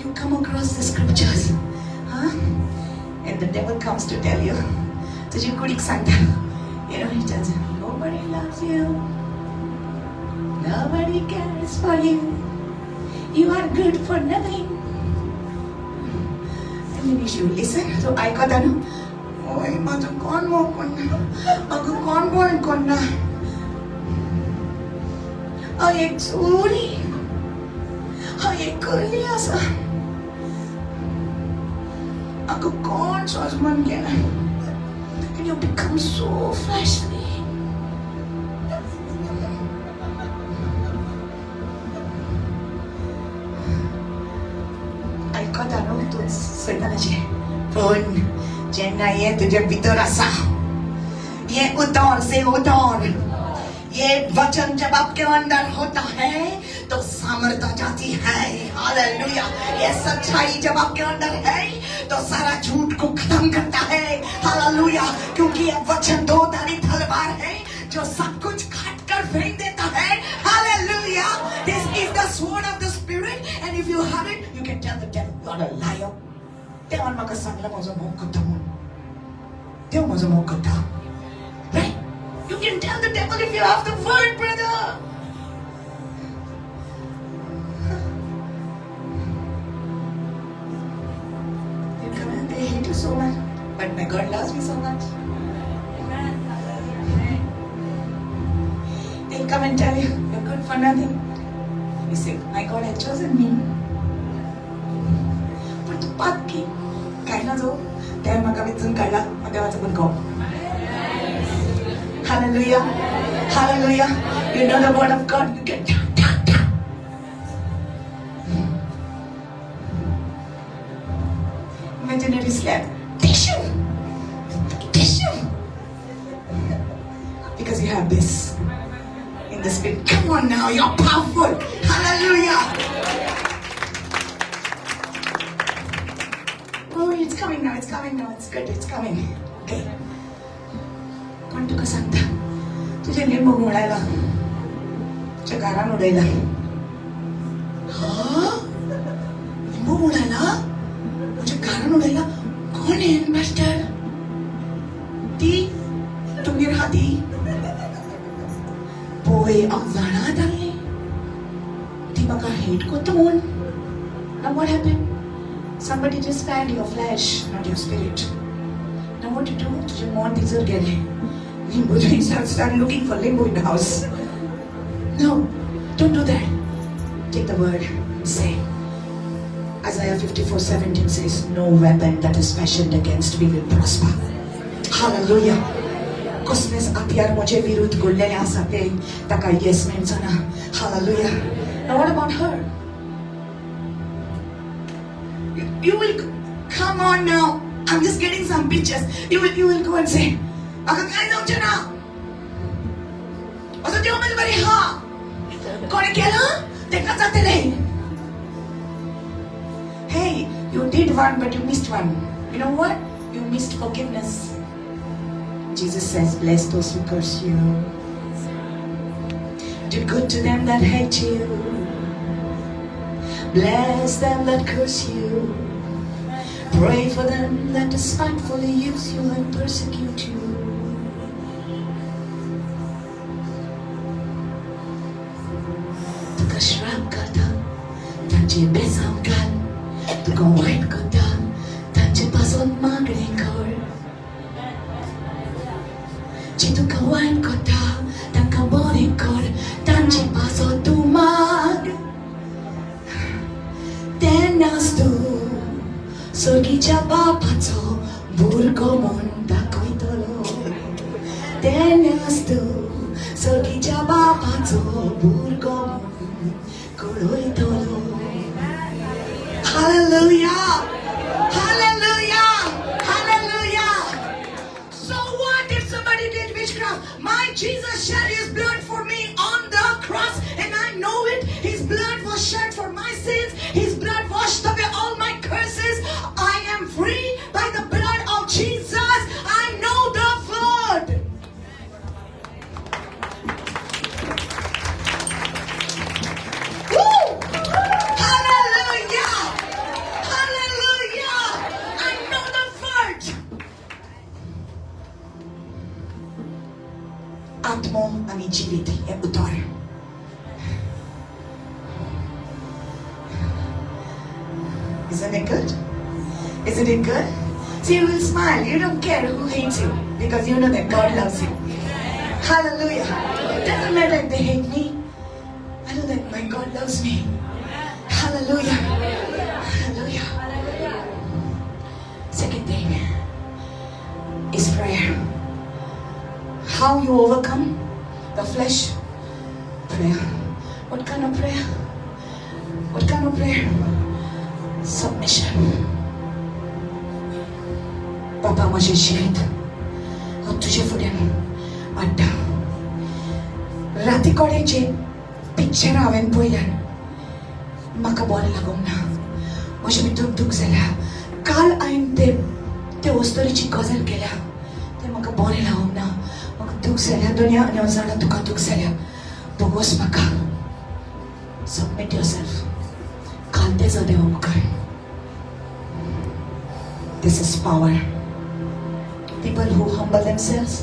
you come across the scriptures, huh? And the devil comes to tell you, तुझी कुडीक सांगता, you know, he tells you, nobody loves you, nobody cares for you, you are good for nothing. And then you should listen. So I got that. Oy, माझं कोण मोग कोणना, अगं कोण बोल कोणना. एक चोरी, एक करली आसा. अगं कोण सोजमन केला. And you become so fleshly. ऐकता न्हू तूं सैतानाचे पण जेन्ना ये तुझे भितर आसा, ये उतर से उतर, ये वचन जब आपके अंदर होता है तो सामर्थ्य जाती है. हालेलुया. ये सच्चाई जब आपके अंदर है तो सारा झूठ को खत्म करता है. हालेलुया. क्योंकि ये वचन दो धारी तलवार है जो सब कुछ काट कर फेंक देता है. Hallelujah. This is the sword of the spirit, and if you have it, you can tell the devil, you are a liar. देवान म्हाका सांगला म्हजो मोग करता म्हणून. देव म्हजो मोग करता. Right? You can tell the devil if you have the word, brother. They come and they hate you so much, but my God loves me so much. They'll come and tell you, you're good for nothing. You say, my God has chosen me. But the path की काय ना जो देव म्हाका वेचून काडला, हांव देवाचो भुरगो. Hallelujah. Hallelujah. You know the word of God. You get imaginary slap. Tissue. Tissue. Because you have this in the spirit. Come on now. You're powerful. Hallelujah. Oh, it's coming now. It's coming now. It's good. It's coming. Okay. कोण तुका सांगता तुझे लिंबू उडायला, तुझ्या घरान उडयला. लिंबू उडायला, तुझ्या घरान उडयला. कोण आहे इन्व्हेस्टर? ती तुमगेर आहा ती पळय हांव जाणा जाल्लें ती म्हाका हेट कोत्ता म्हूण. Now what happened? Somebody just fanned your flesh, not your spirit. Now what to do? तुझे मन तिजोर गेलें. Limbo, you start looking for limbo in the house. No, don't do that. Take the word and say, Isaiah 54:17 says, no weapon that is fashioned against me will prosper. Hallelujah. Kosmes apyar moje virud gollele asate taka yes mentsana. Hallelujah. Now what about her? You will come on now. I'm just getting some pictures. You will go and say, अगं काय जाऊचे ना असं देव म्हणजे बरी हा कोणी केलं ते का जाते नाही. Hey, you did one but you missed one. You know what? You missed forgiveness. Jesus says, bless those who curse you. Do good to them that hate you. Bless them that curse you. Pray for them that despitefully use you and persecute you. तुका श्राप करता, तांचे बेसांव घाल. तुका वायट करता, तांचे पासून मागणी कर. जे तुका वायट करता, तांकां बरें कर. तांचे पासून तूं माग. तेन्नाच तूं सर्गीच्या बापाचो भुरगो म्हूण दाखयतलो. तेन्नाच तूं सर्गीच्या बापाचो भुरगो म्हूण कळयतलो. Hallelujah. Hallelujah. Hallelujah. So My Jesus shed his blood for me on the cross, and I know it. His blood was shed for my sins. His blood washed away all my curses. I am free by the blood of Jesus. I know the flood. Woo! Hallelujah! Hallelujah! I know the flood. Atmo ani jivit e utar. Isn't it good? Isn't it good? See, you will smile. You don't care who hates you because you know that God loves you. Hallelujah. It doesn't matter if they hate me. I know that my God loves me. Hallelujah. Hallelujah. Second thing is prayer. How you overcome the flesh? Prayer. What kind of prayer? What kind of prayer? Submission. Papa माझे जीवित और तुझे फुडेन अड्डा राती कडेचे picture हांवें पळयल्यान म्हाका बरें लागूंक ना म्हजे भितर दूख जाल्या काल हांवें ते वस्तूची गजाल केल्या तें म्हाका बरें लागूंक ना म्हाका दूख जाल्या दुनिया आनी हांव जाणा तुका दूख जाल्या भोगोस म्हाका सबमीट योरसेल्फ घालते जा देवा मुखार. This is power. People who humble themselves,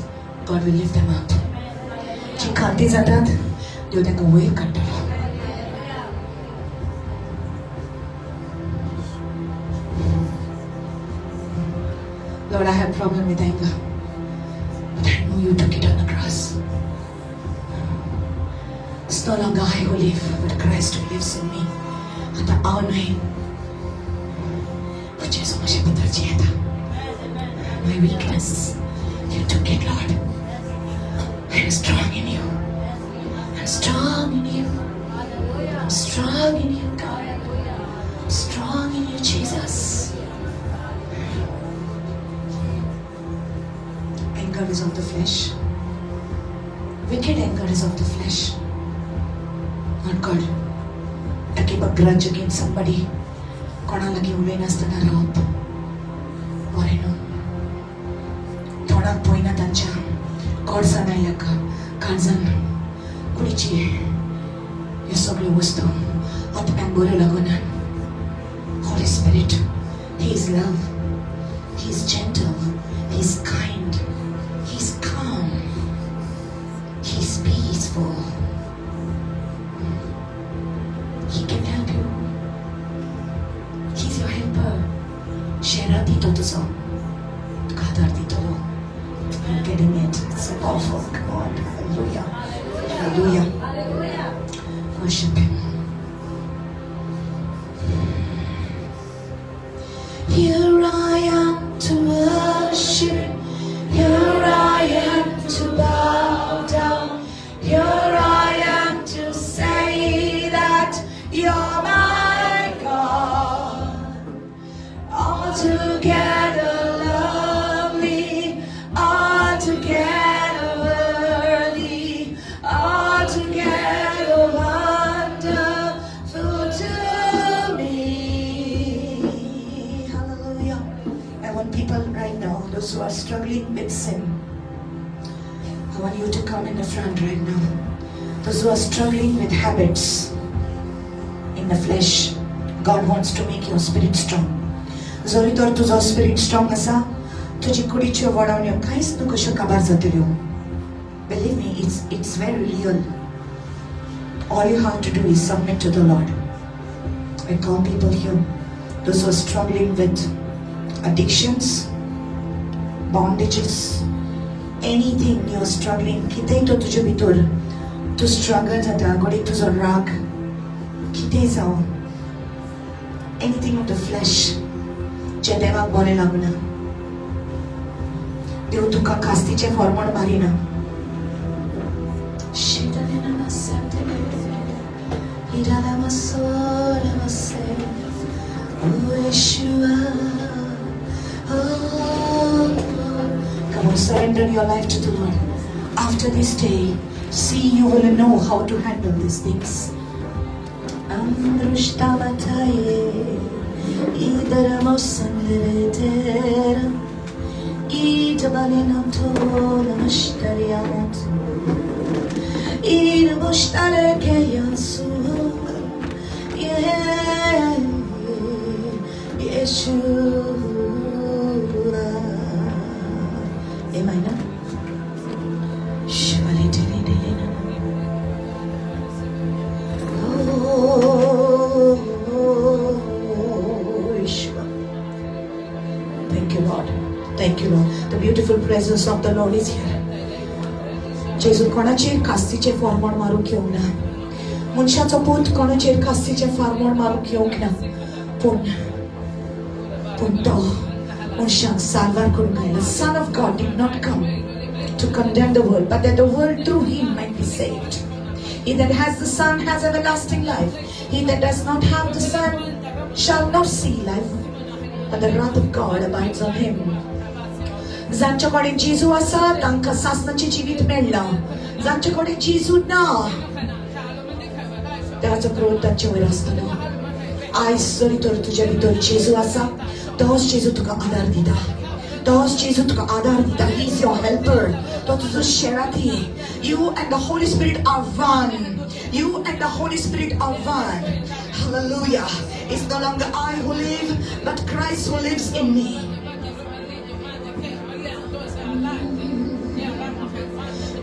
God will lift them up. जी खाती जातात देव तांकां वयर काडटलो. Lord, I have a problem with anger, but I know you took it on the cross. It's no longer I who live, but Christ who lives in me. आता हांव न्हय but जेजू म्हज्या भितर जियेता. My weakness, you took it, Lord. I'm strong in you. I'm strong in you. I'm strong in you, God. I'm strong in you, Jesus. Anger is of the flesh. Wicked anger is of the flesh, not God. I keep a grudge against somebody. कोणालागी उलय नासतना रावप बरें न्हू. तोंडाक पळयना तांच्या कोडसां आयल्या काळजान कुडीची ह्यो सगळ्यो वस्तू आपणाक बऱ्यो लागना. Holy Spirit, He is love, He is gentle, He is kind, He is calm, He is peaceful. He can help you. He's your helper. Share dito to so. Kadar dito lo. You're getting it. It's so powerful. Come on. Hallelujah. Hallelujah. Worship Him. Here I am to worship. Here I am to bow down. Here I am to say that you're my God. Altogether lovely, altogether worthy, altogether wonderful to me. Hallelujah. I want people right now, those who are struggling with sin, I want you to come in the front right now. Those who are struggling with habits in the flesh, God wants to make your spirit strong. जरी तर तुझो spirit strong आसा, तुजी कुडीच्यो वडोवण्यो कांयच न्हू कश्यो काबार जातल्यो. Believe me, it's very real. All you have to do is submit to the Lord. I call people here, those who are struggling with addictions, bondages, anything you're struggling, कितेंय तो तुजे भितर तूं struggle जाता, घडये तुजो राग, कितेंय जावं, anything of the flesh, जे देवाक बरें लागना. देव तुका कास्तीचे हॉर्मोन मारिना. Come on, surrender your life to the Lord. after this day, see, you will know how to handle these things. Am I not? Thank you, Lord. Thank you, Lord. The beautiful presence of the Lord is here. जेजू कोणाचेर कास्तीचे फॉर्मोन मारूंक येवंक ना. मनशाचो पूत कोणाचेर कास्तीचे फॉर्मोन मारूंक येवंक ना. पूण तो मनशाक साल्वार करूंक आयला. The Son of God did not come to condemn the world, but that the world through him might be saved. He that has the Son has everlasting life. He that does not have the Son shall not see life, but the wrath of God abides on him. जांचे कडेन जेजू आसा तांकां सासणाचें जिवीत मेळ्ळां. जांचे कडेन जेजू ना देवाचो क्रोध तांचे वयर आसतलो. आयज जरी तर तुजे भितर जेजू आसा, तोच जेजू तुका आदार दिता. तोच जेजू तुका आदार दिता. He is your helper. तो तुजो शेळाती. You and the Holy Spirit are one. You and the Holy Spirit are one. Hallelujah. It's no longer I who live, but Christ who lives in me.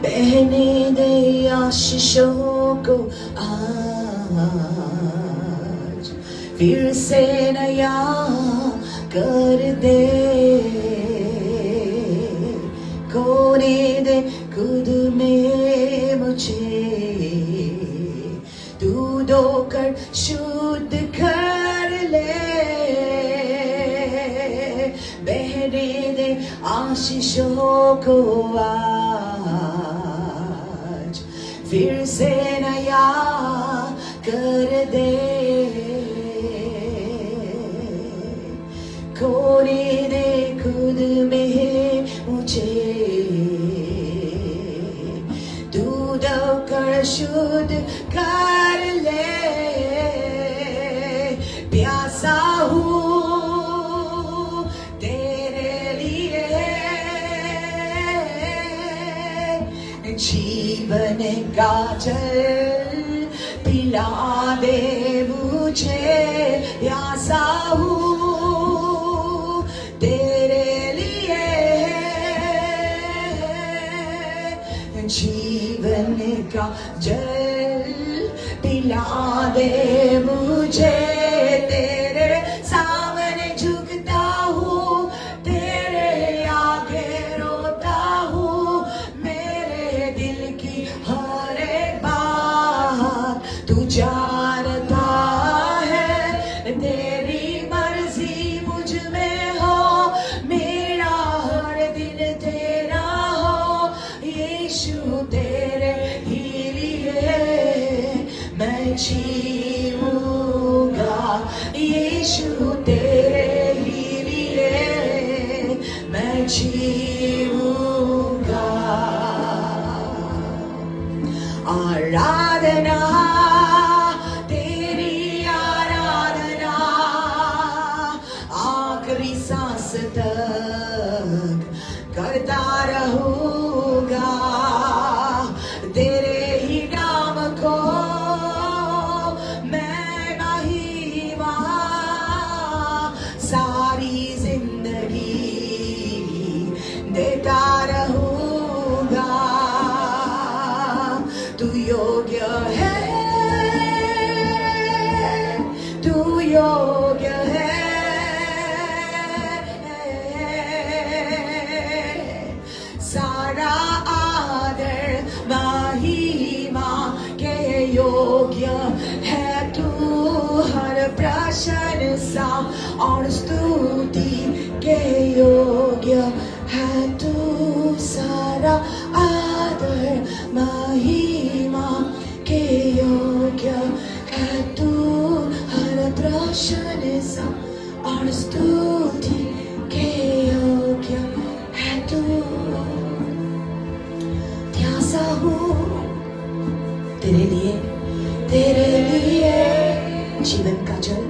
बहने दे आशीषों को आज फिर से नया कर दे. खोने दे खुद में मुझे, तू धोकर शुद्ध कर ले. बहने दे आशीषों को आज फिर से नया कर दे. खोने दे खुद में मुझे, तू धोकर शुद्ध कर ले. प्यासा हूँ तेरे लिए, जीवन का जल पिला दे मुझे. प्यासा हूँ तेरे लिए, जीवन का जल पिला दे मुझे. तेरे सामने झुकता हूँ, तेरे आगे रोता हूँ. मेरे दिल की हर एक बात तू जानता है. तेरी मर्जी मुझ में हो, मेरा हर दिन तेरा हो. यीशु तेरे ही लिए मैं जीऊंगा. यीशु तेरे ही लिए मैं जीऊंगा. आराधना तेरी आराधना आखिरी सांस तक करता रहूंगा. तेरे ही नाम को मैं महिमा सारी जिंदगी देता रहूंगा. तू योग्य है, तू योग्य है. सारा आदर महिमा के योग्य है तू. हर प्रशंसा और स्तुति के योग्य है तू. सारा आदर महिमा के योग्य है तू. हर प्रशंसा और स्तुति के योग्य है तू. तेरे लिए जीवन का जल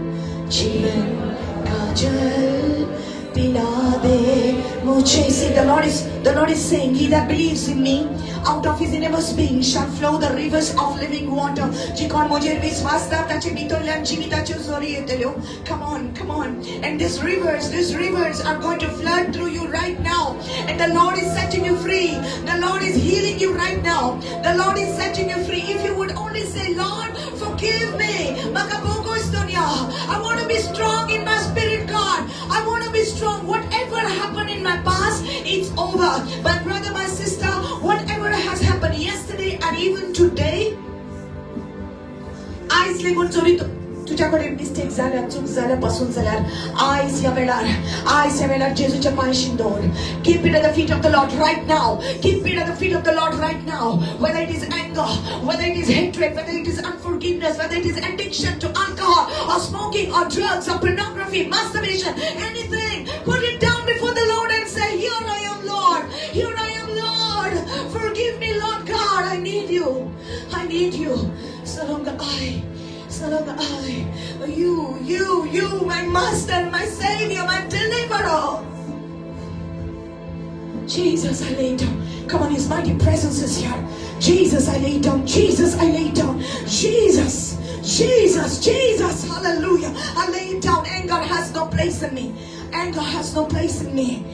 पिला दे मुझे. See, the Lord is saying, he that believes in me, out of his innermost being shall flow the rivers of living water. Come on. And these rivers are going to flood through you right now. And the Lord is setting you free. The Lord is healing you right now. The Lord is setting you free. If you would only say, Lord, forgive me. I want to be strong in my spirit, God. I want to be strong. Whatever happened in my past, it's over. My brother, my sister, whatever has happened yesterday and even today, eyes limon zorito. तुझ्याकडे mistake झाल्या, चूक झाल्या, बसून झाल्यार eyes या वेळार जेजूच्या पांयाशी दवर. Keep it at the feet of the Lord right now. Keep it at the feet of the Lord right now. Whether it is anger, whether it is hatred, whether it is unforgiveness, whether it is addiction to alcohol or smoking or drugs or pornography, masturbation, anything, put it down before the Lord and say, here I am, Lord. Here I am, Lord. Forgive me, Lord God. I need you. Son of I, you, my master, my savior, my deliverer. Jesus, I lay down. Come on, his mighty presence is here. Jesus, I lay down. Jesus, hallelujah. I lay it down. Anger has no place in me. Anger has no place in me.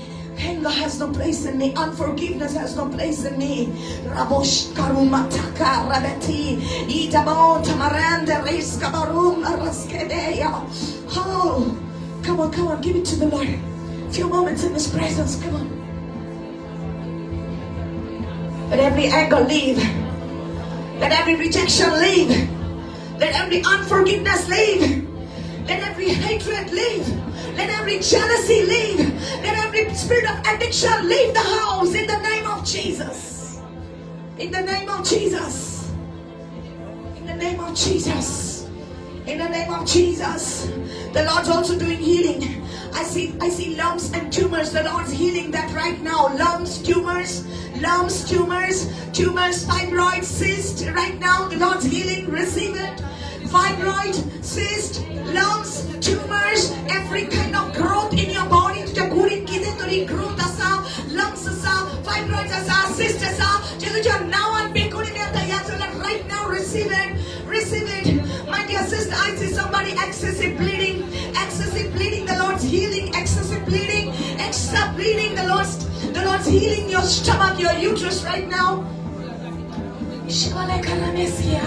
Unforgiveness has no place in me. Rabosh karumataka rabeti itabon tamaranda riskabarum raskedeya. Oh, come on, give it to the Lord. Few moments in His presence. Come on. Let every anger leave. Let every rejection leave. Let every unforgiveness leave. Let every hatred leave. Let every jealousy leave. Let every spirit of addiction leave the house in the name of Jesus. In the name of Jesus. In the name of Jesus. In the name of Jesus. The Lord's also doing healing. I see lumps and tumors. The Lord's healing that right now. Lumps, tumors, fibroid, cyst. Right now, the Lord's healing. Receive it. Fibroid, cyst, lumps, tumors, every kind of growth in your body. तुझ्या गुडीत कितें तरी growth आसा, lumps आसा, fibroids आसा, cyst आसा. जे तुझ्या नावान बेकुडीन येता याचो right now receive it. My dear sister, I see somebody excessive bleeding. The Lord's healing. Excessive bleeding. The Lord's healing your stomach, your uterus right now. Shabale karamesia.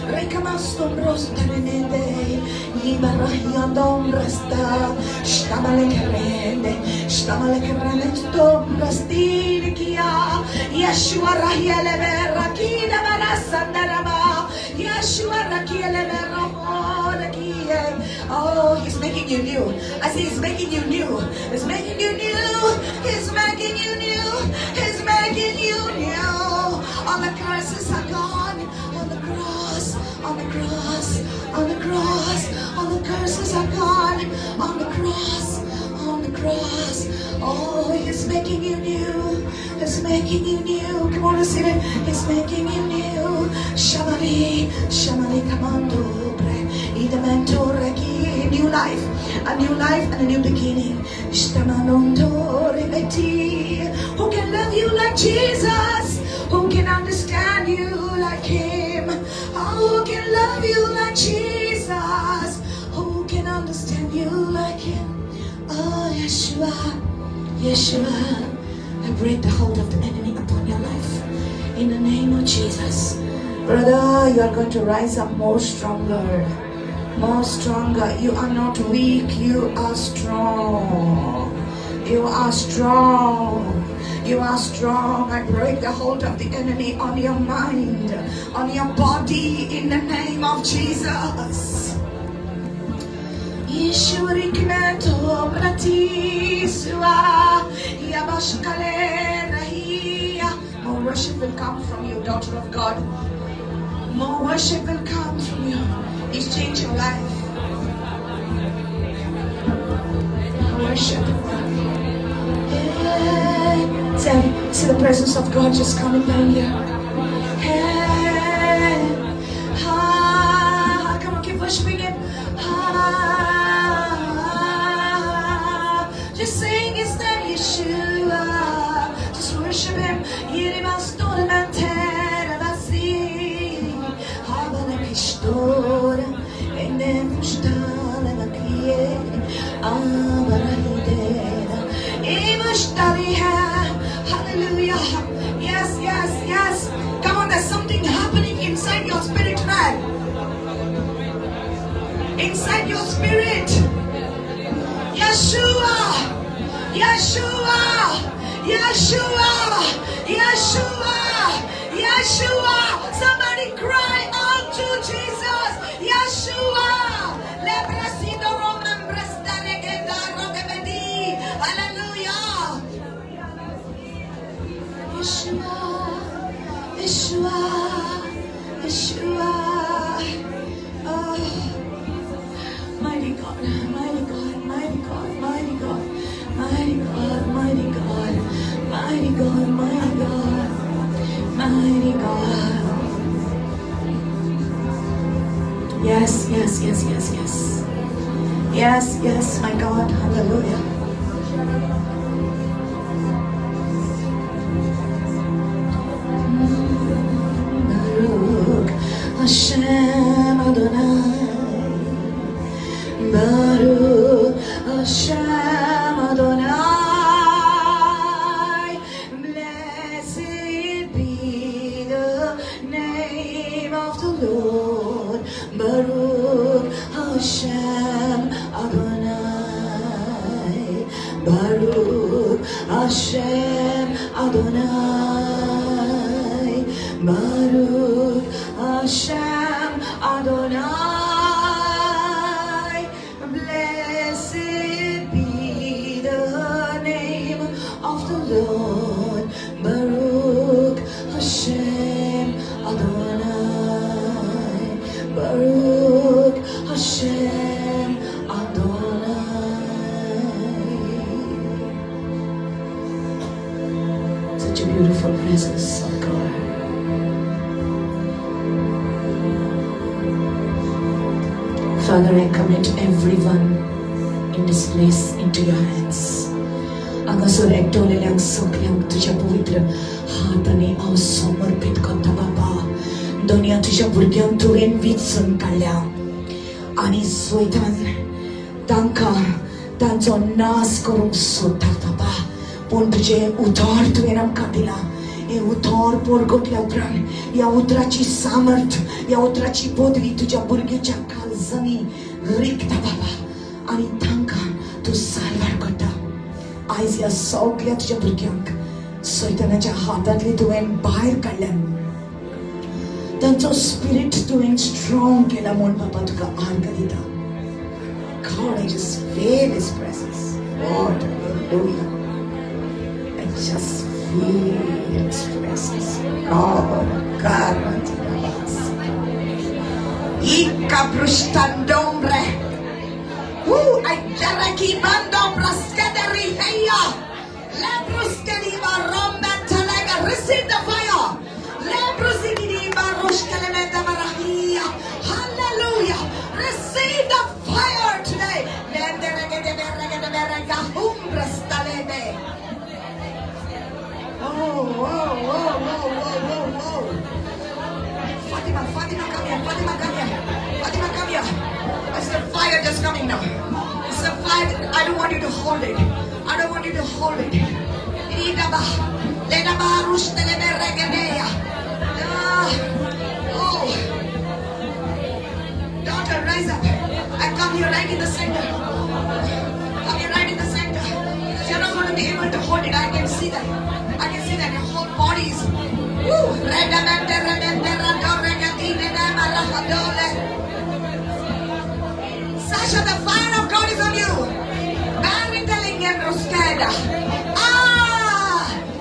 Rekamaston rostarenende, liberahiandom rasta, stamale kerende stom rastilikia, Yeshua rahiele berakina barasandaraba, Yeshua rakiele berahorakie. Oh, He's making you new. I say He's making you new. He's making you new. All the curses are gone. On the cross, all the curses are gone. On the cross. Oh, He's making you new. Come on, receive it. He's making you new. Shamari, kamando bre, idamento reki, new life, a new beginning. Stamanondo rebeti. Who can love you like Jesus? Who can understand you like Him? Who can love you like Jesus? Who can understand you like Him? Oh, Yeshua, I break the hold of the enemy upon your life. In the name of Jesus. Brother, you are going to rise up more stronger. You are not weak, you are strong. I break the hold of the enemy on your mind, on your body, in the name of Jesus. More worship will come from you, daughter of God. More worship will come from you. He's changed your life. Worship. See the presence of God just coming down here. Hallelujah. Yes, yes, yes. Come on, there's something happening inside your spirit tonight. Inside your spirit. Yeshua. Yeshua. Yeshua. Yeshua. Yeshua. Somebody cry out to Jesus. Yeshua. Hallelujah. Yeshua. Yeshua. Yeshua. Oh. Mighty God, mighty God, mighty God, mighty God, mighty God, mighty God, mighty God, mighty God, mighty God. Yes, yes, yes, yes, yes. Yes, yes, my God, hallelujah. Baruch Hashem Adonai. Baruch Hashem Adonai. Blessed be the name of the Lord. Baruch Hashem Adonai. Baruch Hashem Adonai. Baruch Hashem Adonai. Blessed be the name of the Lord. Baruch Hashem Adonai. Baruch Hashem Adonai. Such a beautiful presence of God. Father, I commit everyone in this place into your hands. Agasur ektolelang soklang तुझ्या पवित्र हाताने हांव समर्पित करता बाबा. दुनिया तुझ्या भुरग्यांक तुवें विचून काडल्या आनी सोयतान तांकां तांचो नाश करूंक सोदता बाबा. पूण तुजें उतर तुवें आमकां दिलां. हे उतर परगटल्या उपरांत ह्या उतराची सामर्थ, ह्या उतराची पदवी तुज्या भुरग्याच्या काळजांनी रिगता बाबा. आनी तांकां तूं सारवार करता. आयज ह्या सगळ्या तुज्या भुरग्यांक सैतानाच्या हातांतली तुवें भायर काडल्यान. तांचो स्पिरीट तुवें स्ट्रॉंग केला म्हूण बाबा तुका आर्ग दिता. God, I just feel His presence. Lord, hallelujah. I just feel His presence. God, garantidas. Ika brustandombre. I jaraki bando braskaderi heya. La bruskadi baromba talaga. Receive the fire. La bruskadi barushkalemeta barahia. Hallelujah. Receive the fire today. Oh, whoa, whoa, whoa, whoa, whoa. Fatima, Fatima, come here. Fatima, come here. Fatima, come here. It's the fire just coming now. It's the fire. I don't want you to hold it. I don't want you to hold it. Oh. Daughter, rise up. I come here right in the center. Come here right in the center. Because you're not going to be able to hold it. I can see that. I can see that your whole body is. Sasha, the fire of God is on you.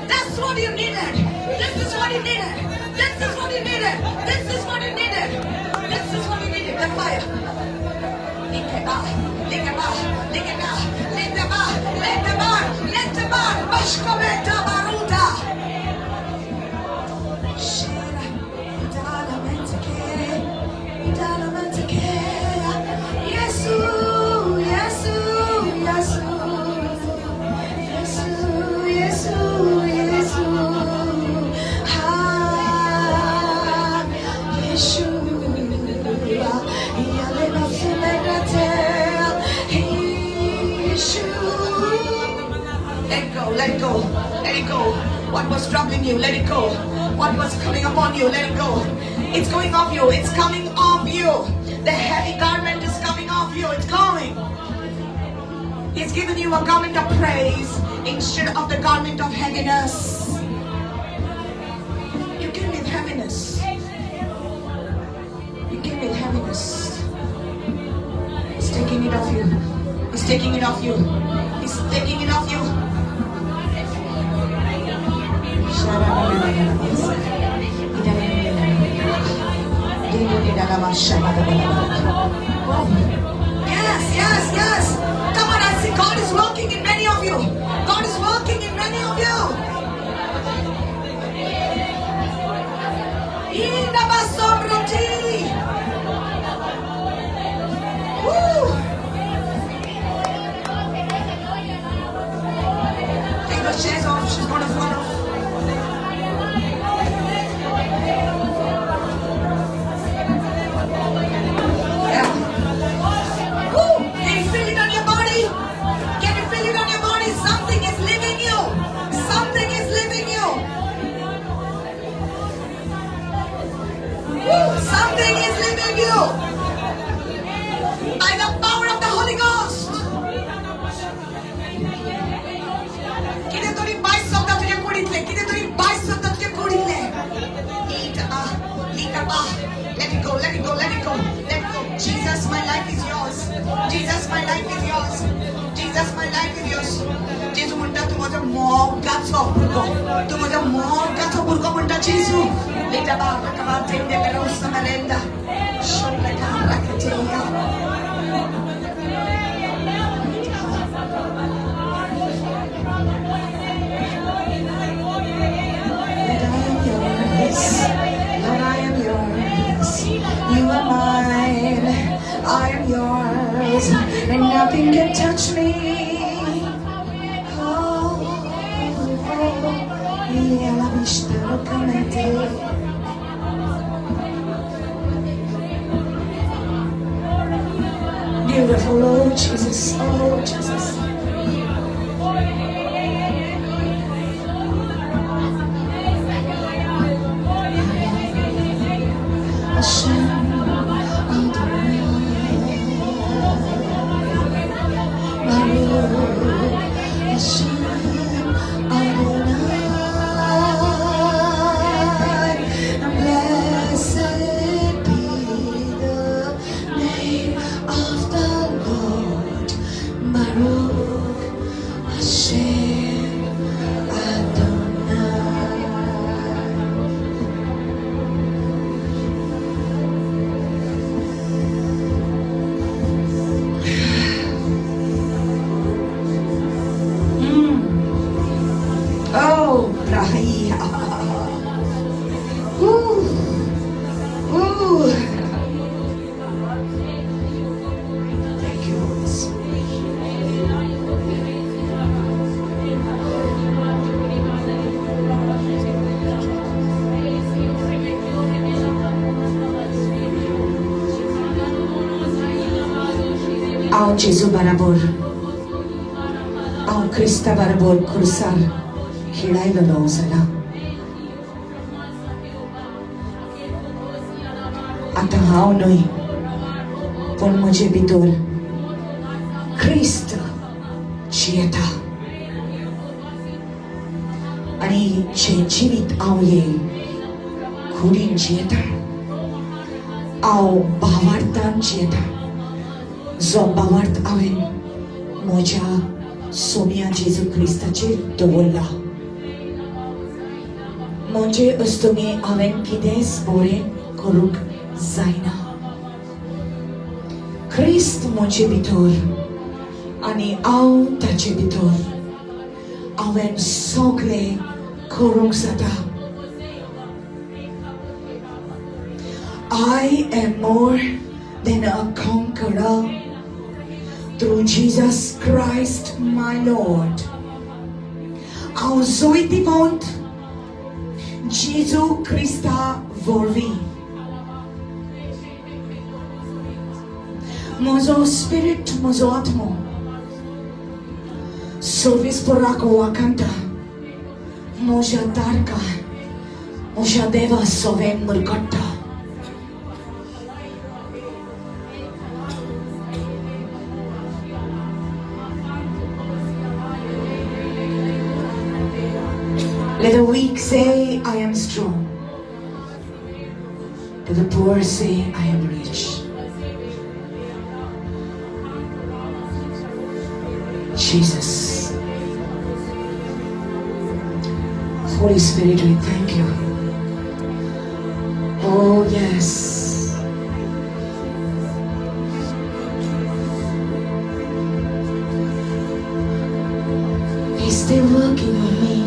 That's what you needed. This is what you needed. This is what you needed. This is what you needed. This is what you needed. The fire. Yes, let it go, let it go. What was troubling you, let it go. What was coming upon you, let it go. It's going off you, it's coming off you. The heavy garment is coming off you, it's going. He's given you a garment of praise instead of the garment of heaviness. You came with heaviness. You came with heaviness. He's taking it off you. He's taking it off you. He's taking it off you. Yes, yes, yes. Come on, I see God is working in many of you. God is working in many of you. Woo. Take those chairs off. She's going to fall off. Something is leaving you by the power of the Holy Ghost. कितीतरी 22 शब्द तुझ्या कुडीतले, कितीतरी 22 शब्द तुझ्या कुडीतले. Let it go, let it go, let it go, let it go. Jesus, my life is yours. Jesus, my life is yours. Jesus, my life is yours. जेजू म्हणता तू माझा मोगाचा भुरगो, तू माझा मोगाचा भुरगो म्हणता जेजू. Lita ba, nakabate niya ka lang sa malenda. Siyong nagkakarakatiya. Lord, I am yours. You are mine. I am yours. And nothing can touch me. Beautiful, oh Jesus, oh Jesus. Ao Jesu barabor, ao Krista barabor kursar, खेळायला लो झाला. आता हांव न्हय, पण म्हजे भितर ख्रिस्त जियेता. आनी जें जिवीत हांव हे कुडीन जियेता, हांव भावार्थान जियेता. जो भावार्थ हांवें म्हज्या सोम्या जेजू क्रिस्ताचेर दवरला. म्हणजे अस्तुमी हांवें कितेंच बरें करूंक जायना. क्रिस्त म्हजे भितर आनी हांव ताचे भितर. हांवें सगळें करूंक जाता. I am more than a conqueror through Jesus Christ my Lord. हांव जोयतीपंत जेजू क्रिस्ता वरवीं. म्हजो स्पिरीट, म्हजो आत्मो Sovis porako wakanta. Moja tarka. Moja deva soven murgata. Let the weak say, I am strong. Let the poor say, I am rich. Jesus. Holy Spirit, we thank you. Oh, yes. He's still working on me.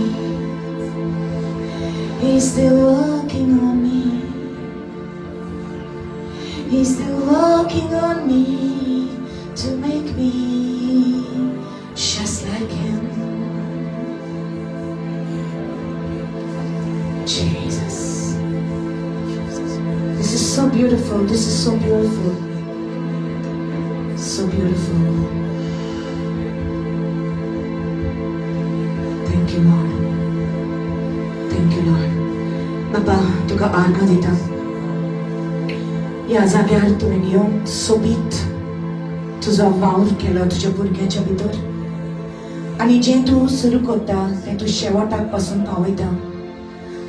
He's still working on me. He's still working on me to make me just like him. Jesus. This is so beautiful. This is so beautiful. So beautiful. Thank you, Lord. Thank you, Lord. Baba, तुका आर्गा दिता. ह्या जाग्यार तुवें येवन सोबीत तुजो वावर केलो तुज्या भुरग्याच्या भितर. आनी जें तूं सुरू करता तें तूं शेवटाक पासून पावयता.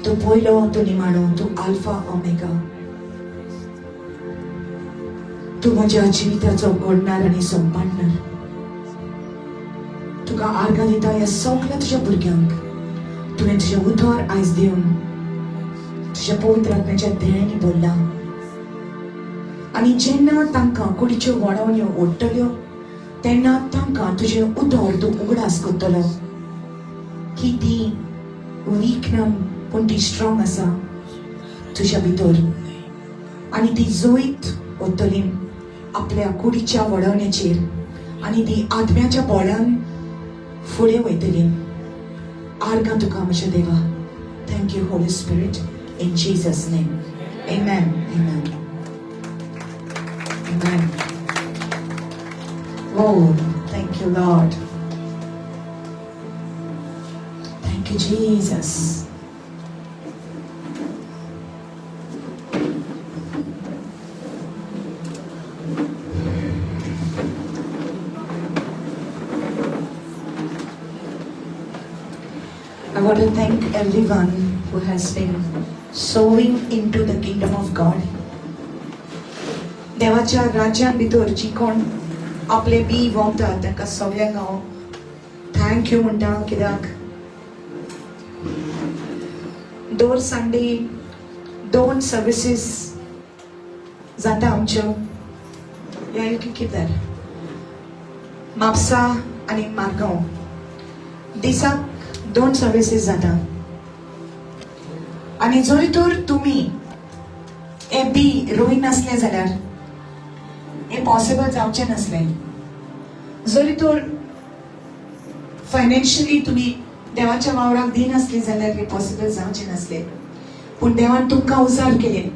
तूं पयलो तूं निमाणो, तूं आल्फा ओमेगा. तूं म्हज्या जिविताचो घडणार आनी संपाडणार. तुका आर्गा दिता ह्या सगळ्या तुज्या भुरग्यांक. तुवें तुजें उतर आयज दिवन तुज्या पवित्र आत्म्याच्या देळेंनी भरला. आनी जेन्ना तांकां कुडीच्यो वळवण्यो ओडटल्यो तेन्ना तांकां तुजें उतर तूं उगडास करतलो की ती वीक ना पूण ती स्ट्रॉंग आसा तुज्या भितर. आनी ती जोईत वतली आपल्या कुडीच्या वळवण्याचेर आनी ती आत्म्याच्या बळान फुडें वयतली. आर्गां तुका म्हज्या देवा. Thank you, Holy Spirit, in Jesus' name. Amen. Amen. Amen. Oh, thank you, Lord. Thank you, Jesus. I want to thank everyone who has been sowing into the kingdom of God. देवाच्या राज्यान भितर जी कोण आपले B वोंगतात तांकां सगळ्यांक हांव thank you म्हणटा. कित्याक दर संडे 2 सर्विसीस जाता आमच्यो. या you can keep that. Mapusa आनी मारगांव दिसाक 2 सर्विसीस जाता. आनी जरी तर तुमी हे बी रोय नासले जाल्यार हे पॉसिबल जावचें नासलें. जरी तर फायनान्शियली तुमी देवाच्या वावराक दिनासली जाल्यार हे पॉसिबल जावचें नासलें. पूण देवान तुमकां उजार केलें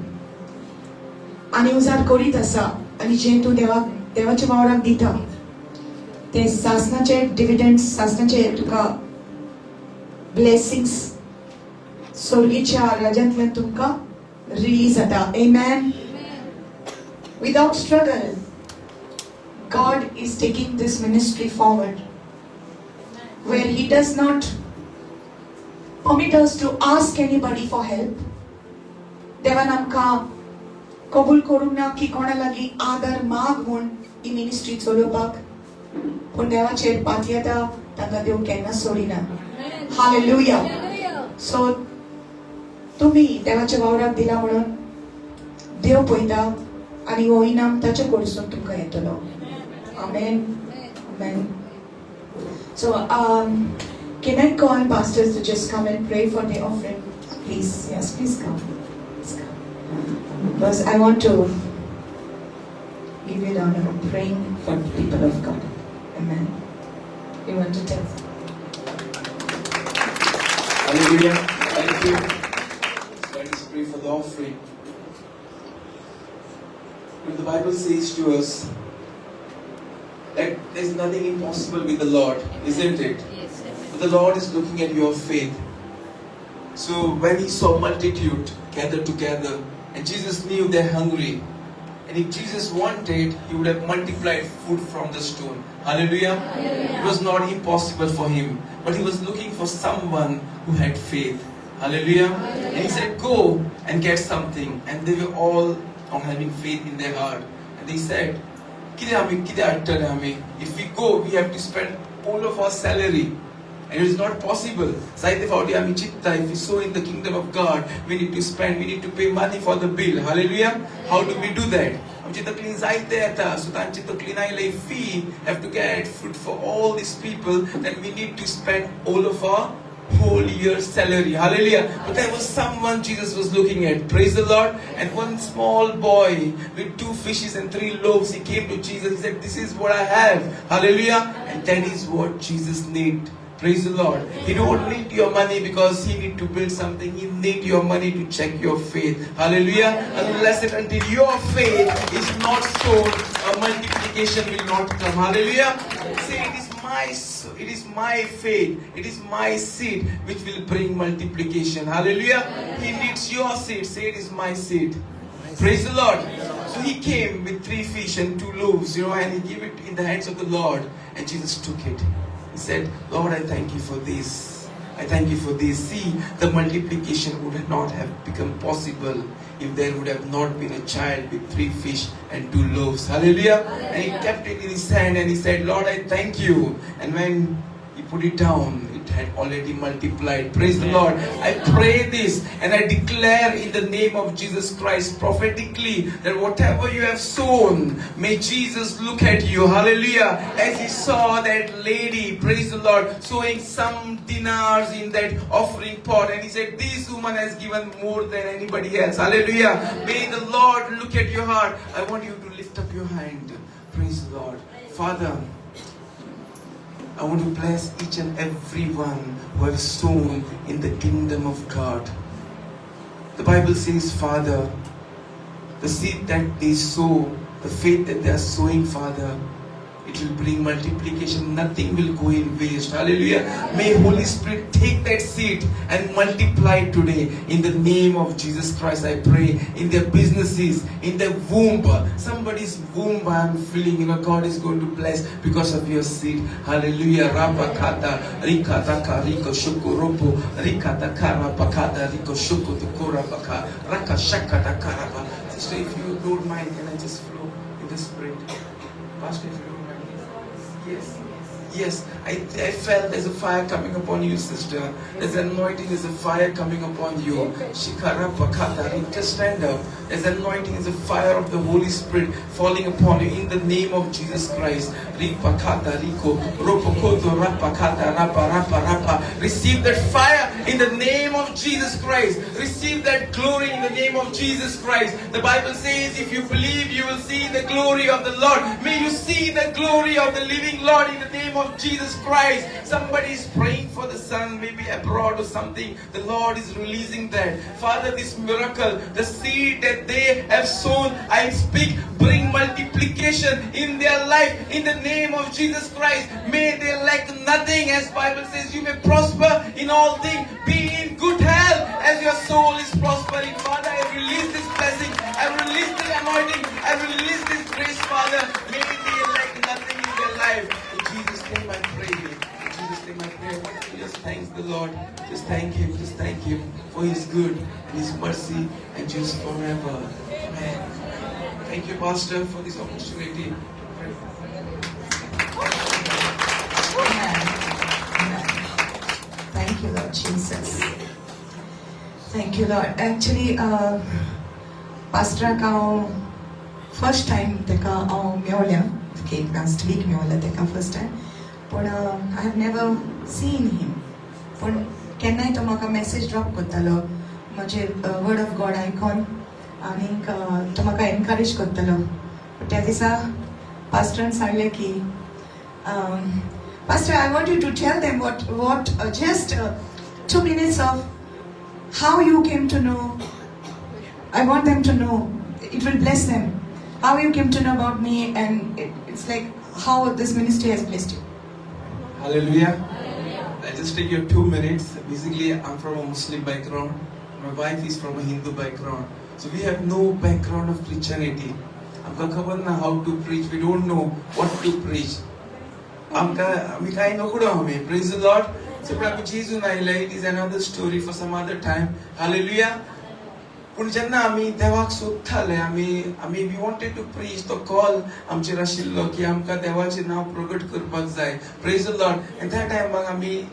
आनी उजार करीत आसा. आनी जें तूं देवाच्या वावराक दिता ते सासणाचे डिविडंड्स, सासणाचे तुका ब्लेसिंग्स स्वर्गीच्या राज्यांतल्यान तुमकां रिलीज जाता. Amen. Without struggle, God is taking this ministry forward, where He does not permit us to ask anybody for help. देवान आमकां कबूल करूंक ना की कोणा लागीं आदार माग म्हूण ही मिनिस्ट्री चलोवपाक. पूण देवाचेर पात येता तांकां देव केन्ना सोडिना. Hallelujah. So तुम्ही देवाच्या वावराक दिला म्हणून देव पळयता आनी हो इनाम ताचे कडसून तुमकां येतलो. Amen. Amen. So can I call pastors to just come and pray for the offering, please? Yes, please come. Please come. Because I want to give you the honor of praying for the people of God. Amen. You want to tell? Hallelujah. Thank you. Let us pray for the offering. When the Bible says to us that There's nothing impossible with the Lord, isn't it? But the Lord is looking at your faith. So when he saw multitude gathered together, and Jesus knew they're hungry, and if Jesus wanted, he would have multiplied food from the stone. Hallelujah. It was not impossible for him, but he was looking for someone who had faith. Hallelujah. And he said, go and get something. And they were all having faith in their heart. And they said, if we go, we have to spend all of our salary. And it is not possible. If we sow in the kingdom of God, we need to spend, we need to pay money for the bill. Hallelujah. How do we do that? If we have to get food for all these people, then we need to spend all of our whole year's salary. Hallelujah. But there was someone Jesus was looking at. Praise the Lord. And one small boy with 2 fishes and 3 loaves, he came to Jesus. He said, this is what I have. Hallelujah. And that is what Jesus needs. Praise the Lord. He don't need your money because he need to build something. He need your money to check your faith. Hallelujah. Unless and until your faith is not sown, a multiplication will not come. Hallelujah. Say, it is my faith, it is my seed which will bring multiplication. Hallelujah. He needs your seed. Say, it is my seed. Praise the Lord. So he came with 3 fish and 2 loaves, and he gave it in the hands of the Lord, and Jesus took it. He said, Lord, I thank you for this. I thank you for this. See, the multiplication would not have become possible if there would have not been a child with 3 fish and 2 loaves. Hallelujah. And he kept it in his hand and he said, Lord, I thank you. And when he put it down, it had already multiplied. Praise the Lord. I pray this and I declare in the name of Jesus Christ prophetically that whatever you have sown, may Jesus look at you. Hallelujah. As he saw that lady, praise the Lord, sowing some dinars in that offering pot, and he said, this woman has given more than anybody else. Hallelujah. May the Lord look at your heart. I want you to lift up your hand. Praise the Lord. Father, I want to bless each and every one who have sown in the kingdom of God. The Bible says, Father, the seed that they sow, the faith that they are sowing, Father, it will bring multiplication. Nothing will go in waste. Hallelujah. May Holy Spirit take that seed and multiply today. In the name of Jesus Christ, I pray. In their businesses, in their womb, somebody's womb, I am feeling, God is going to bless because of your seed. Hallelujah. Rabakata, Rikataka, Riko Shukoropo, Rikataka, Rapakata, Riko Shuko, Tukorabaka, Raka Shakata Karaba. Sister, if you don't mind, can I just flow in the Spirit? Pastor, if you don't mind. Yes, I felt there's a fire coming upon you, sister. There's an anointing, there's a fire coming upon you. Shikara Pakata, just stand up. There's an anointing, there's a fire of the Holy Spirit falling upon you in the name of Jesus Christ. Ripakata, Riko, Ropokoto, Rapakata, Rapa, Rapa, Rapa. Receive that fire in the name of Jesus Christ. Receive that glory in the name of Jesus Christ. The Bible says, if you believe, you will see the glory of the Lord. May you see the glory of the living Lord in the name of Jesus Christ. Somebody is praying for the son, maybe abroad or something. The Lord is releasing that. Father, this miracle, the seed that they have sown, I speak, bring multiplication in their life in the name of Jesus Christ. May they lack nothing, as Bible says, you may prosper in all things, be in good health as your soul is prospering. Father, I release this blessing, I release this anointing, I release this grace, Father. May they lack nothing in their life. In Jesus' name I pray. In Jesus' name I pray. I want to just thank the Lord. Just thank Him for His good and His mercy and just forever. Amen. Thank you, Pastor, for this opportunity. Thank you, Lord Jesus. Thank you, Lord. Actually, Pastor Kao first time teka meolya last week meolya teka first time. But I have never seen him. But केन्नाय तो म्हाका message drop करतालो म्हजे word of God icon आनीक तो म्हाका encourage करतालो. त्या दिसा पास्टरान सांगलें की Pastor, I want you to tell them what just 2 minutes of how you came to know. I want them to know. It will bless them. How you came to know about me, and it's like how this ministry has blessed you. Hallelujah. I just take your 2 minutes. Basically, I'm from a Muslim background. My wife is from a Hindu background. So we have no background of Christianity. आमकां खबर ना how to preach. We don't know what to preach. आमी काय नकडो आमी. Praise the Lord. So आमी जेजून आयले. It is another story for some other time. Hallelujah. पूण जेन्ना आमी देवाक सोदताले आमी we wanted to preach तो कॉल आमचेर आशिल्लो की आमकां देवाचें नांव प्रगट करपाक जाय. Praise the Lord. And that time आमी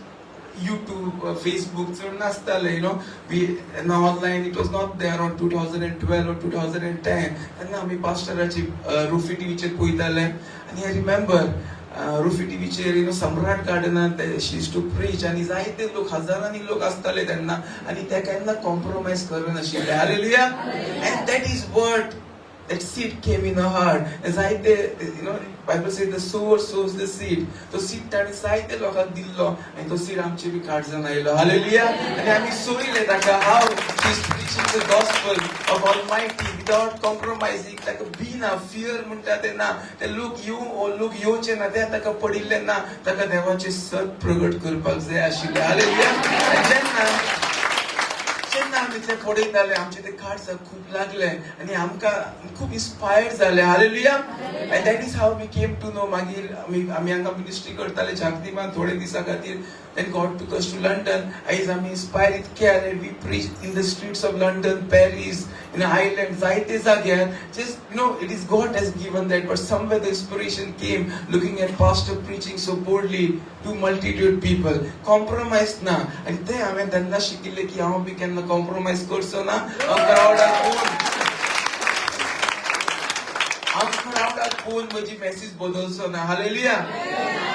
YouTube, Facebook चड नासताले, we now online. It was not there on 2012 or 2010. तेन्ना आमी पास्टराची रुफी टीव्हीचेर पळयताले. आनी I remember रुफी टीव्हीचेर सम्राट गार्डनांत she used to preach आनी जायते लोक हजारांनी लोक आसताले तेन्ना आनी ते केन्ना compromise करनाशिल्ले. Hallelujah. And that is what that seed came in her heart. जायते Bible says the sower sows the seed. तो seed ताणी जायते लोकांक दिल्लो आनी तो seed आमचे बी काडजन आयलो. Hallelujah. आनी आमी सोयले ताका how she is preaching the gospel of Almighty without compromising. ताका भिना fear म्हणटा ते ना. ते लोक येवचे ना ते ताका पडिल्ले ना. ताका देवाचे सत प्रगट करपाक जाय आशिल्ले. Hallelujah. आनी जेन्ना आमी ते पळयताले आमचे ते कार्ड्स खूब लागले आनी आमकां खूब इन्स्पायर्ड जाले. Hallelujah. And that is how we came to know. मागीर आमी हांगा मिनिस्ट्री करताले शांतीमान थोडे दिसा खातीर. Then God took us to London. आयज आमी इन्स्पायर इतके जाले. We preached in the streets of London, Paris, in Ireland, जायते जाग्यार. Just it is God has given that, but somewhere the inspiration came looking at pastor preaching so boldly to multitude people. Compromise ना. आनी ते हांवें तेन्ना शिकिल्ले की हांव बी केन्ना compromise करचो ना. हांव क्राउडाक पळोवन म्हजी मेसेज बदलचो ना. Hallelujah.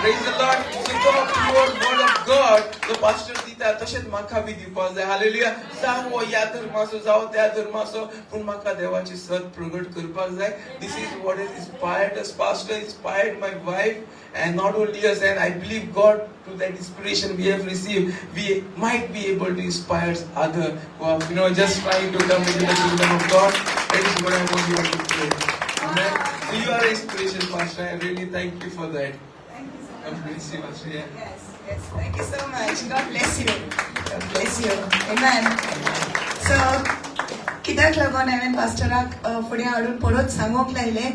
Praise the Lord. So the pure word of God, the pastor दिता तशेंच म्हाका बी दिवपाक जाय. हालेलुया. जावं हो ह्या धर्माचो जावं त्या धर्माचो पूण म्हाका देवाची सत प्रगट करपाक जाय. This is what has inspired us. Pastor inspired my wife and not only us, and I believe God through that inspiration we have received, we might be able to inspire other who are just trying to come into the kingdom of God. That is what I want you to pray. Amen. So you are an inspiration, Pastor. I really thank you for that. God bless you, Pastor. Yes. Thank you so much. God bless you. God bless you. Amen. So, कित्याक लागून हांवें पास्टराक फुडें हाडून परत सांगूंक लायलें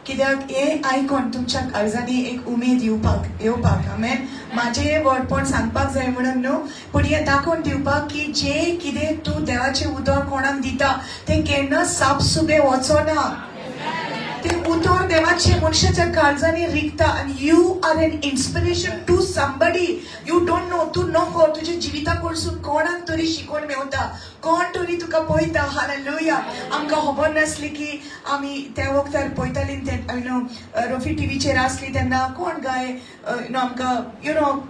कित्याक हे आयकून तुमच्या काळजांनी एक उमेद येवपाक. आमेन. म्हाजे वडपण सांगपाक जाय म्हणून न्हू पूण हें दाखोवन दिवपाक की जें कितें तूं देवाचें उदक कोणाक दिता तें केन्ना सापसुबें वचोना. ते उतर देवाचे मनशाच्या काळजांनी रिगता. आनी you are an inspiration to somebody. You don't know. तूं नको तुज्या जिविता कडसून कोणाक तरी शिकोवन मेवता. कोण तरी तुका पळयता. हालेलुया. आमकां खबर नासली की आमी त्या वक्तार पळयतालीं ते रफी टीव्हीचेर आसली तेन्ना कोण गाय आमकां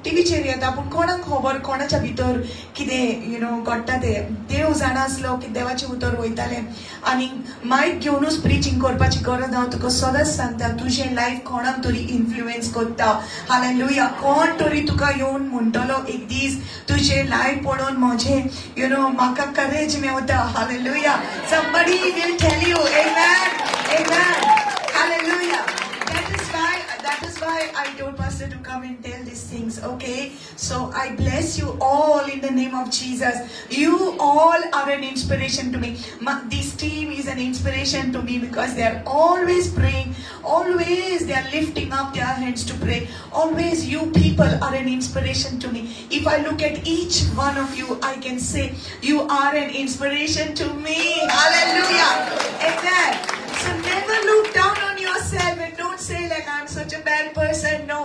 टीव्हीचेर येता पूण कोणाक खबर कोणाच्या भितर कितें घडटा तें. देव जाणा आसलो की देवाचें उतर वयतालें. आनी मायक घेवनूच प्रिचींग करपाची गरज ना. तुका सदांच सांगता तुजें लायफ कोणाक तरी इन्फ्लुएन्स करता. हालेलुया. कोण तरी तुका येवन म्हणटलो एक दीस तुजें लायफ पळोवन म्हजें म्हाका करेज मेवता. Hallelujah. Somebody will tell you. Amen. Amen. Hallelujah. That is why I told Pastor to come and tell these things. Okay. So I bless you all in the name of Jesus. You all are an inspiration to me. This team is an inspiration to me because they are always praying. Always they are lifting up their hands to pray. Always you people are an inspiration to me. If I look at each one of you, I can say you are an inspiration to me. Hallelujah. Amen. So never look down on yourself and don't say like I'm such a bad person. No.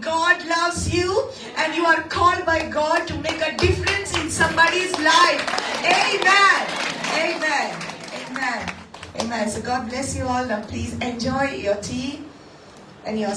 God loves you and you are called by God to make a difference in somebody's life. Amen. Amen. Amen. Amen. So God bless you all. Now please enjoy your tea and your